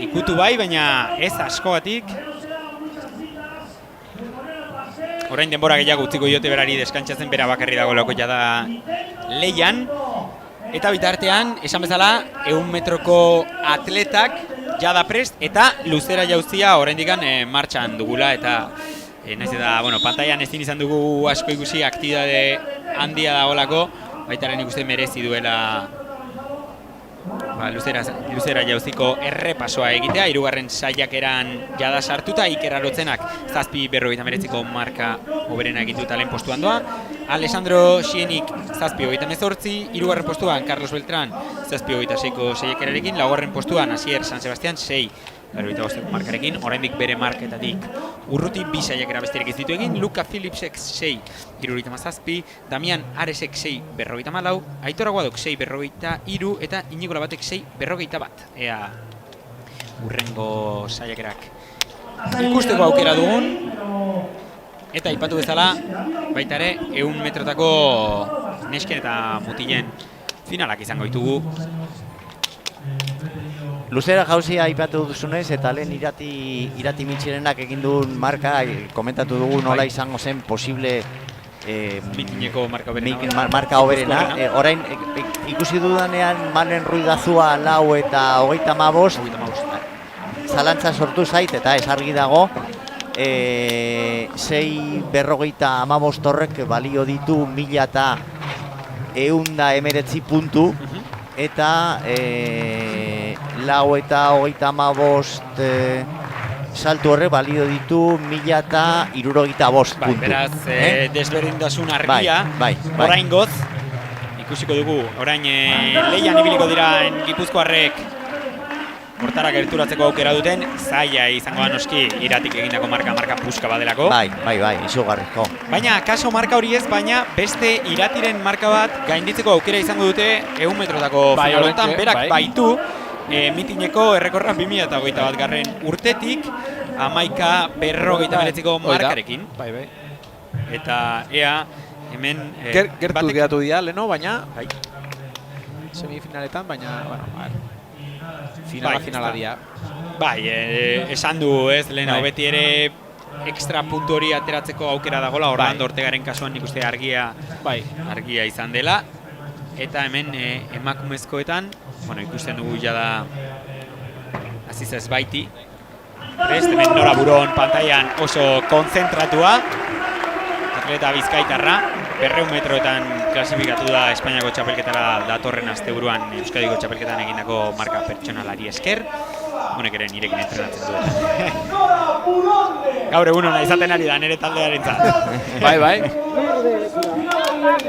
Ikutu bai, baina ez askogatik. Orain denbora gehiago utziko diote berari deskantzatzen, bera bakarri dago lako jada leian. Eta bitartean, esan bezala, 100 metroko atletak jada prest eta luzera jauzia oraindikan martxan dugula eta naiz eta, pantailan ezin izan dugu asko ikusi aktibitate handia dagoelako, baitaren ikusten merezi duela luzera jauziko errepasoa egitea, 3. saiakeran jada sartuta, Iker Arotzenak 7:59ko marka hoberena egitu talen postuan doa, Alessandro Xienik 7:28, 3. postuan Carlos Beltrán 7:26ko saiakerarekin, 4. postuan Asier San Sebastián 6:25 markarekin, oraindik bere marketatik urruti 2 saiakera besterik ez ditu egin, Luka Philipsek 6:37, Damian Aresek 6:54, Aitor Aguadok 6:43 eta Iñigo Labatek 6:41. Ea urrengo saiakerak ikusteko aukera dugun. Eta aipatu bezala, baita ere, 100 metrotako nesken eta mutilen finalak izango ditugu. Luzera jauzia aipatu duzunez, eta lehen irati mitxirenak egin duen marka, komentatu dugu nola izango zen posible mitineko marka hoberena. Orain, ikusi dudanean Malen Ruidazua 4 eta 35, zalantza sortu zait eta ez argi dago, 6:55 horrek balio ditu 1119 puntu, eta 4 eta 35 saltu horrek balio ditu 1065 puntu. Beraz, desberdintasun argia, orain goz, ikusiko dugu, orain leian ibiliko dira Gipuzkoarrek hortara gerturatzeko aukera duten, zaila izango da noski iratik egindako marka puska badelako. Bai, izugarriko. Baina, kaso marka hori ez, baina beste iratiren marka bat gainditzeko aukera izango dute 100 metrotako finalotan, berak baitu mitineko errekorra 2021 urtetik 11:49ko markarekin. Eta ea hemen gertu geratu dira leno, baina semifinaletan, baina, finala dira. Esan du ez, leheno beti ere extra puntu hori ateratzeko aukera dagoela, Orlando Ortegaren kasuan nik uste argia izan dela. Eta hemen emakumezkoetan, ikusten dugu jada Aziz Ezbaiti. Hemen Nora Buron pantailan oso konzentratua. Atleta bizkaitarra, 200 metroetan klasifikatu da Espainiako txapelketara datorren asteburuan Euskadiko txapelketan egindako marka pertsonalari esker. Honek ere nirekin entrenatzen du. Gaur egun hona izaten ari da nire taldearentzat. Bai.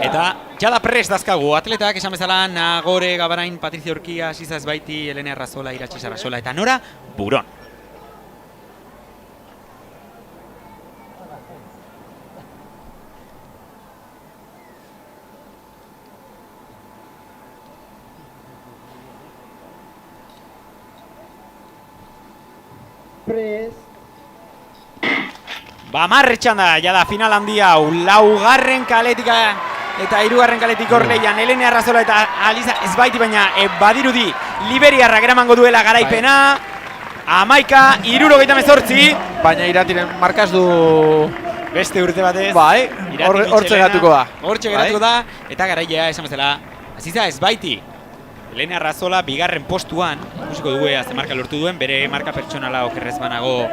Eta jada prest dazkagu, atletak esan bezala Nagore Gabarain, Patrizio Urkia, Aziz Ezbaiti, Elena Arrazola, Iratxi Sarasola eta Nora Buron. Marretxan da, jada final handia hau, 4. kaletik eta 3. kaletik horleian, Elena Arrazola eta Aliza Ezbaiti, baina badirudi Liberiarrak eramango duela garaipena, 11:68. Baina iratiren markaz du beste urte batez. Bai, hortxe geratuko da. Hortxe geratuko da, eta garailea esan bezala, Aziza Ezbaiti. Elena Arrazola 2. postuan, ikusiko dugu ze marka lortu duen, bere marka pertsonala okerrez banago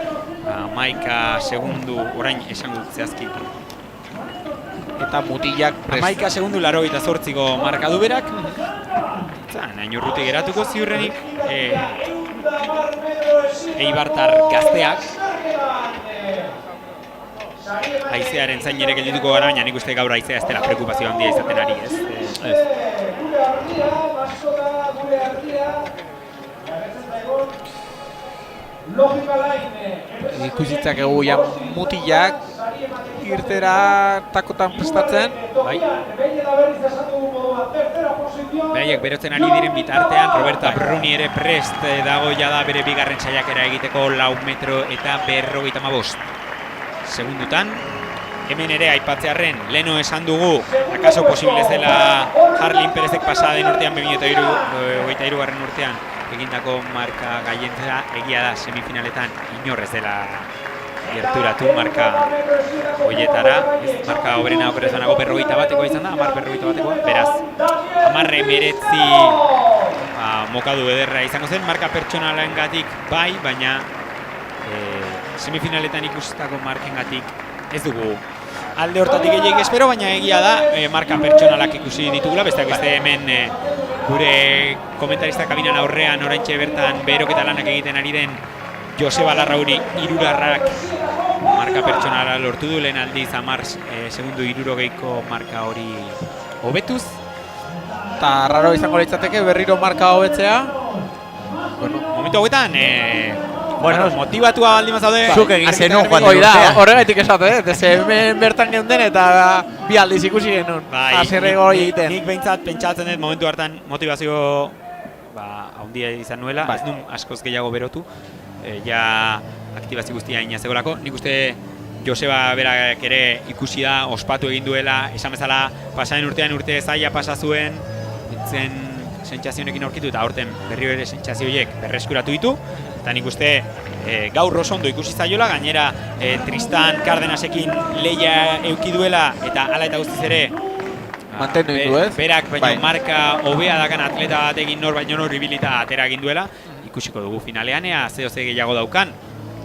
11 segundu orain esango zehazki. Eta mutilak prest. 11 segundu 88ko marka du berak. Nain urruti geratuko ziurrenik Eibartar gazteak. Haizearen zain ere geldituko gara, baina nik uste gaur haizea ez dela preokupazio handia izaten ari, ez? Ikusitzak egu mutilak irtera takotan prestatzen. Bai. Beraiek berotzen ari diren bitartean, Roberta Bruni ere prest dago jada bere bigarren saiakera egiteko 4 metro eta 55 segundutan. Hemen ere aipatzearren, leno esan dugu, akaso posible zela Harlin Perezek pasaden urtean, 2023 garren urtean, egindako marka gaientzera, egia da semifinaletan inorrez dela gerturatu marka hoietara, marka oberena okerrez banago 51 izan da, 51, beraz, 19 mokadu ederra izango zen, marka pertsonalengatik bai, baina semifinaletan ikustako markengatik ez dugu alde hortatik gehiagik espero, baina egia da marka pertsonalak ikusi ditugula, besteak beste hemen gure komentarista kabinan aurrean oraintxe bertan beroketa lanak egiten ari den Joseba Larrauri irurarrak marka pertsonala lortu du, lehen aldiz 10 segundu 60ko marka hori hobetuz. Eta raro izango litzateke berriro marka hobetzea. Bueno, momentu hauetan, motibatua baldin bazaude. Zuk egin zenun joan Hoi da, horregaitik esatu, hemen bertan geunden eta bi aldiz ikusi genuen. Azerrego hori egiten. Nik behintzat pentsatzen dut momentu hartan motivazio handia izan nuela, ez nun askoz gehiago berotu. Ja aktibazio guztia inazegolako. Nik uste Joseba berak ere ikusi da, ospatu egin duela, esan bezala pasaren urtean urte zaila pasa zuen, zen sentsazioekin aurkitu eta aurten berriro ere sentsazio horiek berreskuratu ditu. Eta nik uste gaur oso ondo ikusi zaiola, gainera Tristan Cardenasekin lehia euki duela eta hala eta guztiz ere mantendu ditu, ez? Berak baino marka hobea dakan atleta batekin nor baino nor ibilita atera egin duela. Ikusiko dugu finalean ea ze gehiago daukan.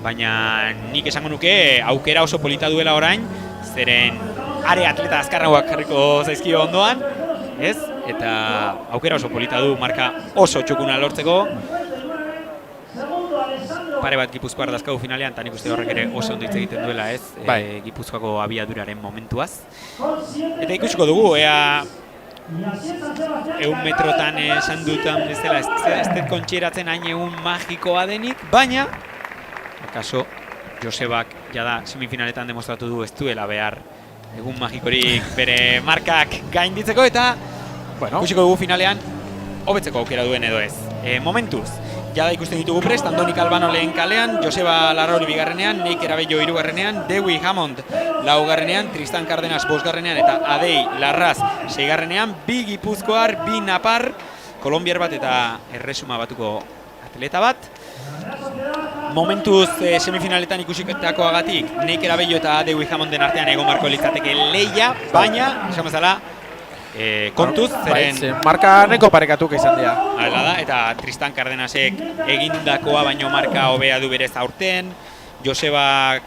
Baina nik esango nuke aukera oso polita duela orain, zeren are atleta azkarragoak jarriko zaizkio ondoan, ez? Eta aukera oso polita du marka oso txukuna lortzeko. Pare bat Gipuzkoar dazkagu finalean, eta nik uste horrek ere oso ondo hitz egiten duela, ez? Gipuzkoako abiaduraren momentuaz. Eta ikusiko dugu, ea 100 metrotan esan dutan bezala ez dut kontxeratzen hain egun magikoa denik, baina akaso Josebak jada semifinaletan demostratu du ez duela behar egun magikorik bere markak gainditzeko eta ikusiko dugu finalean hobetzeko aukera duen edo ez. Momentuz, jada ikusten ditugu prest, Andonik Albano lehen kalean, Joseba Larrauri bigarrenean, Neik Erabello hirugarrenean, Dewi Hammond laugarrenean, Tristan Cardenas bosgarrenean eta Adei Larraz seigarrenean, bi Gipuzkoar, bi Napar, Kolombiar bat eta Erresuma batuko atleta bat. Momentuz semifinaletan ikusitakoagatik Neik Erabello eta Dewi Hammonden artean egon marko litzateke lehia, baina, esan bezala, kontuz, zeren marka neko parekatuk izan dira. Hala da, eta Tristan Cardenasek egindakoa baino marka hobea du berez aurten. Joseba,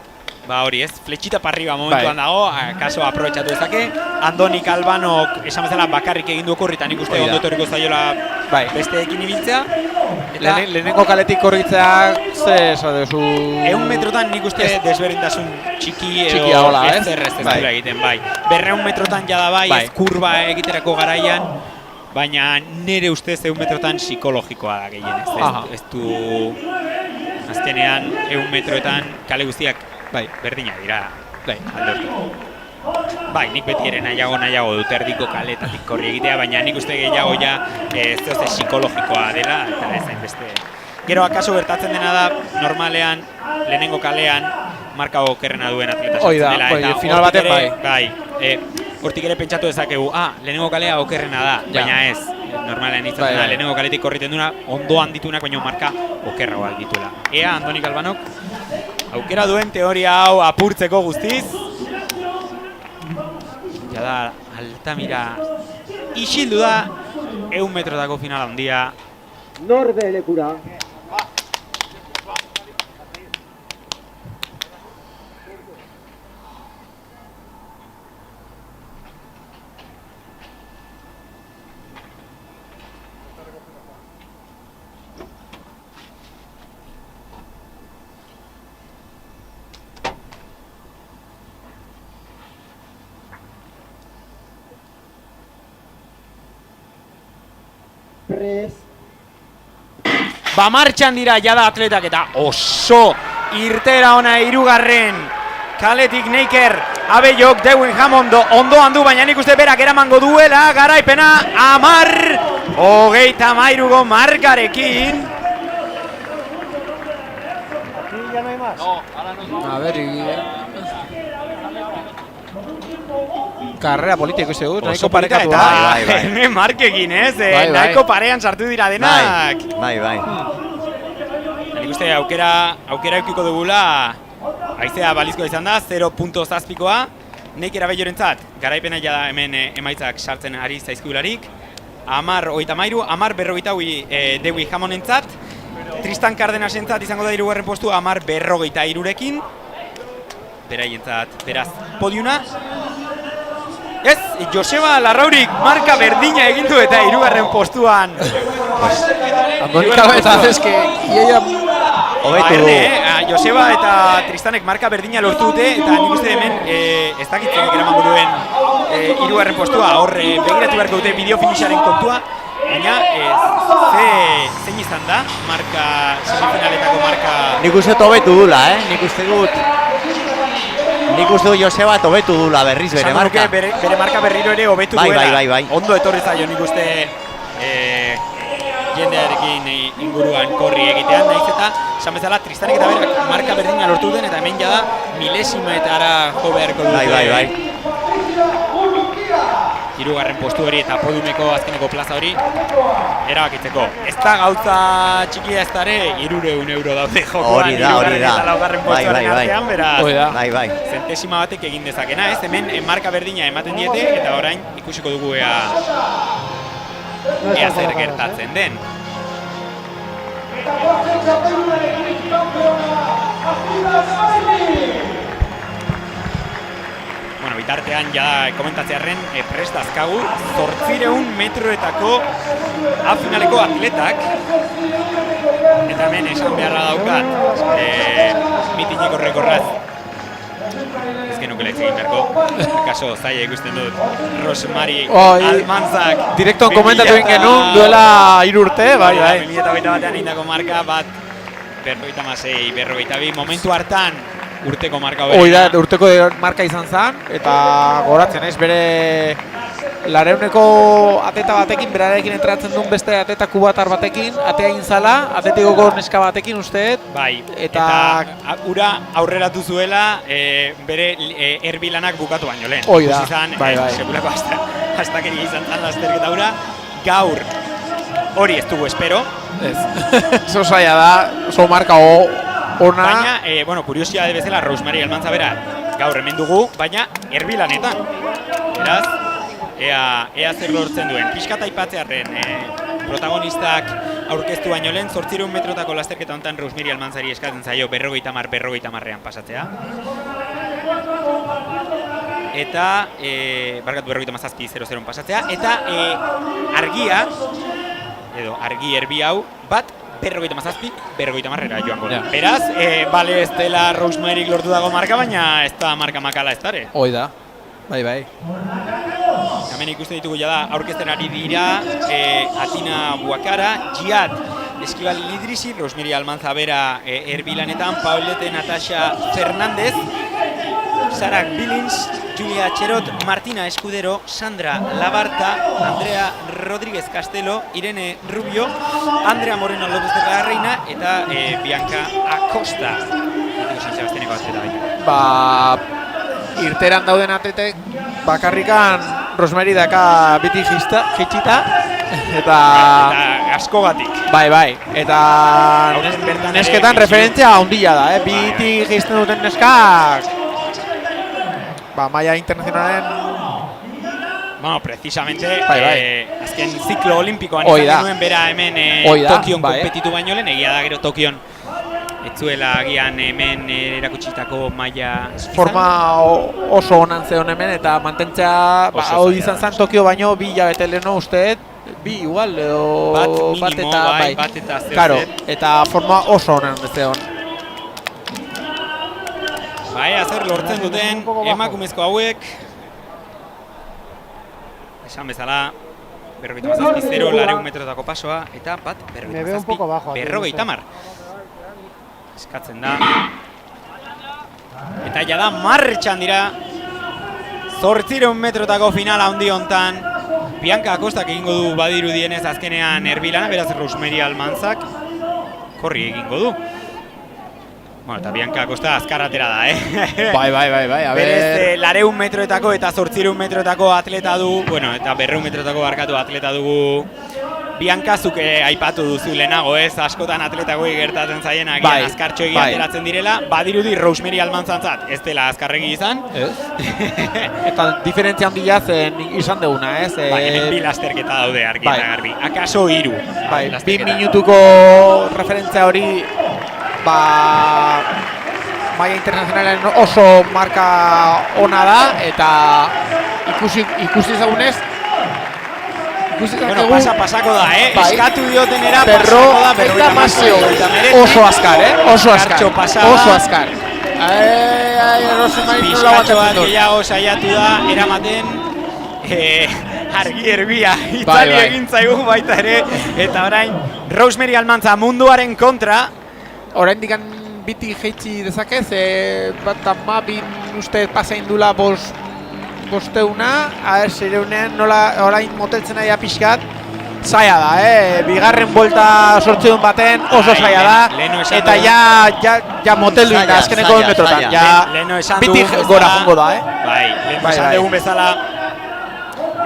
hori ez, fletxita parriba momentuan dago, kaso aprobetxatu dezake. Andonik Albanok esan bezala bakarrik egin du okurri, eta nik uste ondo etorriko zaiola besteekin ibiltzea. Lehenengo kaletik korritzea, ze esatezu... 100 metrotan nik uste desberdintasun txiki edo ez dela egiten, bai. 200 metrotan jada bai, ez kurba egiterako garaian, baina nire ustez 100 metrotan psikologikoa da gehienez. Ez du... Azkenean, 100 metroetan kale guztiak berdina dira alde hortu. Nik beti ere nahiago dut erdiko kaletatik korri egitea, baina nik uste gehiago ja ez psikologikoa dela, eta ez beste. Gero akaso gertatzen dena da, normalean, lehenengo kalean, marka okerrena duen atleta sortzen dela. Eta final baten hortik ere pentsatu dezakegu, lehenengo kalea okerrena da, baina ez. Normalean izan da, lehenengo kaletik korriten duna, ondoan ditunak, baina marka okerragoak dituela. Ea, Andonik Albanok, aukera duen teoria hau apurtzeko guztiz. Jada, Altamira isildu da, 100 metrotako final handia. Norde lekura. Martxan dira jada atletak eta oso irtera ona 3. kaletik Neiker, Abellok, Dewin Hammond ondoan du, baina nik uste berak eramango duela, garaipena 10-23 markarekin. Aquí ya no hay más. A ver, karrera politiko ikusi dut, nahiko parekatua. bai, bai. Hemen markekin, ez? Bai. Nahiko parean sartu dira denak. Bai. Nik uste aukera eukiko dugula, haizea balizkoa izan da, 0.7koa. Neiker Abellorentzat, garaipena ja hemen emaitzak sartzen ari zaizkigularik. 10-33, 10-40 Dewi Hammondentzat. Tristan Cardenasentzat izango da 3. postua 10-43rekin. Beraientzat, beraz, podiuna. Ez, Joseba Larraurik marka berdina egin du eta 3. postuan. Andonika eta eske iaia Joseba eta Tristanek marka berdina lortu dute eta nik uste hemen ez dakitzen eramango duen 3. postua. Hor begiratu beharko dute bideo finisharen kontua. Baina zein izan da marka semifinaletako marka. Nik uste hobetu dula, nik uste dut Joseba hobetu dula berriz bere marka. Bere marka berriro ere hobetu duela. Bai. Ondo etorri zaio nik uste jendearekin inguruan korri egitean, nahiz eta esan bezala Tristanek eta berak marka berdina lortu den eta hemen jada milesimetara jo beharko dute. Bai. 3. postu hori eta podiumeko azkeneko plaza hori erabakitzeko. Ez da gauza txikia ez dare, 300 euro daude jokoan. Hori da. Eta 4. postuaren artean, beraz. Bai. Zentesima batek egin dezakena, ez? Hemen marka berdina ematen diete eta orain ikusiko dugu ea zer gertatzen den. Bueno, bitartean ja komentatzearren prest dazkagu 800 metroetako finaleko atletak. Eta hemen esan beharra daukat mitineko rekorraz. Ez genukela egin beharko, kaso zaila ikusten dut Rosemary Almanzak direktoan komentatu egin genuen duela 3 urte, bai. 2021 batean indako marka bat 56-52 momentu hartan urteko marka hori. Hoi da, urteko marka izan zen, eta goratzen ez, bere lareuneko ateta batekin, berarekin entratzen duen beste ateta kubatar batekin, atea egin zala, atletikoko neska batekin usteet. Bai, eta ura aurreratu zuela bere erbilanak bukatu baino lehen. Hoi da, bai. Sekulako astakeria izan zan lasterketa ura, gaur hori ez dugu espero. Ez, oso zaila da, oso marka ona. Baina, kuriosidade bezala, Rosemary Almanza bera gaur hemen dugu, baina erbilanetan. Beraz, ea zer lortzen duen. Pixkat aipatzearren protagonistak aurkeztu baino lehen, 800 metrotako lasterketa honetan Rosemary Almanzari eskatzen zaio 50-50ean pasatzea. Eta, barkatu 57-0-0 pasatzea. Eta argi erbi hau bat 57-50era joango da. Beraz, bale ez dela Rosemaryk lortu dago marka, baina ez da marka makala ez dare. Hoi da, bai. Hemen ikusten ditugu jada aurkezten ari dira Atina Buakara, Jihad Eskibal Lidrisi, Rosemary Almanza bera erbilanetan, Paulette Natasha Fernández, Sarah Billings, Julia Cherot, Martina Escudero, Sandra Labarta, Andrea Rodríguez Castelo, Irene Rubio, Andrea Moreno López de la Reina eta Bianca Acosta. Irteran dauden atletek bakarrikan Rosemary daka biti jitxita eta askogatik. Bai. Eta nesketan referentzia handia da, biti jisten duten neskak maia internazionalen. Bueno, precisamente, azken ziklo olimpikoan izan genuen bera hemen Tokion kompetitu baino lehen, egia da gero Tokion ez zuela agian hemen erakutsitako maila forma oso onan zeon hemen eta mantentzea hori izan zen Tokio baino 2 hilabete leheno usteet, 2 igual edo bat eta claro, eta forma oso onan zeon. Bai, zer lortzen duten emakumezko hauek. Esan bezala, 57-0, 200 metrotako pasoa, eta bat 50 eskatzen da. Eta jada martxan dira 800 metrotako finala handi hontan. Bianca Akostak egingo du badirudienez azkenean erbilana, beraz Rosemary Almanzak korri egingo du. Bueno, eta Bianca Acosta azkar atera da, Bai, a Berez, 200 metroetako eta 800 metroetako atleta du, bueno, eta 200 metrotako barkatu atleta dugu. Bianca zuk aipatu duzu lehenago, askotan atletagoi gertatzen zaienak azkartxo egia ateratzen direla, badirudi Rosemary Almanzantzat ez dela azkarregi izan. Eta diferentzia handia zen izan duguna, ez? Hemen bi lasterketa daude argi eta garbi, akaso 3. 2 minutuko referentzia hori maila internazionalen oso marka ona da, eta ikusi zagunez bueno, pasako da, eskatu diotenera pasako da, oso azkar, oso azkar. Pizkatxo bat gehiago saiatu da, eramaten argi erbia itzali egin zaigu baita ere, eta orain Rosemary Almanza munduaren kontra. Oraindik biti jeitsi dezakez, bat amabin uste pasain dula bosteuna, zireunean nola orain moteltzen aia pixkat, zaila da, bigarren buelta sortzeun baten oso zaila da, eta ja moteldu inda azkeneko metrotan, biti gora jongo da, lehen esan dugun bezala,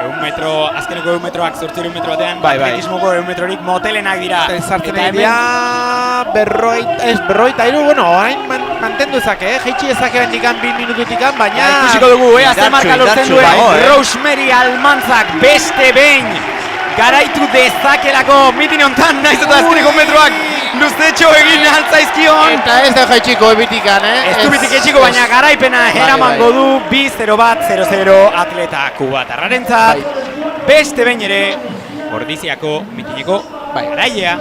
azkeneko 1 metroak 800 metro batean, atletismoko 1 metrorik motelenak dira. Zartzen egin dira, berroita iru, bueno, orain mantendu ezake, jeitsi ezake bendikan 2 minututikan, baina ikusiko dugu, azte marka lortzen duen Rosemary Almanzak beste behin garaitu dezakelako mitin hontan, naiz eta azkeneko metroak luzetxo egin altzaizkion. Eta ez da jaitsiko ebitikan, Ez du bitik etxiko, baina garaipena eramango du 2-0-0-0 atleta kubatarrarentzat. Beste behin ere, Ordiziako mitineko garailea,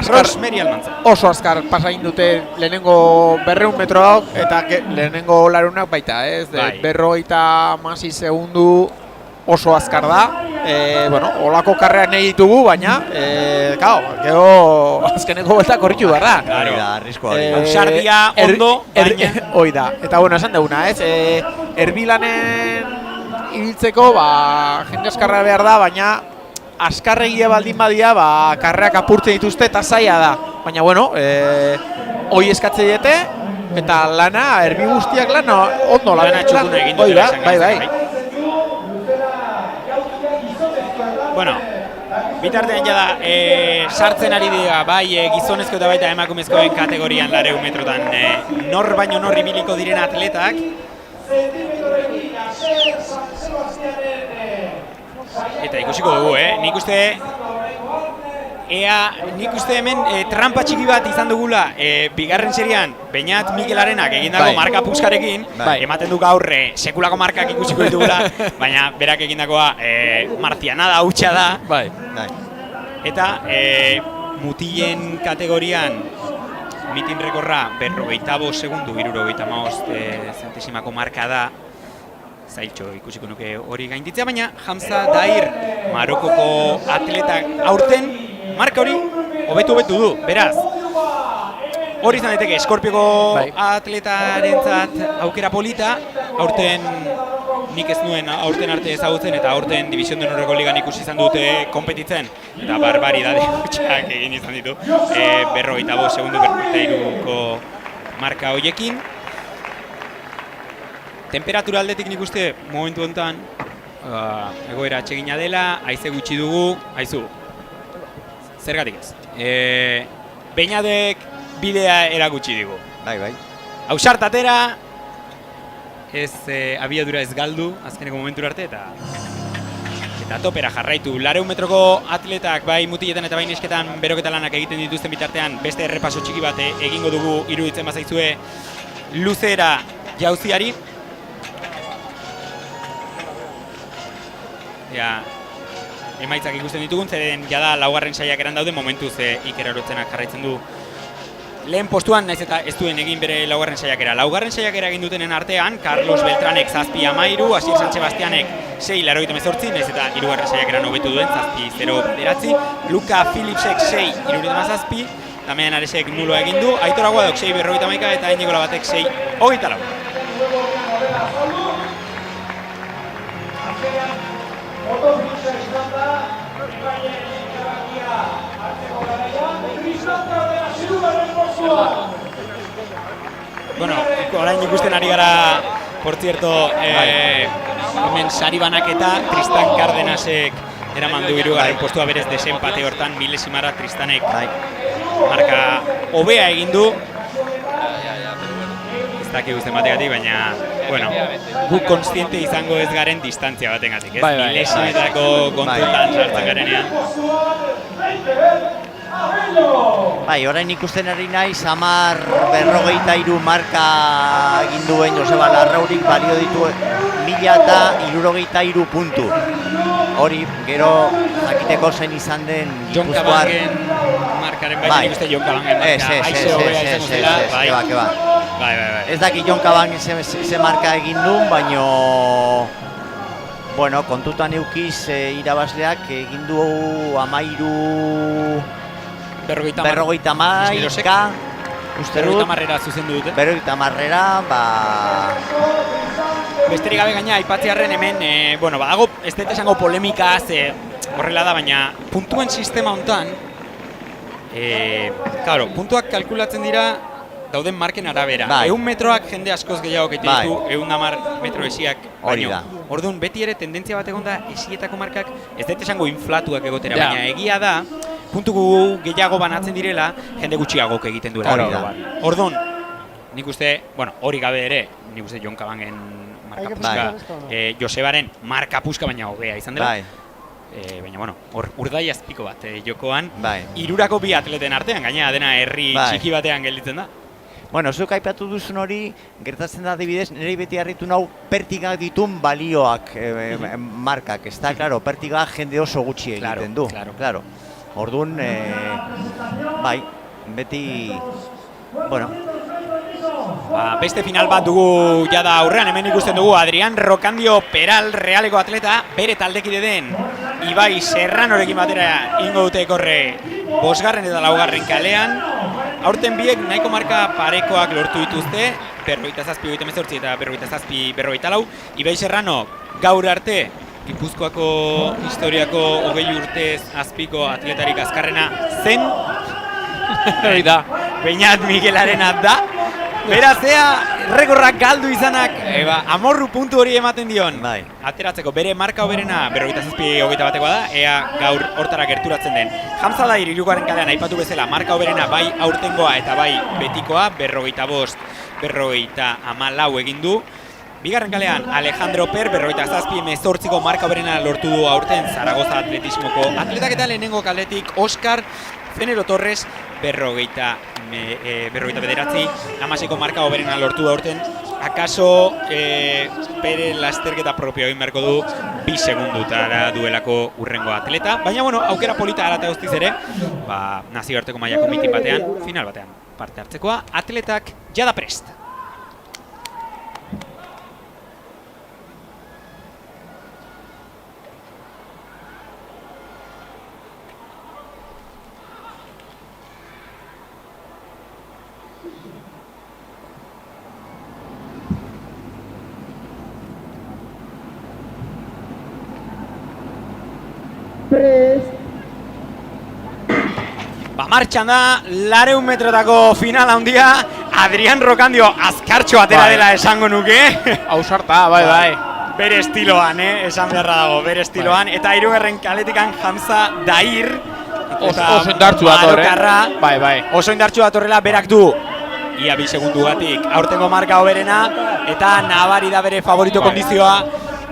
Rosemary Almanza. Oso azkar pasain dute lehenengo 200 metroak, eta lehenengo larunak baita, ez? 56 segundu oso azkar da. Bueno, olako karrean nahi ditugu, baina, gero azkeneko buelta korritu behar da. Claro, arriskoa hori. Ausardia ondo, baina. Hoi da, eta bueno, esan duguna, ez? Erbilanen ibiltzeko, jende azkarra behar da, baina azkarregia baldin badia, karreak apurtzen dituzte eta zaila da. Baina, bueno, hoi eskatze diete, eta lana, erbi guztiak lana, ondo lan. Lana txukuna egin dutela esan gaizak, Bueno, bitartean jada, sartzen ari dira, gizonezko eta baita emakumezkoen kategorian 200 metrotan nor baino nor ibiliko diren atletak. Eta ikusiko dugu, nik uste hemen trampa txiki bat izan dugula bigarren serian Beñat Mikel Arenak egindako marka puskarekin, ematen du gaur sekulako markak ikusiko ditugula, baina berak egindakoa martianada hutsa da. Eta mutilen kategorian mitin rekorra 45 segundu 75 zentesimako marka da. Zailtxo ikusiko nuke hori gainditzea, baina Hamza Dair Marokoko atletak aurten marka hori hobetu du, beraz. Hori izan daiteke Eskorpioko atletarentzat aukera polita, aurten nik ez nuen aurten arte ezagutzen eta aurten División de Honorreko ligan ikusi izan dute konpetitzen eta barbaridade hutsak egin izan ditu. 45 segundu 43ko marka horiekin. Temperatura aldetik nik uste momentu honetan egoera atsegina dela, haize gutxi dugu, haizu, zergatik ez. Beñadek bidea erakutsi digu. Ausartatera, ez abiadura ez galdu azkeneko momentura arte eta topera jarraitu. 200 metroko atletak bai mutiletan eta bai nesketan beroketa lanak egiten dituzten bitartean beste errepaso txiki bat egingo dugu iruditzen bazaizue luzera jauziari. Emaitzak ikusten ditugun, zeren jada laugarren saiakeran daude momentuz Iker Arotzenak jarraitzen du lehen postuan, naiz eta ez duen egin bere laugarren saiakera. Laugarren saiakera egin dutenen artean, Carlos Beltranek 7-13, Asier San Sebastianek 6-88, naiz eta hirugarren saiakeran hobetu duen 7-0 bederatzi, Luka Philipsek 6-77, Damian Aresek nuloa egin du, Aitor Aguadok 6.51 eta Iñigo Labatek 6.24. Bueno, orain ikusten ari gara, por cierto, hemen sari banaketa Tristan Cárdenasek eraman du hirugarren postua berez desenpate hortan milesimara Tristanek marka hobea egin du. Ez dakik guzten bategatik, baina, bueno, gu konstiente izango ez garen distantzia batengatik, ez? Milesimetako kontuetan sartzen garenean. Bai, orain ikusten ari naiz 10.43 marka egin duen Joseba Larraurik balio ditu 1063 puntu. Hori, gero jakiteko zen izan den Jon Gipuzkoar... Kabangen markaren baina nik uste Jon Kabangen marka aize hobea izango zela. Bai. Ez daki Jon Kabangen ze marka egin duen, baino... Bueno, kontutan eukiz irabazleak egin du berrogeita maika, uste dut. Berrogeita marrera zuzendu dute. Berrogeita marrera, Besterik gabe gaina aipatzearren hemen, bueno, badago, ez dut esango polemika, horrela da, baina puntuen sistema hontan, claro, puntuak kalkulatzen dira dauden marken arabera. 100 metroak jende askoz gehiago egiten ditu, 110 metro esiak baino. Orduan, beti ere tendentzia bat egon da, esietako markak, ez dut esango inflatuak egotera, baina egia da, puntu gehiago banatzen direla, jende gutxiagok egiten duela. Orduan, nik uste, bueno, hori gabe ere, nik uste Jon Kabangen marka puska, Josebaren marka puska baina hobea izan dela. Baina, bueno, urdai azpiko bat jokoan, hirurako bi atleten artean, gaina dena herri txiki batean gelditzen da. Bueno, zuk aipatu duzun hori, gertatzen da adibidez, nire beti harritu nau pertigak ditun balioak markak, ez da, claro, pertigak jende oso gutxi egiten du. Claro. Orduan, bai, beti, bueno. Beste final bat dugu jada aurrean, hemen ikusten dugu Adrián Rocandio Peral Realeko atleta, bere taldekide den Ibai Serranorekin batera ingo dute korre 5. eta 4. kalean. Aurten biek nahiko marka parekoak lortu dituzte, 47-28 eta 47-44. Ibai Serrano gaur arte Gipuzkoako historiako 20 urtez azpiko atletarik azkarrena zen. Beñat Miguelarena da. Beraz, rekorrak galdu izanak amorru puntu hori ematen dion. Ateratzeko bere marka hoberena 47-21 batekoa da, ea gaur hortara gerturatzen den. Hamza Dair 3. kalean aipatu bezala marka hoberena bai aurtengoa eta bai betikoa, 45-54 egin du. 2. kalean Alejandro Per 47-18 marka hoberena lortu du aurten Zaragoza atletismoko atletak, eta lehenengo kaletik Oscar Zenero Torres 49 amaseko marka hoberena lortu aurten. Akaso bere lasterketa propio egin beharko du 2 segundutara duelako urrengo atleta. Baina, bueno, aukera polita arata guztiz ere, nazioarteko mailako mitin batean, final batean parte hartzekoa, atletak jada prest. Martxan da, 200 metrotako final handia, Adrián Rocandio azkartxo atera dela esango nuke. Ausarta, bai. Bere estiloan, esan beharra dago, bere estiloan. Eta 3. kaletikan Hamza Dair. Oso indartxu dator, Bai. Oso indartxu datorrela, berak du. Ia 2 segundugatik aurtengo marka hoberena, eta nabari da bere favorito kondizioa,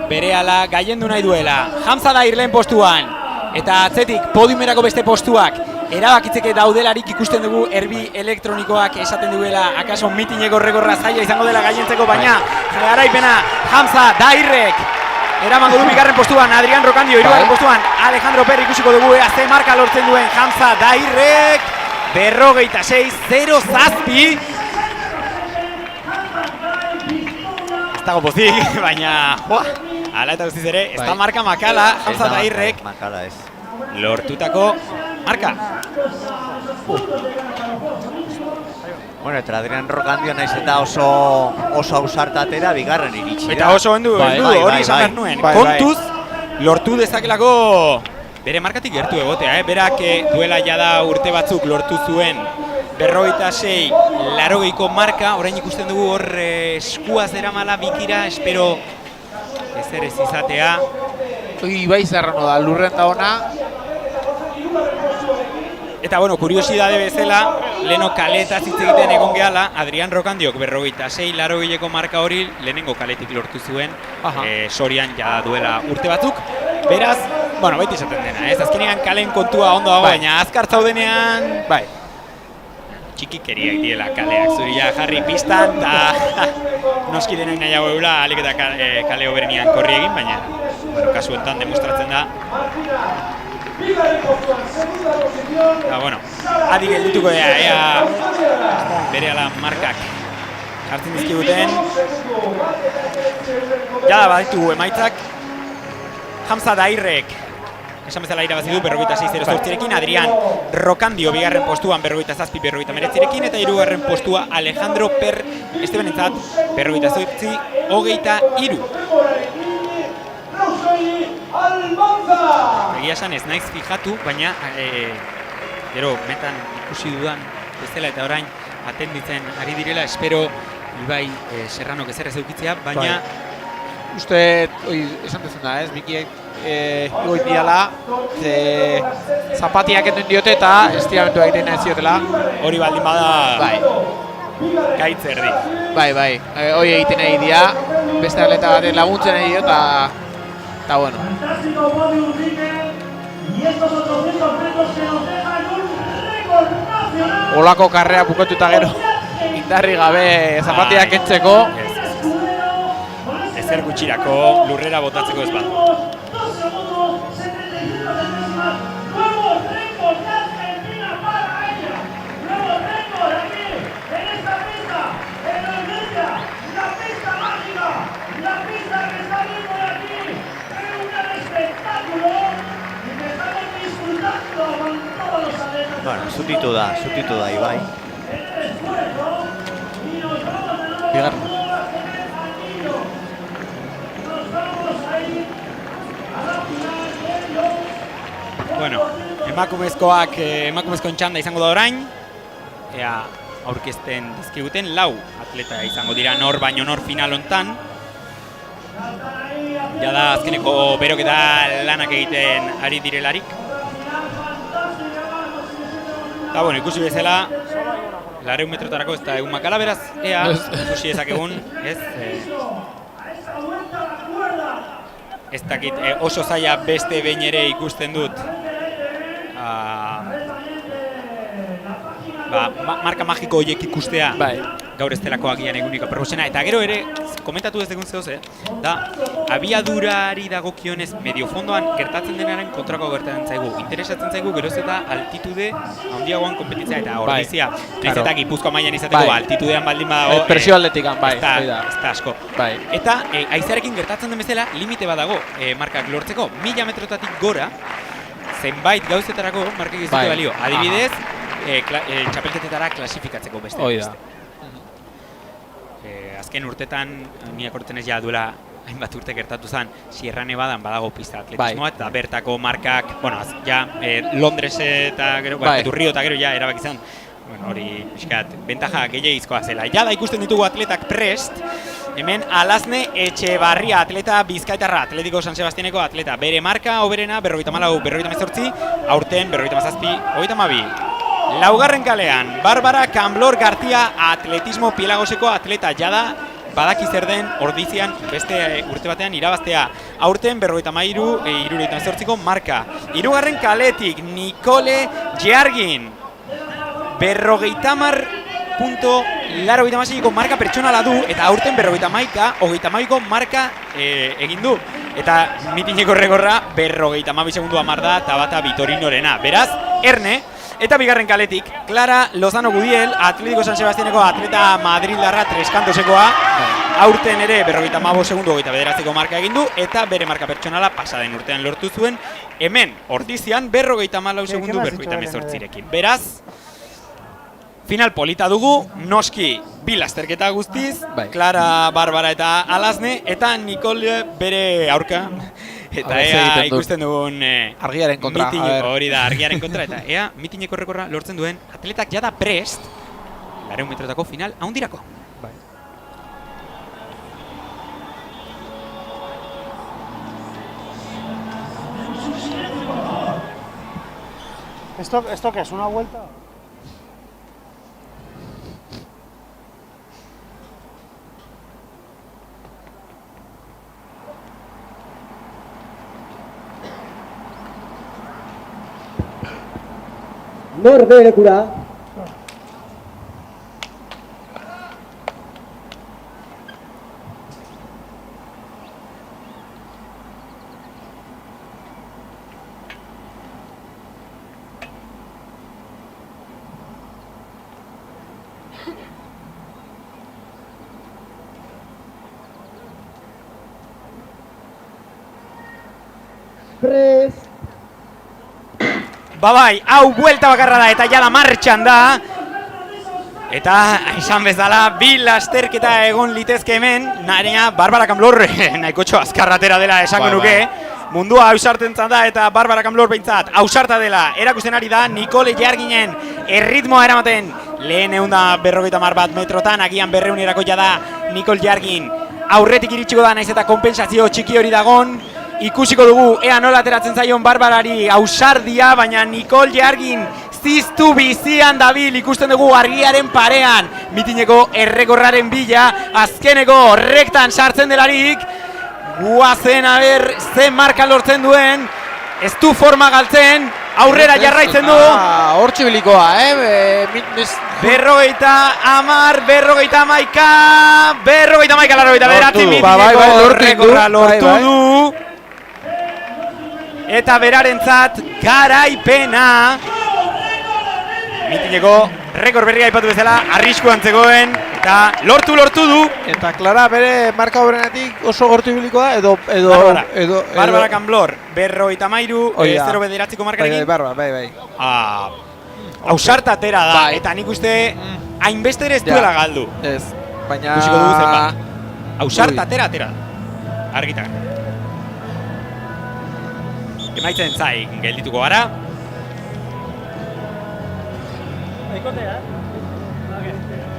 berehala gaiendu nahi duela. Hamza Dair lehen postuan, eta atzetik podiumerako beste postuak erabakitzeke daudelarik ikusten dugu erbi elektronikoak esaten duela akaso mitineko rekorra zaila izango dela gaientzeko, baina garaipena Hamza Dairrek eramango du 2. postuan, Adrián Rocandio 3. postuan, Alejandro Per ikusiko dugu ze marka lortzen duen Hamza Dairrek 46-0 ez dago pozik, baina ala eta guztiz ere, ez da marka makala Hamza Dairrek lortutako marka. Bueno, eta Adrian Rokandio naiz eta oso ausartatera bigarren iritsi da. Eta oso hendu, hori esan behar nuen. Kontuz, lortu dezakelako bere markatik gertu egotea, berak duela jada urte batzuk lortu zuen 56-80ko marka, orain ikusten dugu hor eskuaz deramala bikira, espero ezer ez izatea. Ibai Zerrano da, lurren da ona. Eta, bueno, kuriosidade bezala, leheno kaletaz hitz egiten egon gehala, Adrian Rokandiok 56-80ko marka hori lehenengo kaletik lortu zuen, Sorian ja duela urte batzuk. Beraz, bueno, beti esaten dena, ez azkenean kalen kontua ondo dago, baina azkar zaudenean, bai, txikikeriak diela kaleak, zuri ja jarri pistan, eta noski denak nahiago eula, alik eta kale hoberenian korri egin, baina, bueno, kasu honetan demostratzen da. Eta, bueno, adi geldituko ea berehala markak hartzen dizkiguten. Jada baditu emaitzak, Hamza Dairrek esan bezala irabazi du 46-08rekin, Adrian Rokandio bigarren postuan 47-49rekin, eta hirugarren postua Alejandro Estebanentzat 48-23. Egia esan ez naiz fijatu, baina gero metan ikusi dudan bezala eta orain atenditzen ari direla, espero Ibai Serranok ezer ez eukitzea, baina uste, esan dezun da, ez, Mikiek igoit diala, zapatiak enden diote eta estiramentua egiten ez ziotela. Hori baldin bada gaitz erdi. Bai, hori egiten nahi dira, beste atleta baten laguntzen nahi dio, eta bueno. Fantástico podium Mikel, y estos 800 metros que nos dejan un récord nacional. Olako karrea bukatu eta gero indarri gabe zapatiak kentzeko. Ezer gutxirako lurrera botatzeko ez bat. 2 segundos, 75 centésimas, nuevo récord de Argentina para ella. Nuevo récord aquí, en esta pista, en la Almería, la pista mágica, la pista que está viendo de aquí. Espectáculo y que estamos disfrutando con todos los atletas. Bueno, zutitu da Ibai. El esfuerzo y nos vamos de nuevo Bigarren. con el anillo. Nos vamos a ir a la final de los... Bueno, emakumezkoen txanda izango da orain, ea aurkezten dizkiguten 4 atleta izango dira nor baino nor final hontan. Jada azkeneko beroketa lanak egiten ari direlarik. Eta, bueno, ikusi bezala, 200 metrotarako ez da egun makala, beraz, ea, ikusi ezakegun, ez? Ez dakit, oso zaila beste behin ere ikusten dut. Marka magiko horiek ikustea, gaur ez delako agian egunik aproposena. Eta gero ere, komentatu ez degun zehoz, da, abiadurari dagokionez medio fondoan gertatzen denaren kontrako gertatzen zaigu. Interesatzen zaigu geroz eta altitude handiagoan konpetitzea eta ordizia. Naiz eta Gipuzkoa mailan izateko altitudean baldin badago. Presio aldetikan, ez da asko. Eta haizearekin gertatzen den bezala, limite badago markak lortzeko. 1000 metrotatik gora, zenbait gauzetarako markak ez dute balio. Adibidez, txapelketetara klasifikatzeko beste. Azken urtetan, niak urten ez ja duela hainbat urte gertatu zen, Sierra Nevadan badago pista atletismoa, eta bertako markak, bueno, Londres eta gero, Rio eta gero ja erabaki zen, hori, pixkat, bentaja gehiagizkoa zela. Ja da ikusten ditugu atletak prest, hemen Alazne Etxebarria, atleta bizkaitarra, Atletiko San Sebastianeko atleta, bere marka, oberena, 54, 58, aurten, 57, 32. Laugarren kalean, Barbara Camblor García, atletismo Pielagoseko atleta, jada badaki zer den ordizian beste urte batean irabaztea. Aurten 53, 78ko marka. Hirugarren kaletik, Nicole Geargin, 50.86ko marka pertsonala du, eta aurten 52ko marka egin du. Eta mitineko regorra 52 segundu amar da, eta bata Vitorinorena. Beraz, erne. Eta bigarren kaletik, Clara Lozano Gudiel, Atletiko San Sebastianeko atleta madrildarra treskantosekoa, aurten ere 55 segundu 29ko marka egin du, eta bere marka pertsonala pasaden urtean lortu zuen, hemen ordizian 54 segundu 58rekin. Beraz, Final polita dugu, noski bi lasterketa guztiz, Bai. Clara, Barbara eta Alasne, eta Nicole bere aurka. Eta Ea, zer ea egiten duen. ikusten dugun Argiaren kontra, a ber. mitineko hori da, argiaren kontra, eta ea mitineko rekorra lortzen duen atletak jada prest, 200 metrotako final haundirako. ¿Esto qué es? ¿Una vuelta? Norberekura. Prest. Bai, hau buelta bakarra da eta jada martxan da. Eta esan bezala, bi lasterketa egon litezke hemen, narea Barbara Camblor nahikotxo azkarratera dela esango nuke. Mundua ausarten da eta Barbara Camblor behintzat ausarta dela erakusten ari da Nicole Jarginen erritmoa eramaten lehen 150 bat metrotan, agian 200 jada Nicole Jargin aurretik iritsiko da, naiz eta konpentsazio txiki hori dagon. Ikusiko dugu ea nola ateratzen zaion Barbarari ausardia, baina Nicole Jargin ziztu bizian dabil, ikusten dugu argiaren parean. Mitineko errekorraren bila, azkeneko rektan sartzen delarik. Guazen aber zen marka lortzen duen, ez du forma galtzen, aurrera jarraitzen du. Hortxe bilikoa, Berrogeita amar, berrogeita amaika, larrogeita bederatzi mitineko rekorra lortu du. Eta berarentzat garaipena. Mitineko rekor berria aipatu bezala, arriskuan zegoen eta lortu du. Eta Clara bere marka horrenatik oso gortu ibilikoa edo Barbara Camblor, 53, 0-9 markarekin. Bai. Ausarta atera da, Bai. eta nik uste hainbeste ere ez duela galdu. Ez, baina... Ikusiko dugu zenbat. Ausarta atera. Argitak. Emaitzen zai geldituko gara.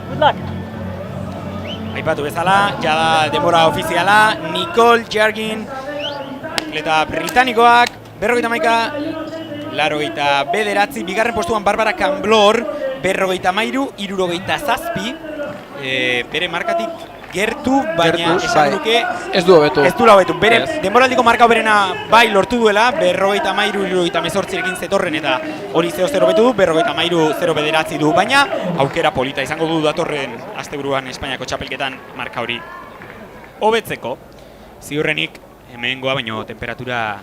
Good luck. Aipatu bezala, jada denbora ofiziala, Nicole Jargin, atleta britanikoak, 59, bigarren postuan Barbara Camblor, 53, bere markatik gertu, baina esan duke ez du hobetu. Ez du hobetu. Bere denboraldiko marka hoberena bai lortu duela, 53-78 zetorren eta hori 0-0 hobetu du, 53-0 du, baina aukera polita izango du datorren asteburuan Espainiako txapelketan marka hori hobetzeko. Ziurrenik hemengoa baino temperatura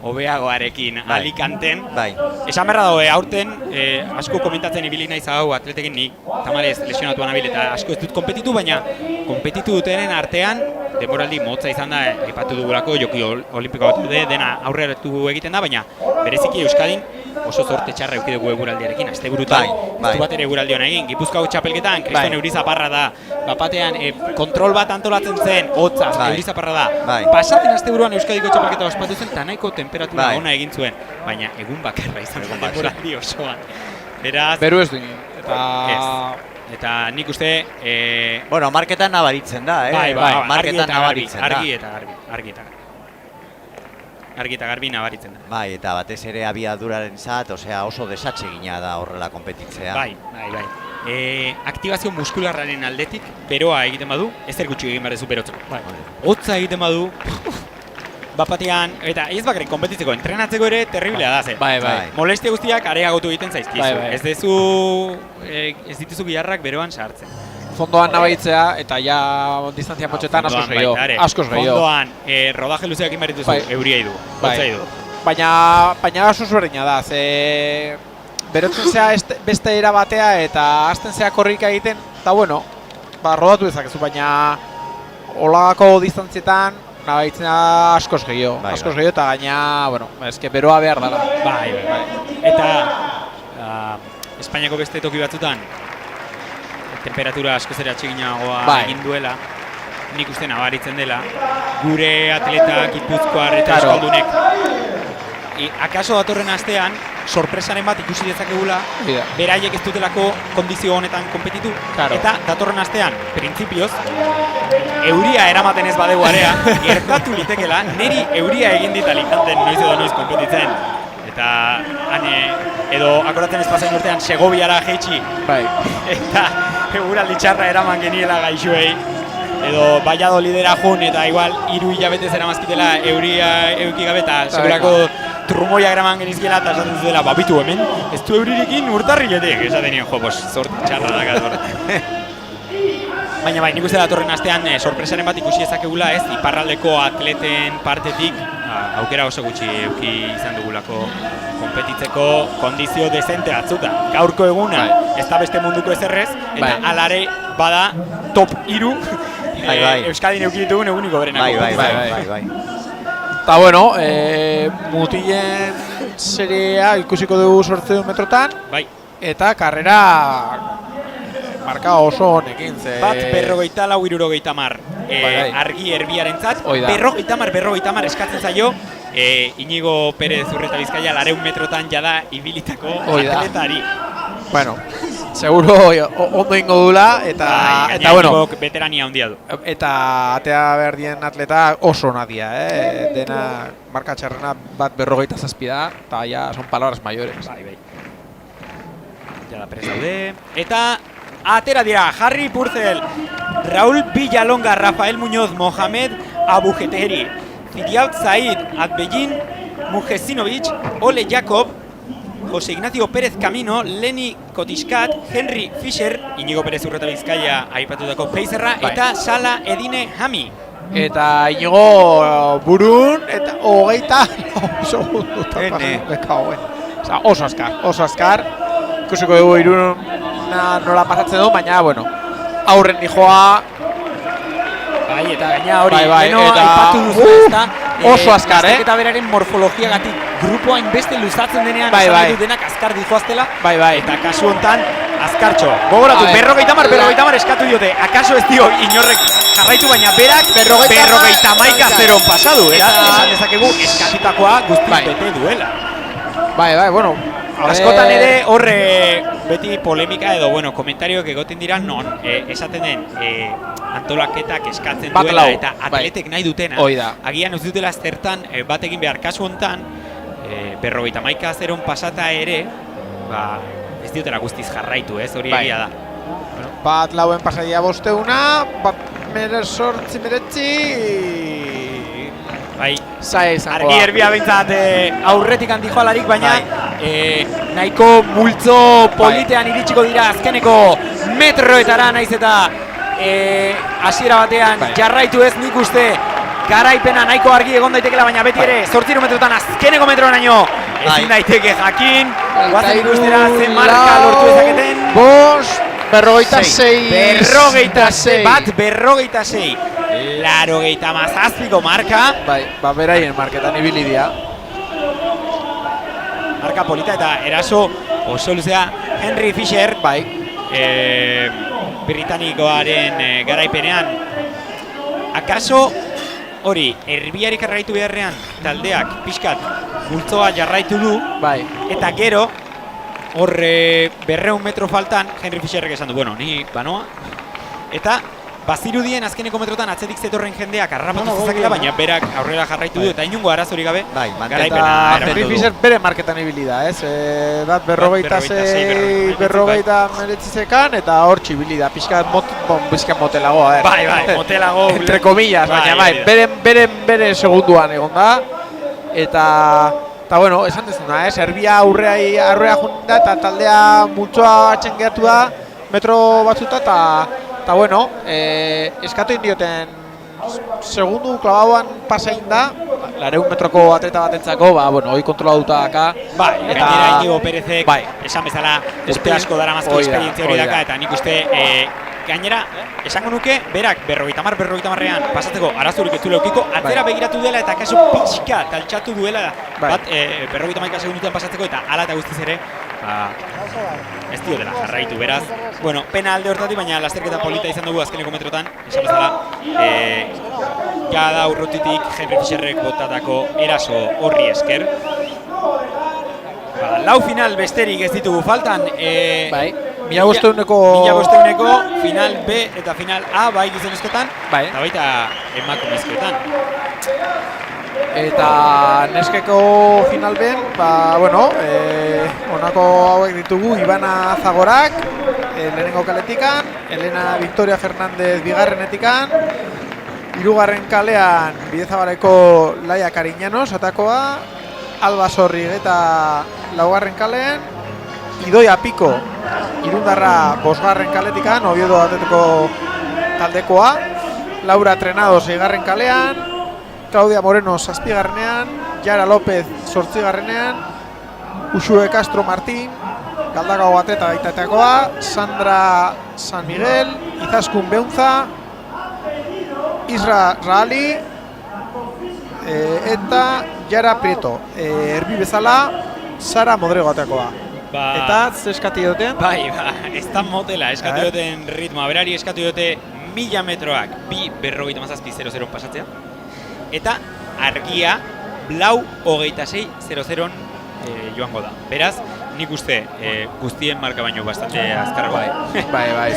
hobeagoarekin Alicanten. Bai. Esan berra dago, aurten asko komentatzen ibili naiz hau atletekin nik tamalez lesionatu nabil eta asko ez dut konpetitu, baina konpetitu dutenen artean denboraldi motza izan da, aipatu dugulako joki olimpiko bat dena aurreratu egiten da, baina bereziki Euskadin oso zorte txarra eduki dugu eguraldiarekin, asteburutan ez du bat ere eguraldi hona egin. Gipuzkoako txapelketan, Kriston Eurizaparra da, bapatean kontrol bat antolatzen zen, hotzaz, Eurizaparra da. Pasaten asteburuan Euskadiko txapelketa ospatu zen, eta nahiko temperatura ona egin zuen, baina egun bakarra izan zen denboraldi osoan. Beraz... Beru ez du, eta nik uste... Bueno, marketan nabaritzen da, marketan nabaritzen da. Argi eta garbi nabaritzen da. Bai, eta batez ere abiaduraren zat, oso desatsegina da horrela konpetitzea. Bai. Aktibazio muskularraren aldetik, beroa egiten badu, ezer gutxi egin behar dezu berotzeko. Hotza egiten badu, bapatean, eta ez bakarrik konpetitzeko, entrenatzeko ere terriblea da, ze. Molestia guztiak areagotu egiten zaizkizu. Ez dituzu biharrak beroan sartzen. Fondoan nabaitzea eta ja distantzia motxetan askoz gehiago. Fondoan rodaje luzeak egin behar dituzu, euria idu, hotza idu. Baina oso zuerdina da, ze berotzen zea beste era batea eta hasten zea korrika egiten, eta bueno, rodatu dezakezu, baina holako distantzietan nabaitzen askoz gehiago eta gaina, bueno, eske beroa behar dela. Eta Espainiako beste toki batzutan temperatura askoz ere atseginagoa Bai. egin duela, nik uste nabaritzen dela, gure atletak, Gipuzkoar eta Claro. euskaldunek. Akaso datorren astean, sorpresaren bat ikusi dezakegula, Bida. beraiek ez dutelako kondizio honetan konpetitu, Claro. eta datorren astean, printzipioz, euria eramaten ez badegu area, gertatu litekela, niri euria egin dit Alicanten noiz edo noiz konpetitzen. Eta edo akoratzen ez pasain urtean Segoviara jeitsi, Bai. eta eguraldi txarra eraman geniela gaixoei, edo Valladolidera jun eta igual 3 hilabete zeramazkitela euria eduki gabe eta segurako trumoia eraman genizkiela eta esaten zuela, babitu hemen, ez du eurirekin urtarriletik, esaten nien, jo, sorti txarra dakat. Baina bai, nik uste datorren astean sorpresaren bat ikusi ezakegula, ez, iparraldeko atleten partetik, aukera oso gutxi eduki izan dugulako konpetitzeko kondizio dezente batzuta. Gaurko eguna, ez da beste munduko ezerrez, eta alare bada top 3 Euskadin eduki ditugun eguniko berenako. Bai. Eta bueno, mutilen seria ikusiko dugu 800 metrotan, Bai. eta karrera marka oso honekin, ze... Bat 54-70 Bai. argi erbiarentzat, Hoi da. 50 eskatzen zaio, Inigo Perez Urreta Bizkaia 200 metrotan jada ibilitako Hoi da. atletari. Bueno, seguro ondo ingo dula, eta bueno, Inigok veterania handia du. eta atea behar dien atleta oso nadia, dena marka txarrena bat 57 da, eta ja son palabras mayores. Bai. Jada prest daude. Eta atera dira, Harry Purcell, Raúl Villalonga, Rafael Muñoz, Mohamed Abujeteri, Firiaut Said, Adbeyin Mujesinovic, Ole Jacob, José Ignacio Pérez Camino, Leni Kotiskat, Henry Fischer, Inigo Perez Urreta Bizkaia aipatutako peiserra, eta Sala Edine Hami. Eta Inigo burun, eta 20 segundutan oso azkar. Ikusiko dugu Iruna nola pasatzen du, baina, bueno, aurren dijoa. Bai, eta gaina hori, Bai, eta aipatu duzu ezta. oso azkar, Eta beraren morfologiagatik grupoa inbeste luzatzen denean, Bai, esan bai. dut denak azkar dijoaztela. Bai. Eta kasu hontan, azkartxo. Gogoratu, A ver, 50 eskatu diote. Akaso ez dio inorrek jarraitu, baina berak 50 zeron pasadu. Esan dezakegu eskatutakoa guztiz bete duela. Bai, bueno. Askotan ere horre beti polemika edo, bueno, komentarioak egoten dira non esaten den antolaketak eskatzen duela eta atletek nahi dutena. Hoi da. Agian ez dutela zertan bat egin behar kasu hontan 51 zeron pasata ere, ez diotela guztiz jarraitu, ez hori egia da. Bat lauen pasadia bosteuna, bat meretzi... Bai, Zaila izango argi da. erbia behintzat aurretik handi joalarik, baina nahiko multzo politean iritsiko dira azkeneko metroetara, naiz eta hasiera batean jarraitu ez, nik uste garaipena nahiko argi egon daitekela, baina beti ere 800 metrotan azkeneko metroraino ezin daiteke jakin, guazen ikustera zen marka lortu ezaketen. 56. Bat 56. 87ko marka. Bai, beraien marketan ibili dira. Marka polita eta eraso oso luzea Henry Fischer, bai, britanikoaren garaipenean. Akaso hori, erbiarik jarraitu beharrean taldeak pixkat multzoa jarraitu du, bai, eta gero hor 200 metro faltan Henry Fischerrek esan du, bueno, ni banoa, eta bazirudien azkeneko metrotan atzetik zetorren jendeak harrapatu zezakela, baina berak aurrera jarraitu du eta inungo arazorik gabe garaipena eta Henry Fischer bere marketan ibili da, ez? Bat 56 meretzizekan eta hor txibili da, pixkat motelago, a ver. Bai, motelago. Entre comillas, baina beren segunduan egon da. Eta bueno, esan dezuna, Serbia aurrea junta eta taldea multzoa atxengeatu da metro batzuta eta bueno, eskatu indioten segundu klabauan pasein da, 200 metroko atleta batentzako, bueno, hoi kontrolatuta daka. Bai, gainera Inigo Perezek, esan bezala, urte asko daramazko esperientzia hori daka, eta nik uste, gainera, esango nuke, berak 50-an pasatzeko arazurik ez du leukiko, atzera begiratu duela eta kaso pixka taltxatu duela, bat 51 segundutan pasatzeko, eta hala eta guztiz ere, ez diotela jarraitu, beraz. Bueno, pena alde hortatik, baina lasterketa polita izan dugu azkeneko metrotan, esan bezala, jada urrutitik Henry Fischerrek botatako eraso horri esker. Lau final besterik ez ditugu faltan. Bai, 1500 final B eta final A bai gizonezkoetan, eta baita emakumezkoetan. Eta neskeko final ben, honako hauek ditugu Ibana Zagorak, lehenengo kaletikan, Elena Victoria Fernández bigarrenetikan, hirugarren kalean Bidezabaleko Laia Cariñanos atakoa, Alba Zorrig eta laugarren kalean, Idoia Piko Irundarra bosgarren kaletikan, Oviedo Atletiko taldekoa, Laura Trenado seigarren kalean, Claudia Moreno zazpigarrenean, Yara López zortzigarrenean, Uxue Castro Martín, Galdakao Atleta baitatekoa, Sandra San Miguel, Izaskun Beuntza, Isra Rahali, eta Yara Prieto. Erbi bezala, Sara Modrego atekoa. Eta eskatu duten? Ez da motela, eskatu duten ritmoa. Berari eskatu dute 1000 metroak 2:57:00 pasatzea. Eta argia blau 26:00 joango da. Beraz, nik uste guztien marka baino bastante azkarrago.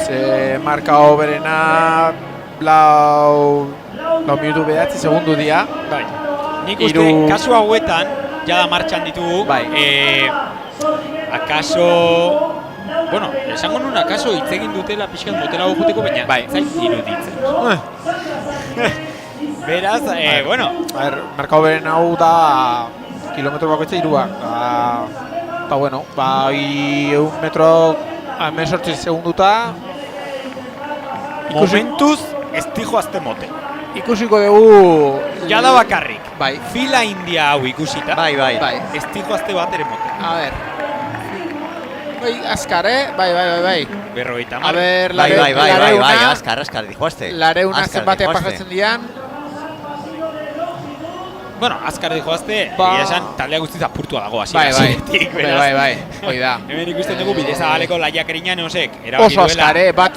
Ze marka hoberena blau minutu 9 segundu dira. Nik uste kasu hauetan jada martxan ditugu. Akaso... Bueno, esango nun akaso hitz egin dutela pixkat motela goguteko, baina zait iruditzen. Beraz, bueno... Marka hoberen hau da kilometro bakoitza 3. Eta, bueno, 1 metro 18 segunduta... Momentuz, ez dijo azte mote. Ikusiko dugu... Jada bakarrik. Fila india hau ikusita. Ez dijo azte bat ere mote. A ver... Azkar, bai. Berrogeita mar. A ver, azkar, dijoazte. Lareuna zenbatea pasatzen dian. Bueno, azkar dijoazte, esan taldea guztiz apurtua dago hasi. Bai. Hoi da. Hemen ikusten dugu Bidezabaleko Laia Cariñanosek. Oso azkar, bat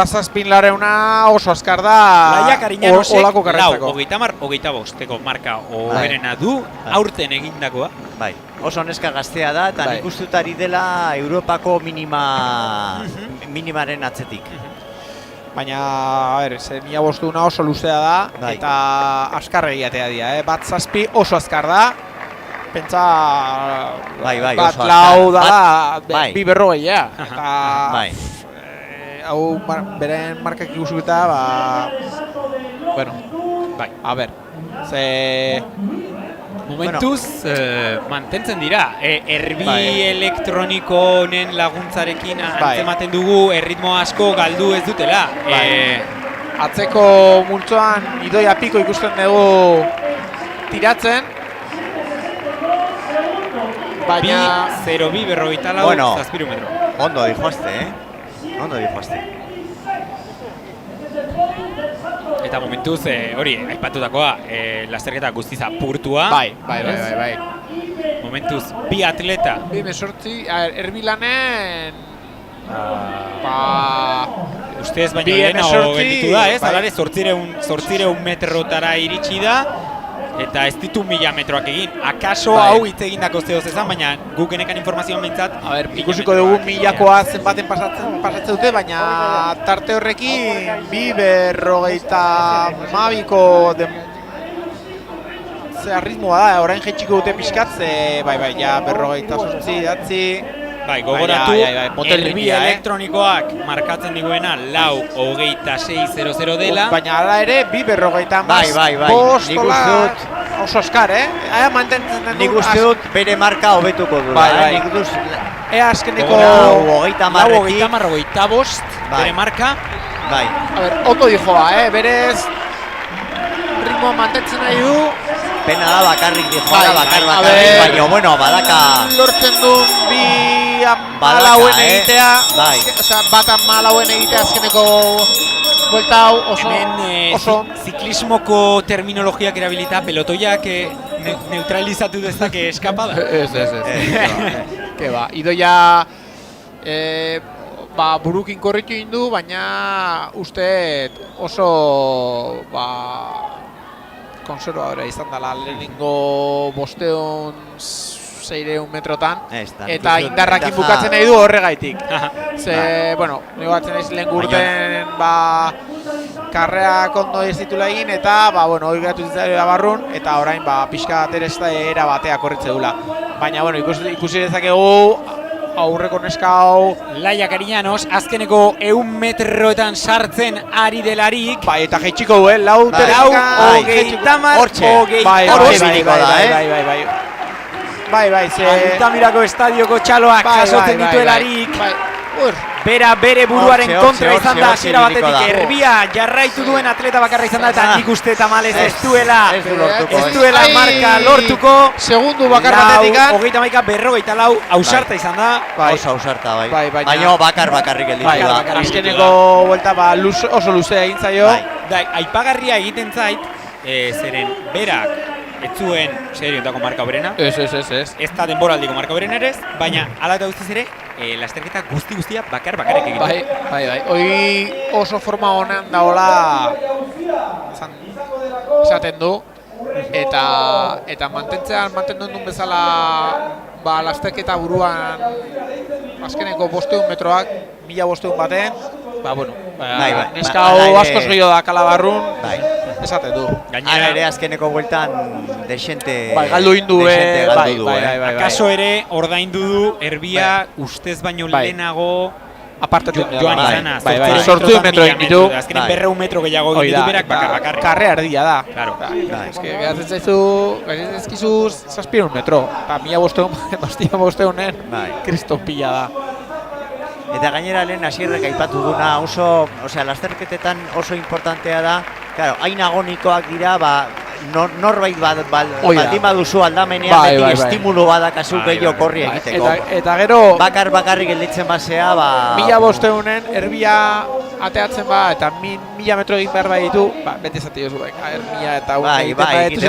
zazpin Lareuna oso azkar da. Laia Cariñanosek lau, 30-25 marka hoberena du, aurten egindakoa. Oso neska gaztea da, eta nik ustutari dela Europako minimaren atzetik. Baina, a ber, 1500 oso luzea da, eta azkar egiatea dira, bat zazpi oso azkar da. Pentsa, bat lau da, 2:40. Hau, beren markak ikusuta, bueno, a ber, Momentuz, mantentzen dira, erbi elektroniko honen laguntzarekin antzematen dugu erritmo asko galdu ez dutela. Atzeko multzoan Idoia Piko ikusten dugu tiratzen. Baina... 0:42 zazpirumetro. Ondo dijoazte, Ondo dijoazte. Eta momentuz, hori, aipatutakoa, lasterketa guztiz apurtua. Bai. Momentuz, bi atleta. Bi mesortzi, erbilanen... Ustez baino lehenago gelditu da, ez? Alare, 800 metrotara iritsi da. Eta ez ditu 1000 metroak egin. Akaso hau hitz egindako zehoz ezan, baina guk genekan informazioan behintzat. Ikusiko dugu 1000koa zenbaten pasatzen dute, baina tarte horrekin 2:42ko ritmoa da, orain jetxiko dute pixkat, ja 2:48. Gogoratu, erbi elektronikoak markatzen diguena 4:26:00 dela. Baina ala ere, 2:50. Nik uste dut oso askar, nik uste dut bere marka hobetuko dula. Nik dut ea azkeneko 30-25 bere marka. A ber, ondo dijoa, berez ritmoa mantentzen nahi du. Pena da bakarrik dijoa, baina, bueno, badaka... Lortzen du malauen egitea, batan malauen egitea azkeneko buelta hau oso... Hemen ziklismoko terminologiak erabilita, pelotoiak neutralizatu dezake eskapada. Ez. Ke ba, Idoia burukin korritu indu, baina uste oso konservadora izan dela lehenengo 500-600 metrotan, eta indarrakin bukatzen nahi du horregaitik. Ze, bueno, nire batzen naiz lehen gurten karreak ondo ez ditula egin, eta, bueno, hori geratu zitzailean barrun, eta orain, pixka era batea korritze dula. Baina, bueno, ikusi dezakegu, aurreko neska hau Laia Cariñanos, azkeneko 100 metroetan sartzen ari delarik. Eta jaitsiko du, lau hogeita Altamirako estadioko txaloak jasotzen dituelarik. Bere buruaren kontra izan da hasiera batetik, Erbia jarraitu duen atleta bakarra izan da, eta nik uste tamalez ez duela marka lortuko. Segundu bakar batetik. 31-44 ausarta izan da. Oso ausarta, bai. Baina bakarrik gelditu da. Azkeneko buelta oso luzea egin zaio. Aipagarria egiten zait, zeren berak ez zuen serioetako marka hoberena. Ez da denboraldiko marka hoberen ere, baina ala eta guztiz ere, lasterketa guztia bakarrik egin. Bai. Hoi oso forma honean daola esaten du, eta mantendu duen bezala lasterketa buruan azkeneko 500 metroak, 1500 baten, neska hau askoz gehiago da kalabarrun, esaten du. Gainera ere azkeneko bueltan desente galdu indu, akaso ere ordaindu du Erbia ustez baino lehenago apartatzen joan izana. 800 metro egin ditu. Azkenean 200 metro gehiago egin ditu berak bakar. Karre erdia da. Claro. Gatzen zaizkizu 700 metro. Eta 1500 kriston pila da. Eta gainera lehen hasierrek aipatu duna oso, lasterketetan oso importantea da, claro, hain agonikoak dira, norbait baldin baduzu aldamenean beti estimulu badakazu gehiago korri egiteko. Eta gero bakarrik gelditzen basea, 1500en Erbia ateatzen eta 1000 metro egin behar ditu, beti esate jozu, 1000 eta 1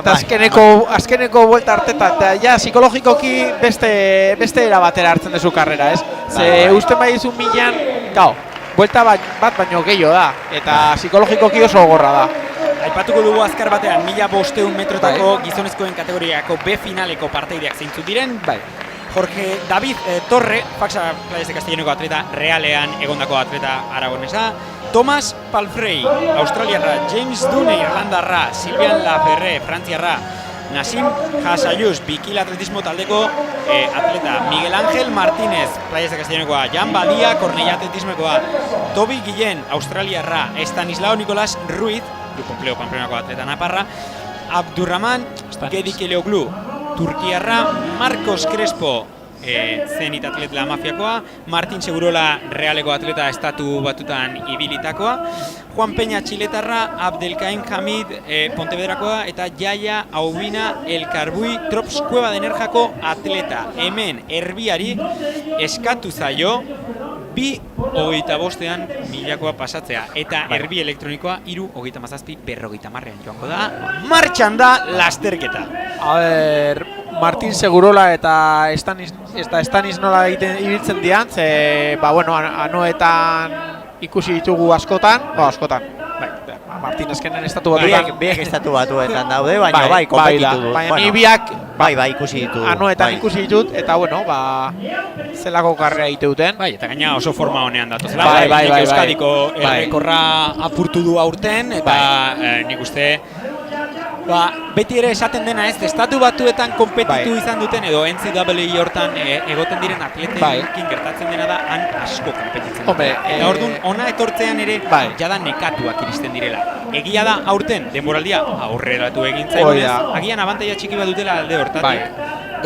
eta azkeneko buelta arteta, eta ja psikologikoki beste era batera hartzen dezu karrera, ez? Ze usten bai dizu 1000an, buelta bat baino gehiago da, eta psikologikoki oso gogorra da. Aipatuko dugu azkar batean 1500 metrotako gizonezkoen kategoriako B finaleko parteideak zeintzuk diren. Jorge David Torre, Faxa Playas de Castelloneko atleta, Realean egondako atleta aragonesa. Thomas Palfrey, australiarra. James Dunne, irlandarra. Sylvian Laferre, frantziarra. Nassim Hassayus, bikil atletismo taldeko atleta. Miguel Ángel Martínez, Playas de Castellonekoa. Jan Badia, Cornellà atletismokoa. Toby Guillén, australiarra. Estanislao Nicolás Ruiz, Grupo Empleo Pamplonako atleta naparra. Abdurrahman Gedikeleoglu, Turkiarra. Marcos Crespo, Zenit atleta mafiakoa. Martin Segurola, Realeko atleta estatu batutan ibilitakoa. Juan Peña Txiletarra, Abdelkaim Hamid Pontevedrakoa, eta Jaia Aubina Elkarbui Trops Kueba de Nerjako atleta. Hemen Erbiari eskatu zaio 2:25 milakoa pasatzea, eta Erbi elektronikoa 3:37 joango da. Martxan da lasterketa. Martin Segurola eta Estanis nola ibiltzen dian, ze, anoetan ikusi ditugu askotan. Martin azkenen estatu batuetan. Biak estatu batuetan daude, baina kompetitu du. Baina ni biak ikusi ditu. Anoetan ikusi ditut, eta zelako karrera egite duten. Eta gaina oso forma honean datozela. Euskadiko errekorra apurtu du aurten, eta nik uste beti ere esaten dena ez, estatu batuetan kompetitu izan duten, edo NCAA hortan egoten diren atletekin gertatzen dena da, han asko kompetitzen dute. Eta orduan, ona etortzean ere, jada nekatuak iristen direla. Egia da, aurten, denboraldia aurreratu egin zaionez, agian abantaia txiki bat dutela alde hortatik.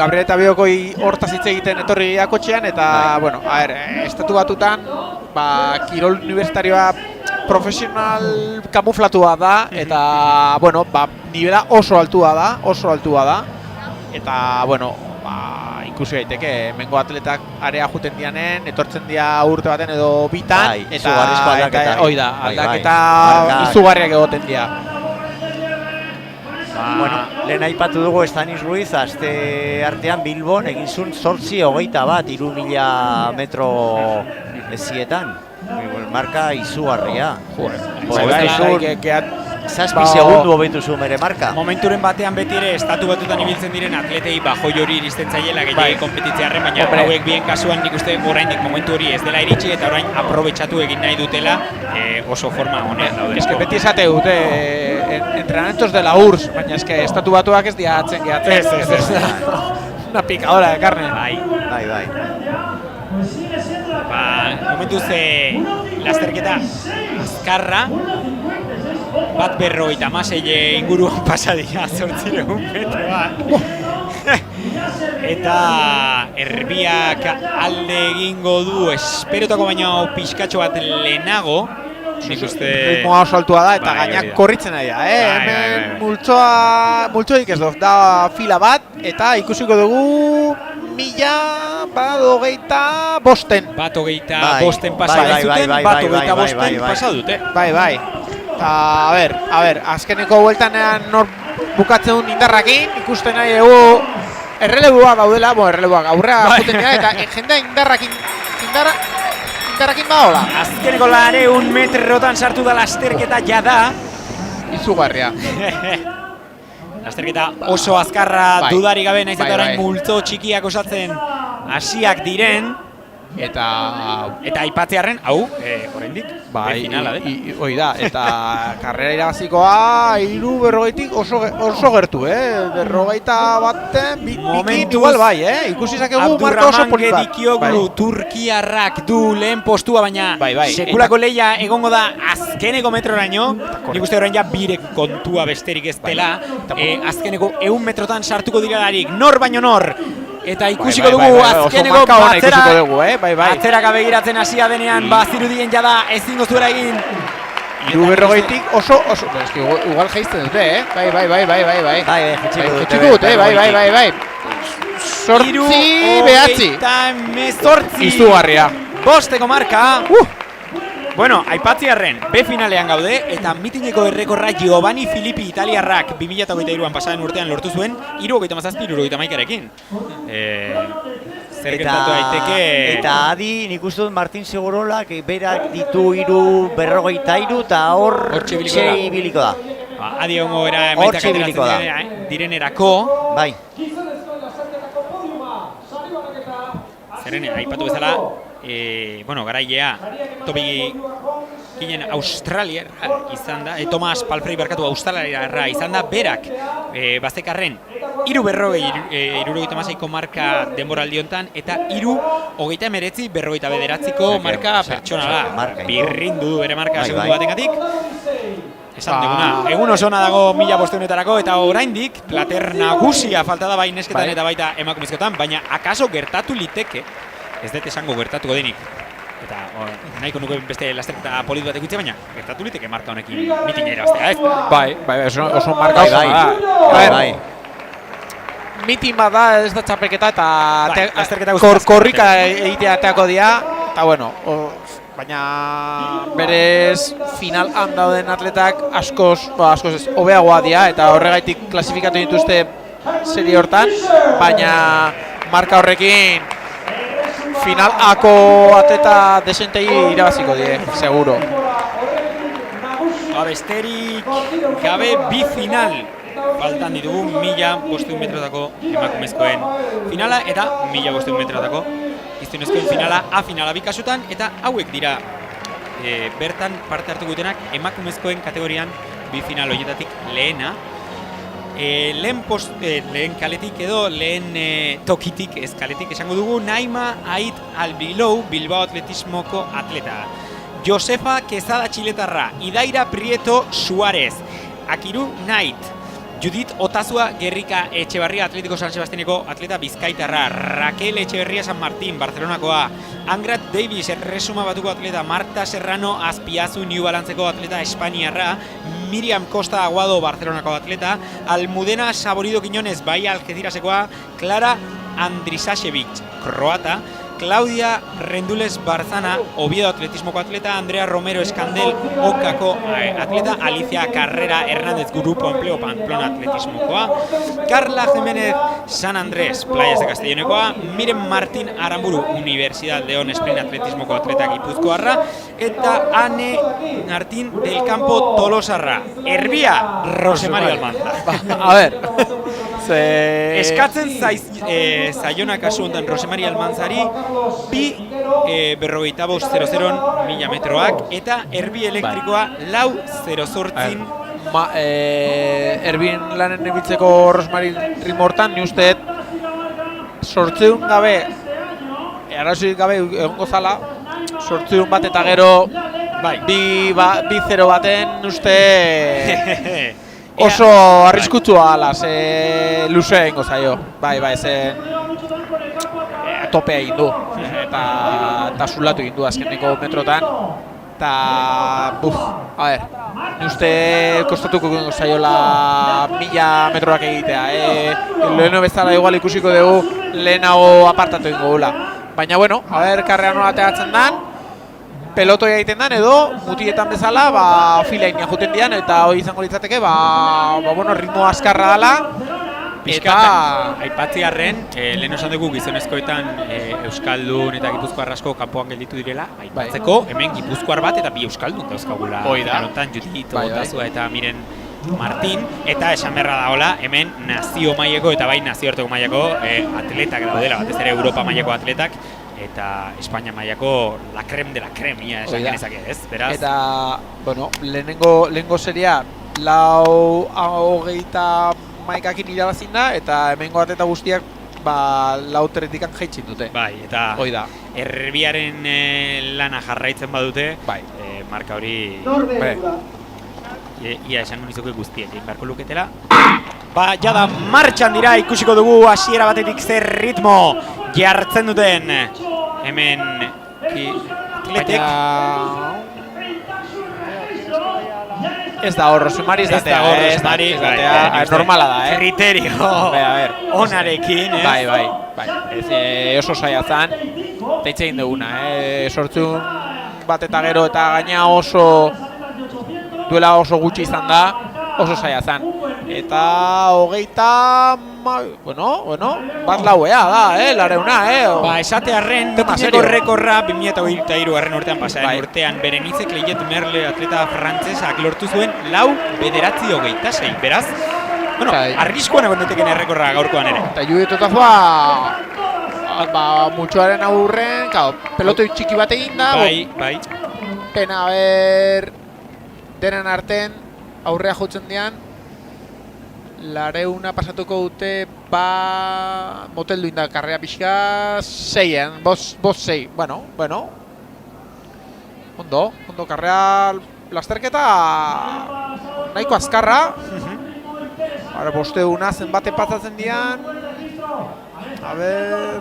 Gabriel eta Biokoi hortaz hitz egiten etorri akotxean, eta, estatu batutan, kirol universitarioa profesional kamuflatua da, eta, nivela oso altua da, eta, ikusi daiteke, mengo atletak area juten dianen, etortzen dia urte baten edo bitan, eta aldaketa izugarriak egoten dia. Bueno, lehen aipatu dugu Stanis Ruiz, aste artean Bilbon egin zuen 8:21, 3.000 metro ezietan. Marka izugarria. Zazpi segundu hobetu zuen bere marka. Momenturen batean beti ere estatu batutan ibiltzen diren atletei bajoi hori iristen zaiela gehiagi konpetitzearren, baina hauek bien kasuan nik uste oraindik momentu hori ez dela iritsi eta orain aprobetxatu egin nahi dutela oso forma honean daude. Eske beti esate dute entrenamentos de la URSS, baina eske estatu batuak ez dira atzen gehatzen. Ez. Una picadora de carne. Bai. Momentuz lasterketa azkarra, bat 56 inguruan pasadira 800 metroak. Eta erbiak alde egingo du esperotako baino pixkatxo bat lehenago. Nik uste... Ritmoa oso altua da eta gainak korritzen ari da. Hemen multzoik ez doz, da fila bat eta ikusiko dugu 1.025 Bat hogeita bosten pasa duten, bat hogeita bosten pasa dute. Bai. Eta, a ber, azkeneko bueltanean nor bukatzen duen indarrakin, ikusten nahi dugu errelebua gaudela, errelebuak aurrea juten dira, eta jendea indarrakin badola. Azkeneko 200 metrotan sartu da lasterketa jada. Izugarria. Lasterketa oso azkarra dudarik gabe, naiz eta orain multzo txikiak osatzen hasiak diren. Eta aipatzearren, hau, oraindik, finala, hoi da, eta karrera irabazikoa 3:40 oso gertu, 40 baten, bikin igual bai, ikusi zakegu marka oso polit bat. Abdurrahman Turkiarrak du lehen postua, baina sekulako lehia egongo da azkeneko metroraino, nik uste orain ja birek kontua besterik ez dela, azkeneko 100 metrotan sartuko direlarik, nor baino nor, eta ikusiko dugu azkeneko atzeraka begiratzen hasia denean bazirudien jada ezingo zuela egin. 3:40 oso, eski igual jaizten dute, bai. Jetxiko dute, bai. Sortzi behatzi. Izugarria. Bosteko marka. Bueno, aipatziarren, B finalean gaude, eta mitineko errekorra Giovanni Filippi italiarrak 2023an pasaden urtean lortu zuen, 3:17-3:11-arekin. Zer gertatu daiteke... Eta adi, nik uste dut Martin Segurolak berak ditu 3:43 eta hor ibiliko da. Adi hongo era emaitzak ateratzen direnerako. Bai. Zeren, aipatu bezala, garailea, Tobi ginen Australiar izan da, Thomas Palfrey barkatu Australiarra izan da, berak, bazekarren, 3:40 marka denboraldi hontan, eta 3:39 marka pertsonala. Birrindu du bere marka segundu batengatik. Esan duguna, egun oso ona dago 1500etarako eta oraindik plater nagusia falta da bai nesketan eta baita emakumezkoetan, baina akaso gertatu liteke, ez dut esango gertatuko denik, eta nahiko nuke beste lasterketa polit bat ikutzea, baina gertatu liteke marka honekin mitina irabaztea, ez? Bai, oso marka oso da. Bai. Mitin bat da, ez da txapelketa eta korrika egitea ateako dira, eta bueno, baina berez finalean dauden atletak askoz ez hobeagoa dira eta horregaitik klasifikatu dituzte serie hortan, baina marka horrekin finalako atleta desentei irabaziko die, seguro. Besterik gabe bi final faltan ditugu 1500 metrotako emakumezkoen finala eta 1500 metrotako gizonezkoen finala, A finala bi kasutan, eta hauek dira bertan parte hartuko dutenak emakumezkoen kategorian bi final horietatik lehena. Lehen kaletik edo lehen tokitik ez kaletik esango dugu Naima Ait Albilou, Bilbao atletismoko atleta. Josefa Quesada txiletarra, Idaira Prieto Suárez, Akiru Nait, Judith Otazua Gerrika Etxebarria Atletiko San Sebastianeko atleta bizkaitarra, Raquel Etxeberria San Martín Barcelonakoa, Angrat Davis Erresuma Batuko atleta, Marta Serrano Azpiazu New Balantzeko atleta Espainiarra, Miriam Costa Aguado Barcelonako atleta, Almudena Saborido Quiñones Bai Algecirasekoa, Clara Andrisasevic Kroata, Claudia Rendules Barzana, Oviedo atletismoko atleta, Andrea Romero Escandel, Okako atleta, Alicia Carrera Hernández Grupo Empleo Pamplona atletismokoa, Carla Jiménez San Andrés, Playas de Castellonekoa, Miren Martín Aramburu, Universidad León Sprint atletismoko atleta Gipuzkoarra, eta Ane Martín del Campo Tolosarra. Erbia, Rosemari Almanza. A ver, Eskatzen zaiona kasu honetan Rosemari Almanzari bi 45.00 mila metroak eta erbi elektrikoa 4.08 Erbin lanen ibiltzeko Rosemari rimortan, ni usteet sortzeun gabe, arazoik gabe egongo zala, sortzeun bat eta gero bi 0 baten uste oso arriskutsua ala, ze luze egingo zaio. Bai, zen topea egin du, eta zulatu egin du azkeneko metrotan. Eta, a ver, ni uste kostatuko egingo zaiola 1000 metroak egitea. Leheno bezala igual ikusiko dugu lehenago apartatu egingo dugula. Baina, bueno, a ver, karrea nola ateatzen dan, pelotoia egiten dan edo mutietan bezala filainia juten dian eta hori izango litzateke bueno, ritmo azkarra dela eta aipatziarren lehen esan dugu gizonezkoetan Euskaldun eta Gipuzkoar asko kanpoan gelditu direla aipatzeko hemen Gipuzkoar bat eta bi Euskaldun dauzkagula honetan Judit Otazua eta Miren Martín eta esan beharra dagoela hemen nazio mailako eta bai nazioarteko mailako atletak daudela, batez ere Europa mailako atletak eta Espainia mailako la creme de la creme, esan genezake, ez? Beraz? Eta, bueno, lehenengo seria 4:21 irabazin da, eta hemengo atleta guztiak 4:03 jaitsin dute. Bai, eta erbiaren lana jarraitzen badute, marka hori... Ia esan unizuke guztiek, egin beharko luketela. Jada martxan dira, ikusiko dugu hasiera batetik zer ritmo jartzen duten hemen atletek. Ez da hor, Rosemari ez datea, normala da, kriterio onarekin, ez? Bai, oso saia zan, teitze egin duguna, sortzun bat eta gero eta gaina oso duela oso gutxi izan da, oso saia zan. Eta hogeita, bat lauea da, lareuna, esatearren, mitineko rekorra 2023 urtean pasaren urtean Berenice Cleillet Merle atleta frantzesak lortu zuen 4:09, beraz, arriskuan egon daiteken errekorra gaurkoan ere. Eta Judit Otazua, multxoaren aurren, pelotoi txiki bat egin da, pena denen arten aurrea jotzen dian, lareuna pasatuko dute moteldu inda karrea pixka 6, bost 6, bueno, ondo karrea lasterketa nahiko azkarra, bosteuna zenbate pasatzen dian, a ber,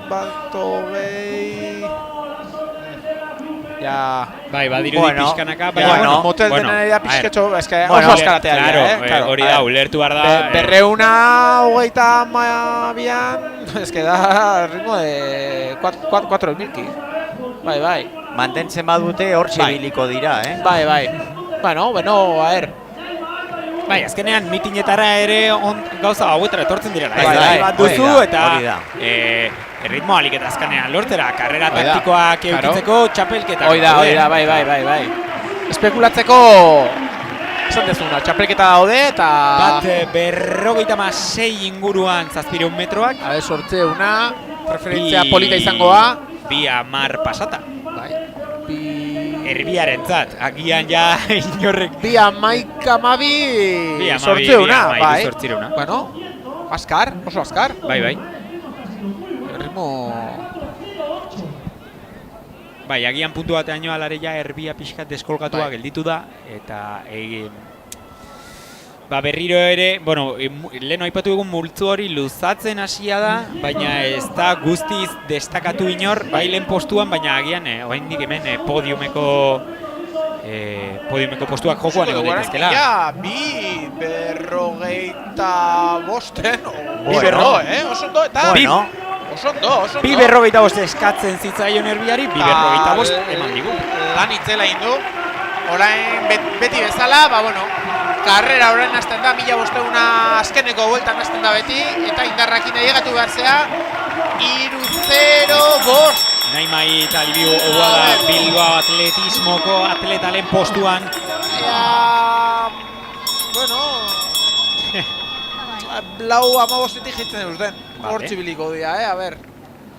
badirudi pixkanaka, motel denen pixketxo, oso azkaratea dira, hori da, ulertu behar da. 422an, da ritmo de 4.000. Bai. Mantentzen badute hor txibiliko dira, Bai. Bueno, a ver. Bai, azkenean mitinetara ere gauza hauetara etortzen direla. Bai, duzu eta ritmo alik eta azkenean lortera, karrera taktikoak eukitzeko txapelketak. Hoi da, bai. Espekulatzeko, esan dezuna, txapelketa daude eta... Bat 56 inguruan 700 metroak. Sortzeuna, preferentzia polita izangoa. 2:10 pasata. Erbiarentzat, agian ja inorrek... 2:11 sortzeuna, bai. Bueno, oso azkar. Bai. Ritmo... Bai, agian puntu bateaino alare ja erbia pixkat deskolgatua gelditu da, eta berriro ere, lehen aipatu egun multzu hori luzatzen hasia da, baina ez da guztiz destakatu inor, bai lehen postuan, baina agian, oraindik hemen podiumeko postuak jokoan egon daitezkela. Ja, 2:45, oso ondo, eta... Oso ondo. 2:45 eskatzen zitzaion Erbiari, 2:45 eman digu. Lan itzela indu. Orain beti bezala, karrera orain hasten da, 1500 azkeneko bueltan hasten da beti, eta indarrakin ailegatu behar zea, 3-0-5. Naimai eta Libiu ogoa da Bilbao atletismoko atletalen postuan. Lau 15-etik jitzen eusten, hortzi biliko dira, a ber.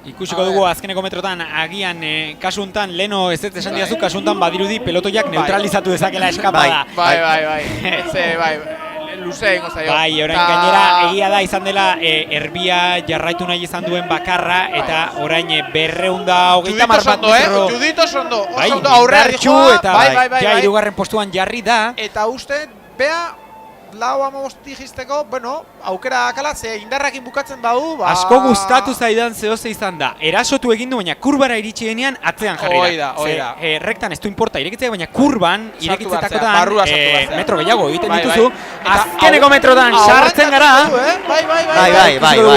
Ikusiko dugu azkeneko metrotan agian kasuntan, leno ez esan diazu, kasuntan badirudi pelotoiak neutralizatu dezakela eskapada. Bai, luze egingo zaio. Bai, orain gainera egia da izan dela Erbia jarraitu nahi izan duen bakarra, eta orain 230 bat metro. Judito sondo, bai, oso aurrera dijoa, eta ja 3. postuan jarri da. Eta uste, bea, lau 15 jisteko, aukera akalatze indarrakin bukatzen badu, Asko gustatu zaidan zehose izan da. Erasotu egin du, baina kurbara iritsi denean atzean jarri da. Oida. Rektan ez du importa irekitzea, baina kurban irekitzetakotan metro gehiago egiten Bai, dituzu. bai. Azkeneko metrotan sartzen gara. Bai.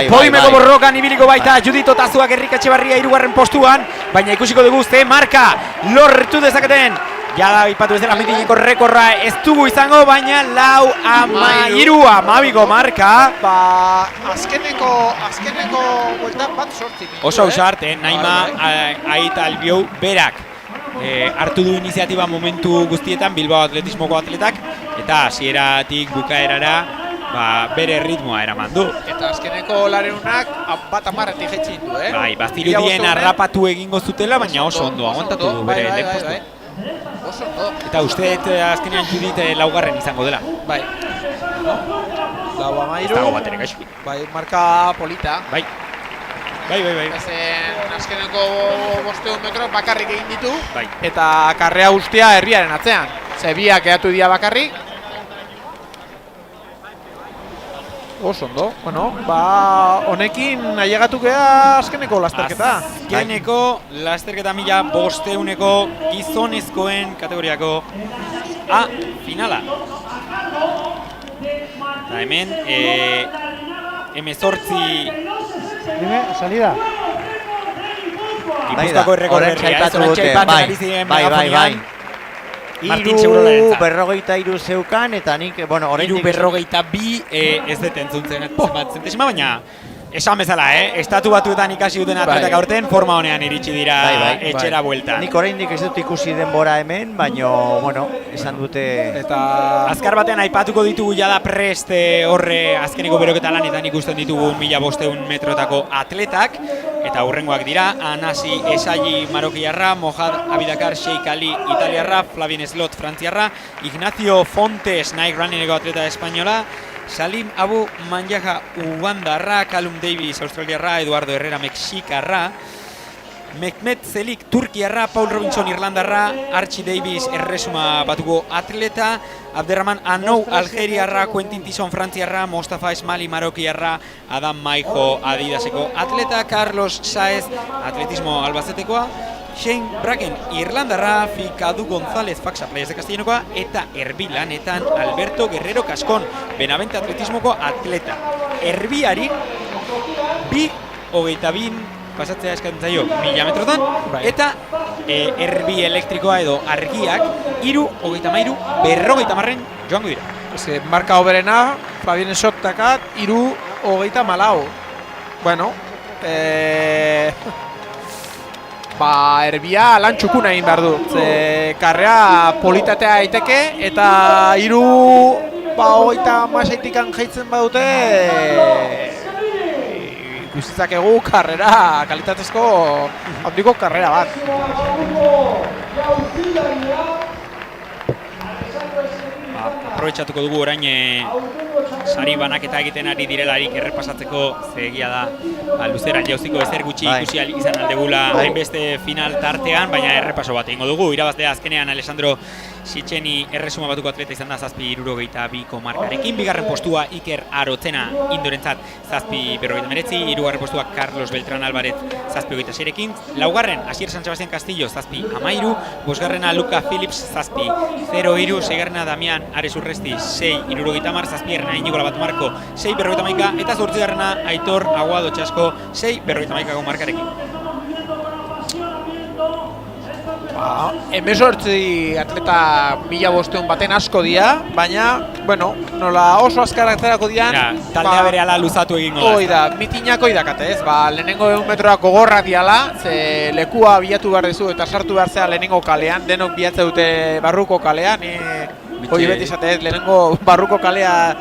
Podimeko borrokan ibiliko baita Judito Tazuak Errik Etxebarria 3. postuan, baina ikusiko dugu ze marka lortu dezaketen. Jada ipatu ez dela mitineko rekorra ez dugu izango, baina 4:13 marka. Azkeneko bueltan bat sortzik. Oso ausart, Naima Aita Albiou berak hartu du iniziatiba momentu guztietan Bilbao atletismoko atletak, eta hasieratik bukaerara bere ritmoa eraman du. Eta azkeneko lareunak bat 10-etik jetxin du, Bai, bazirudien harrapatu egingo zutela, baina oso ondo aguantatu du bere lehen postu. Oso ondo. Eta uste azkenean Judit 4. izango dela. Bai. Lau 13. Ez dago batere gaixo. Bai, marka polita. Bai. Azkeneko 500 metro bakarrik egin ditu. Bai. Eta karrea guztia Herbiaren atzean. Biak gehiatu dira bakarrik. Oso ondo. Honekin ailegatu gea azkeneko lasterketa. Azkeneko lasterketa 1500 gizonezkoen kategoriako A finala. Eta hemen M8 salida. Gipuzkoako errekorreria. Bai. Martin Segurolarentzat. 3:43 zeukan, eta nik, orain 3:42 ez dut entzuntzen zentesima, baina esan bezala, Estatu Batuetan ikasi duten atletak aurten forma honean iritsi dira etxera bueltan. Nik oraindik ez dut ikusi denbora hemen, baina, esan dute... Eta azkar batean aipatuko ditugu jada prest horre azkeniko beroketa lanetan ikusten ditugu 1500 metrotako atletak, eta hurrengoak dira, Anasi Esayi marokiarra, Mohad Abidakar Sheikh Ali italiarra, Flavien Slot frantziarra, Ignacio Fontes Nike Runningeko atleta espainola, Salim Abu Manjaha ugandarra, Callum Davis australiarra, Eduardo Herrera mexikarra, Mehmet Zelik turkiarra, Paul Robinson irlandarra, Archie Davis erresuma batuko atleta, Abderrahman Anou algeriarra, Quentin Tison frantziarra, Mostafa Esmali marokiarra, Adam Maijo adidaseko atleta, Carlos Saez atletismo albazetekoa, Shane Bracken irlandarra, Fikadu González Faxa Playas de Castellanokoa, eta Erbilanetan Alberto Guerrero Cascón Benavente atletismoko atleta. Erbiari 2:22 pasatzea eskatzen zaio 1000 metrotan, eta Erbi elektrikoa edo argiak 3:33 joango dira. Marka hoberena, Fabien Soktakat, 3:34. Erbia lan txukuna egin behar du. Karrea politatea daiteke, eta 3:36 jaitzen badute, ikusitzakegu karrera, kalitatezko handiko karrera bat. Aprobetxatuko dugu orain sari banaketa egiten ari direlarik errepasatzeko, zegia da luzera jauziko ezer gutxi ikusi izan aldegula hainbeste final tartean, baina errepaso bat egingo dugu. Irabaztea azkenean Alessandro Sitxeni erresuma batuko atleta izan da 7.62ko markarekin, bigarren postua Iker Arotzena Indorentzat 7.59, hirugarren postua Carlos Beltrán Álvarez 7.26rekin, laugarren Asier San Sebastián Castillo 7.13, bosgarrena Luka Phillips 7.03, seigarrena Damian Ares Urresti 6.70, zazpierrena Inigo Labat Marko 6.51 eta zortzigarrena Aitor Aguado Txasko 6.51ko markarekin. Hemezortzi atleta 1500 baten asko dira, baina, bueno, nola oso azkar atzerako dian... Taldea berehala luzatu egingo da. Hoi da, mitinako idakate, ez? Lehenengo 100 metroak gogorrak diala, ze lekua bilatu behar dezu eta sartu behar zea lehenengo kalean, denok bilatze dute barruko kalean, hori beti esate ez, lehenengo barruko kalea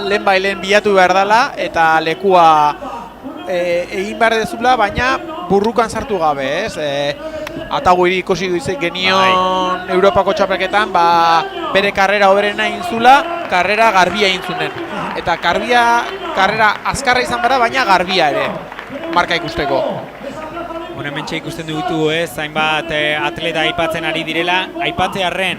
lehen bailen bilatu behar dela eta lekua egin behar dezula, baina burrukan sartu gabe, ez? Ataguiri ikusi genion Europako txapelketan, bere karrera hoberena egin zula, karrera garbia egin zunen. Eta karrera azkarra izan behar, baina garbia ere, marka ikusteko. Bueno, hementxe ikusten dugu hainbat atleta aipatzen ari direla, aipatzearren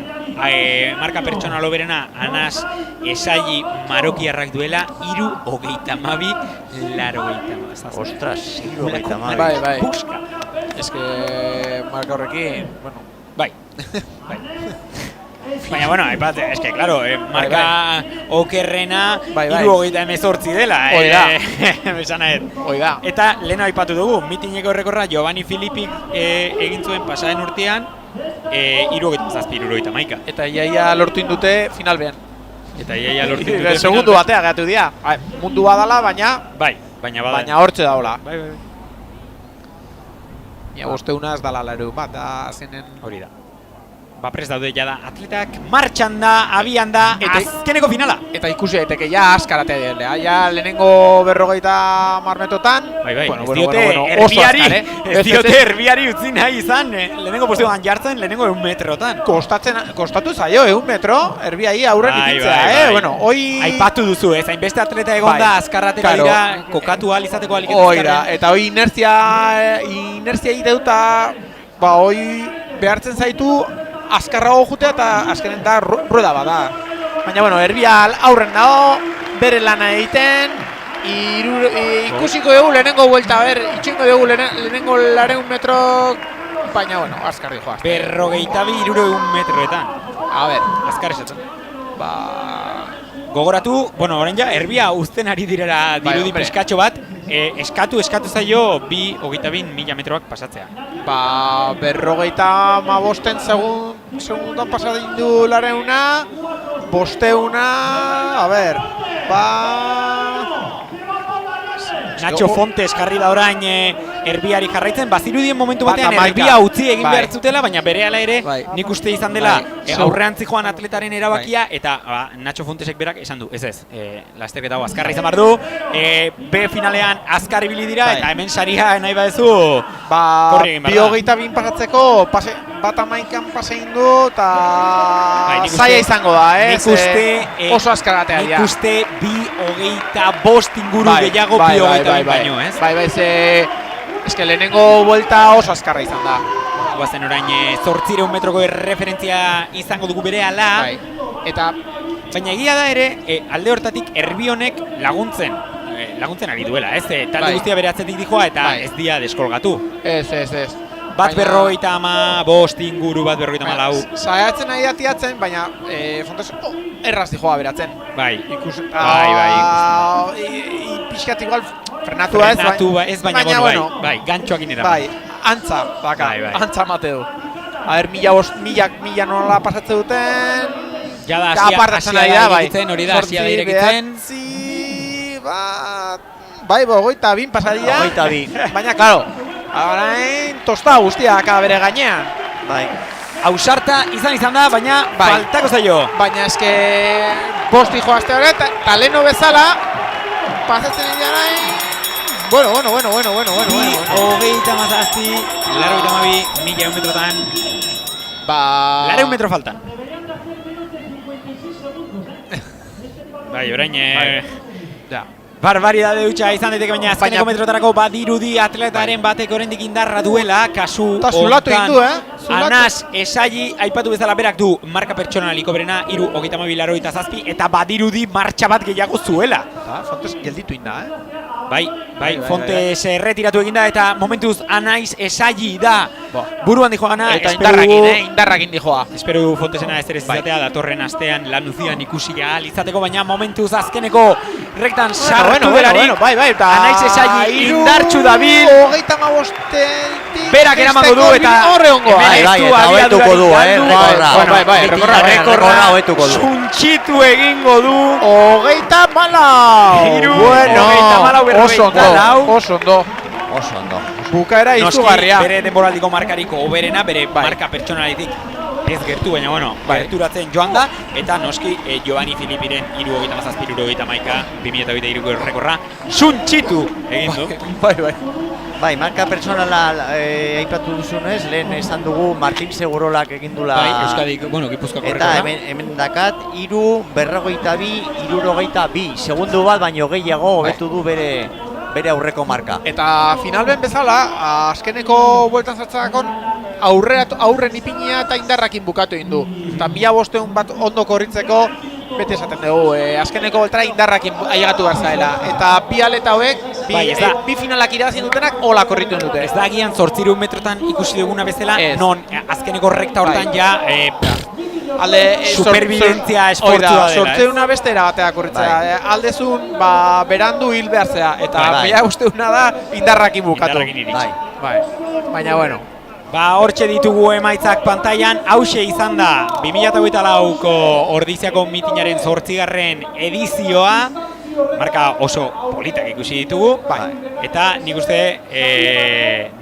marka pertsonal hoberena Anas Esayi marokiarrak duela 3:22.80. Ostras, 3:22. Bai. Puska. Ez que marka horrekin, bueno. Bai. Baina, bueno, aipatze, eske, claro, marka okerrena 3:18 dela. Esan nahet. Oida. Eta lehen aipatu dugu, mitineko errekorra Giovanni Filippik egin zuen pasaden urtean 3:37. Eta iaia lortu indute final behan. Eta iaia lortu indute segundu batea gatu dira. Mundu badala, baina... Bai, baina hortze daula. Bai. Ja, bosteuna ez dala laru bat, da zenen... Hori da. Prest daude jada atletak, martxan da, abian da, azkeneko finala. Eta ikusi daiteke, ja askaratea direla, ja lehenengo 50 marmetotan. Bai, ez diote erbiari utzi nahi izan, lehenengo posizioan jartzen, lehenengo 1 metrotan. Kostatu zaio, 1 metro, erbiai aurren ikitzea, bueno, hoi... Aipatu duzu, hainbeste atleta egon da, azkarratera dira, kokatu alizateko aliketuzkaren. Oira, eta hoi inertzia egite duta, hoi behartzen zaitu, azkarrago jutea eta azkenen da rueda bada. Baina, bueno, erbial aurren dago, bere lana egiten, ikusiko dugu lehenengo buelta, itxingo dugu lehenengo 200 metro, baina, bueno, azkarri joaz. 52 metroetan. Azkar esatzen. Gogoratu, bueno, orain ja, erbia uzten ari direla dirudi peskatxo bat, eskatu zaio 22.000 metroak pasatzea. 55 segundan pasatzen du lareuna, bosteuna, Nacho Fontes jarri da orain erbiari jarraitzen, bazirudien momentu batean erbia utzi egin behar zutela, baina berehala ere nik uste izan dela aurrean zijoan atletaren erabakia, eta Nacho Fontesek berak esan du, ez, lasterketa hau azkarra izan behar du, B finalean azkar ibili dira, eta hemen saria nahi badezu korri egin behar da. 2:22 pasatzeko, bat amaikan pasein du, eta zaila izango da, oso azkaratea dira. Nik uste 2:25 inguru gehiago 2:22 baino, ez? Bai, eske lehenengo buelta oso azkarra izan da. Guazen orain 800 metroko referentzia izango dugu berehala. Eta baina egia da ere, alde hortatik erbi honek laguntzen ari duela, ez? Talde guztia bere atzetik dijoa eta ez dia deskolgatu. Ez. Bat 55 inguru, bat 54. Saiatzen nahi atiatzen, baina Fontes erraz dijoa beratzen. Bai. Pixkat igual frenatua ez, baina bai, gantxoakin era. Bai, antza, antza mateu. Mila nola pasatzen duten... Jada asia da irekitzen, hori da asia da irekitzen. Bai, 22 pasadira. Baina, klaro, arain tosta guztiak bere gainean. Bai. Ausarta izan da, baina faltako zaio. Baina eske bosti joazte horret, taleno bezala, pasatzen egin Bueno. 2:27, 1.000 metrotan. 100 metro faltan. Bai, orain... Barbaridade dutxa izan daiteke, baina azkeneko metrotarako badirudi atletaren batek oraindik indarra duela, kasu eta zulatu egin du, Anas Esai, aipatu bezala berak du marka pertsonaliko berena 3:22:87 eta badirudi martxa bat gehiago zuela. Fontes gelditu inda, Bai, Fontes erretiratu eginda eta momentuz Anais Esai da buruan dijoana. Eta indarrakin dijoa. Espero du Fontesena ez ere izatea datorren astean Lanuzian ikusi ahal izateko, baina momentuz azkeneko rektan sartu delarik. Bai, eta Anais Esai indartxu dabil. 35 Berak eramango du eta hobetuko du, rekorra hobetuko du. Suntxitu egingo du. 34. Oso ondo. Bukaera izugarria. Bere denboraldiko markariko oberena, bere marka pertsonalitik ez gertu, baina gerturatzen joan da, eta noski Giovanni Filipiren 3:37:71 2023ko rekorra suntxitu egin du. Bai, marka pertsonala aipatu duzunez, lehen esan dugu Martin Segurolak egin dula. Euskadik, Gipuzkoako rekorra. Eta hemen dakat 3:42:62, segundu bat baino gehiago hobetu du bere aurreko marka. Eta finalben bezala, azkeneko bueltan zartzakon aurren ipinia eta indarrakin bukatu egin du. Eta 1500 bat ondo korritzeko, bete esaten dugu, azkeneko bueltara indarrakin ailegatu behar zaela. Eta bi aleta hauek, bi finalak irabazin dutenak, hola korritu dute. Ez da agian 800 metrotan ikusi duguna bezala, non azkeneko rekta hortan ja superbidentzia esportzua dela. Sortzeuna beste erabatea korritzea. Aldezun, berandu hil behar zea. Eta bera usteuna da indarrakin bukatu. Baina, bueno. Hortxe ditugu emaitzak pantailan, hause izan da 2024ko Ordiziako mitinaren 8. edizioa. Marka oso politak ikusi ditugu, eta nik uste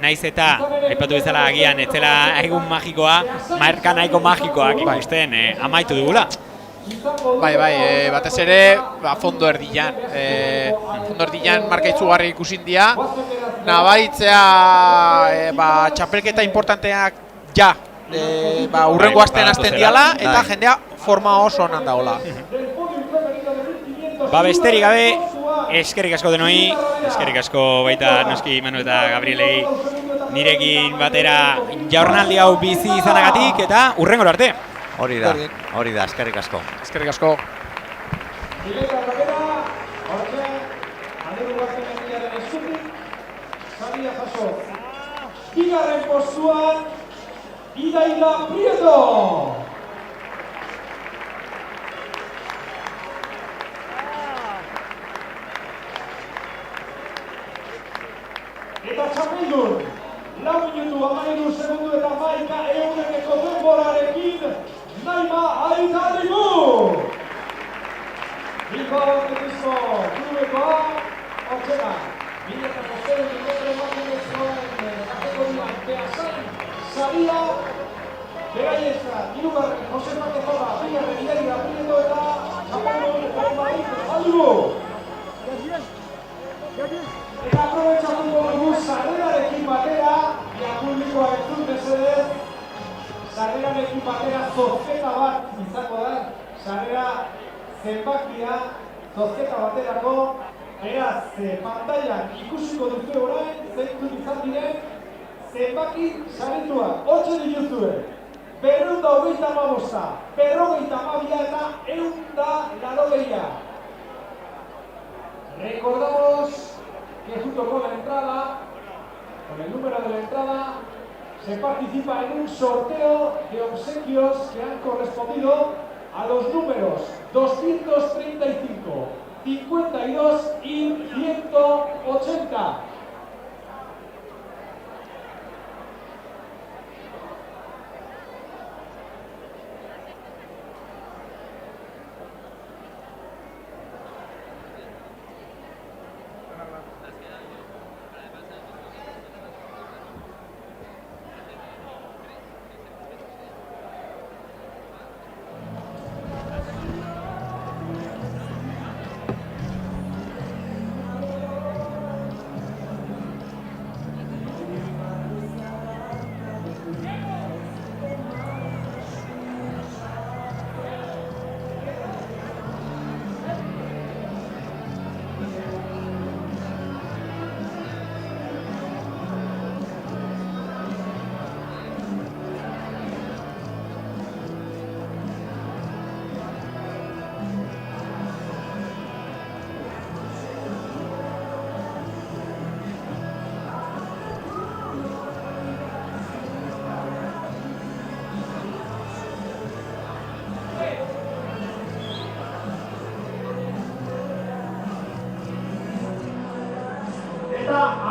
naiz eta aipatu bezala agian ez zela egun magikoa, marka nahiko magikoak ikusten amaitu dugula. Batez ere fondo erdian. Fondo erdian marka itzugarri ikusin dira. Nabaritzea txapelketa importanteak urrengo astean hasten diala, eta jendea forma oso onan dagoela. Besterik gabe, eskerrik asko denoi, eskerrik asko baita noski Manu eta Gabrielei nirekin batera jaurnaldi hau bizi izanagatik, eta hurrengora arte. Hori da, eskerrik asko. Eskerrik asko. Bigarren postuan, Idaila Prieto! Eta txapeldun, 4:13 segundu eta 1100 denborarekin, Naima Aitarigu! Bilbao Athletismo Klubekoa, hortzena, 1500 metro emakumezkoen kategorian behazain saria, beraientzat, hirugarren Jose Paquezola, bigarren Idaila Prieto eta txapeldun Naima Aitarigu! Eta aprobetxatuko dugu sarrerarekin batera, publikoa entzun mesedez, sarrerarekin batera zozketa bat izango da, sarrera zenbakia zozketa baterako, beraz, pantailan ikusiko duzu orain, zeintzun izan diren, zenbaki sarituak, hortxe dituzue, 225, 222 eta 180. Recordamos que junto con la entrada, con el número de la entrada, se participa en un sorteo de obsequios que han correspondido a los números 235, 52 y 180.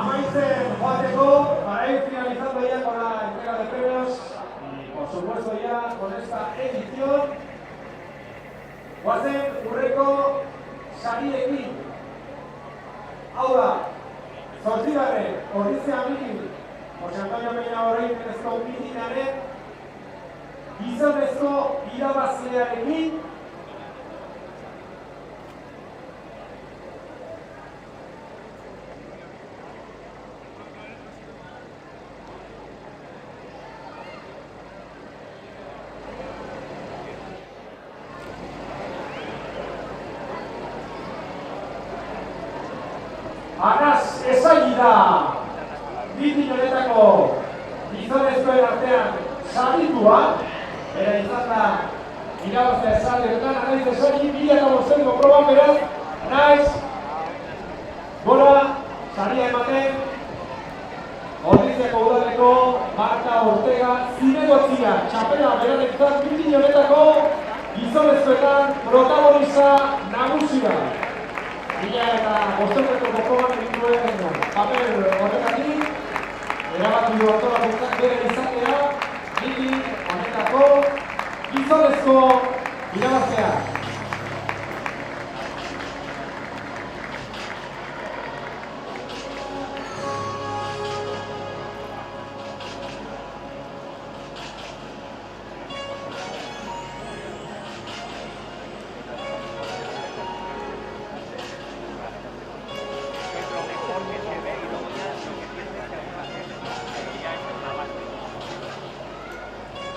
Amaitzen joateko, para ir finalizando ya con la entrega de premios y por supuesto ya con esta edición, guazen urreko sariekin. Hau da, zortzigarren, ordizia mitin, Jose Antonio Peña Oroimenezko mitinaren, gizonezko irabazlearekin, Anas ezaili da mitin honetako gizonezkoen artean saritua, bera izan da irabazlea esaldeetan, Anaiz ezaili 2005ko proban beraz, naiz gora saria ematen Ordiziako udaleko Marta Ortega zinegotzia txapela berarentzat mitin honetako gizonezkoetan protagonista nagusia. 2005ko proban egin duen paper horretatik, erabaki du antolakuntzak bere izatea, mitin honetako gizonezko irabazlea.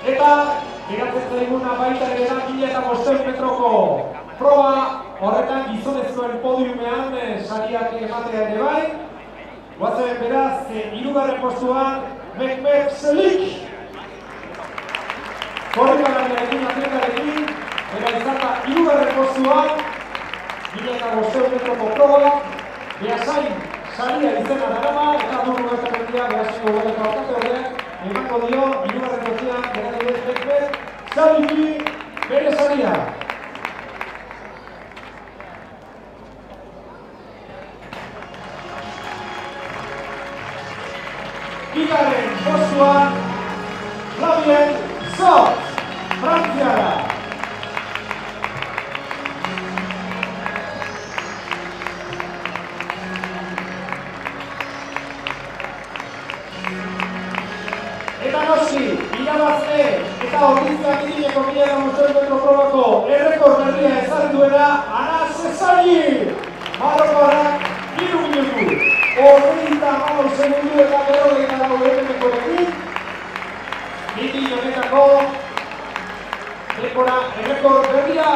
Eta, geratzen zaiguna baita ere da 1500 metroko proba horretan gizonezkoen podiumean sariak ematea ere bai. Guazen beraz, hirugarren postuan Mehmet Selik. Korrikalariarekin atletarekin, eta izan da hirugarren postuan 1500 metroko proba. Beasain saria izena darama, eta durru gertatzen Beasaingo udaleko alkate horrek, emango dio, hirugarren postuan geratu duen Mehmet Seliki bere saria. Bigarren postuan Flavien Zot, Frantziara. Eta noski, irabazle eta Ordiziak idileko 1500 metro probako errekord berria ezarri duena Anas Ezaili. Marokoarrak 3 minutu. 34 segundu eta 54 epenekorekin. Mitin honetako errekord berria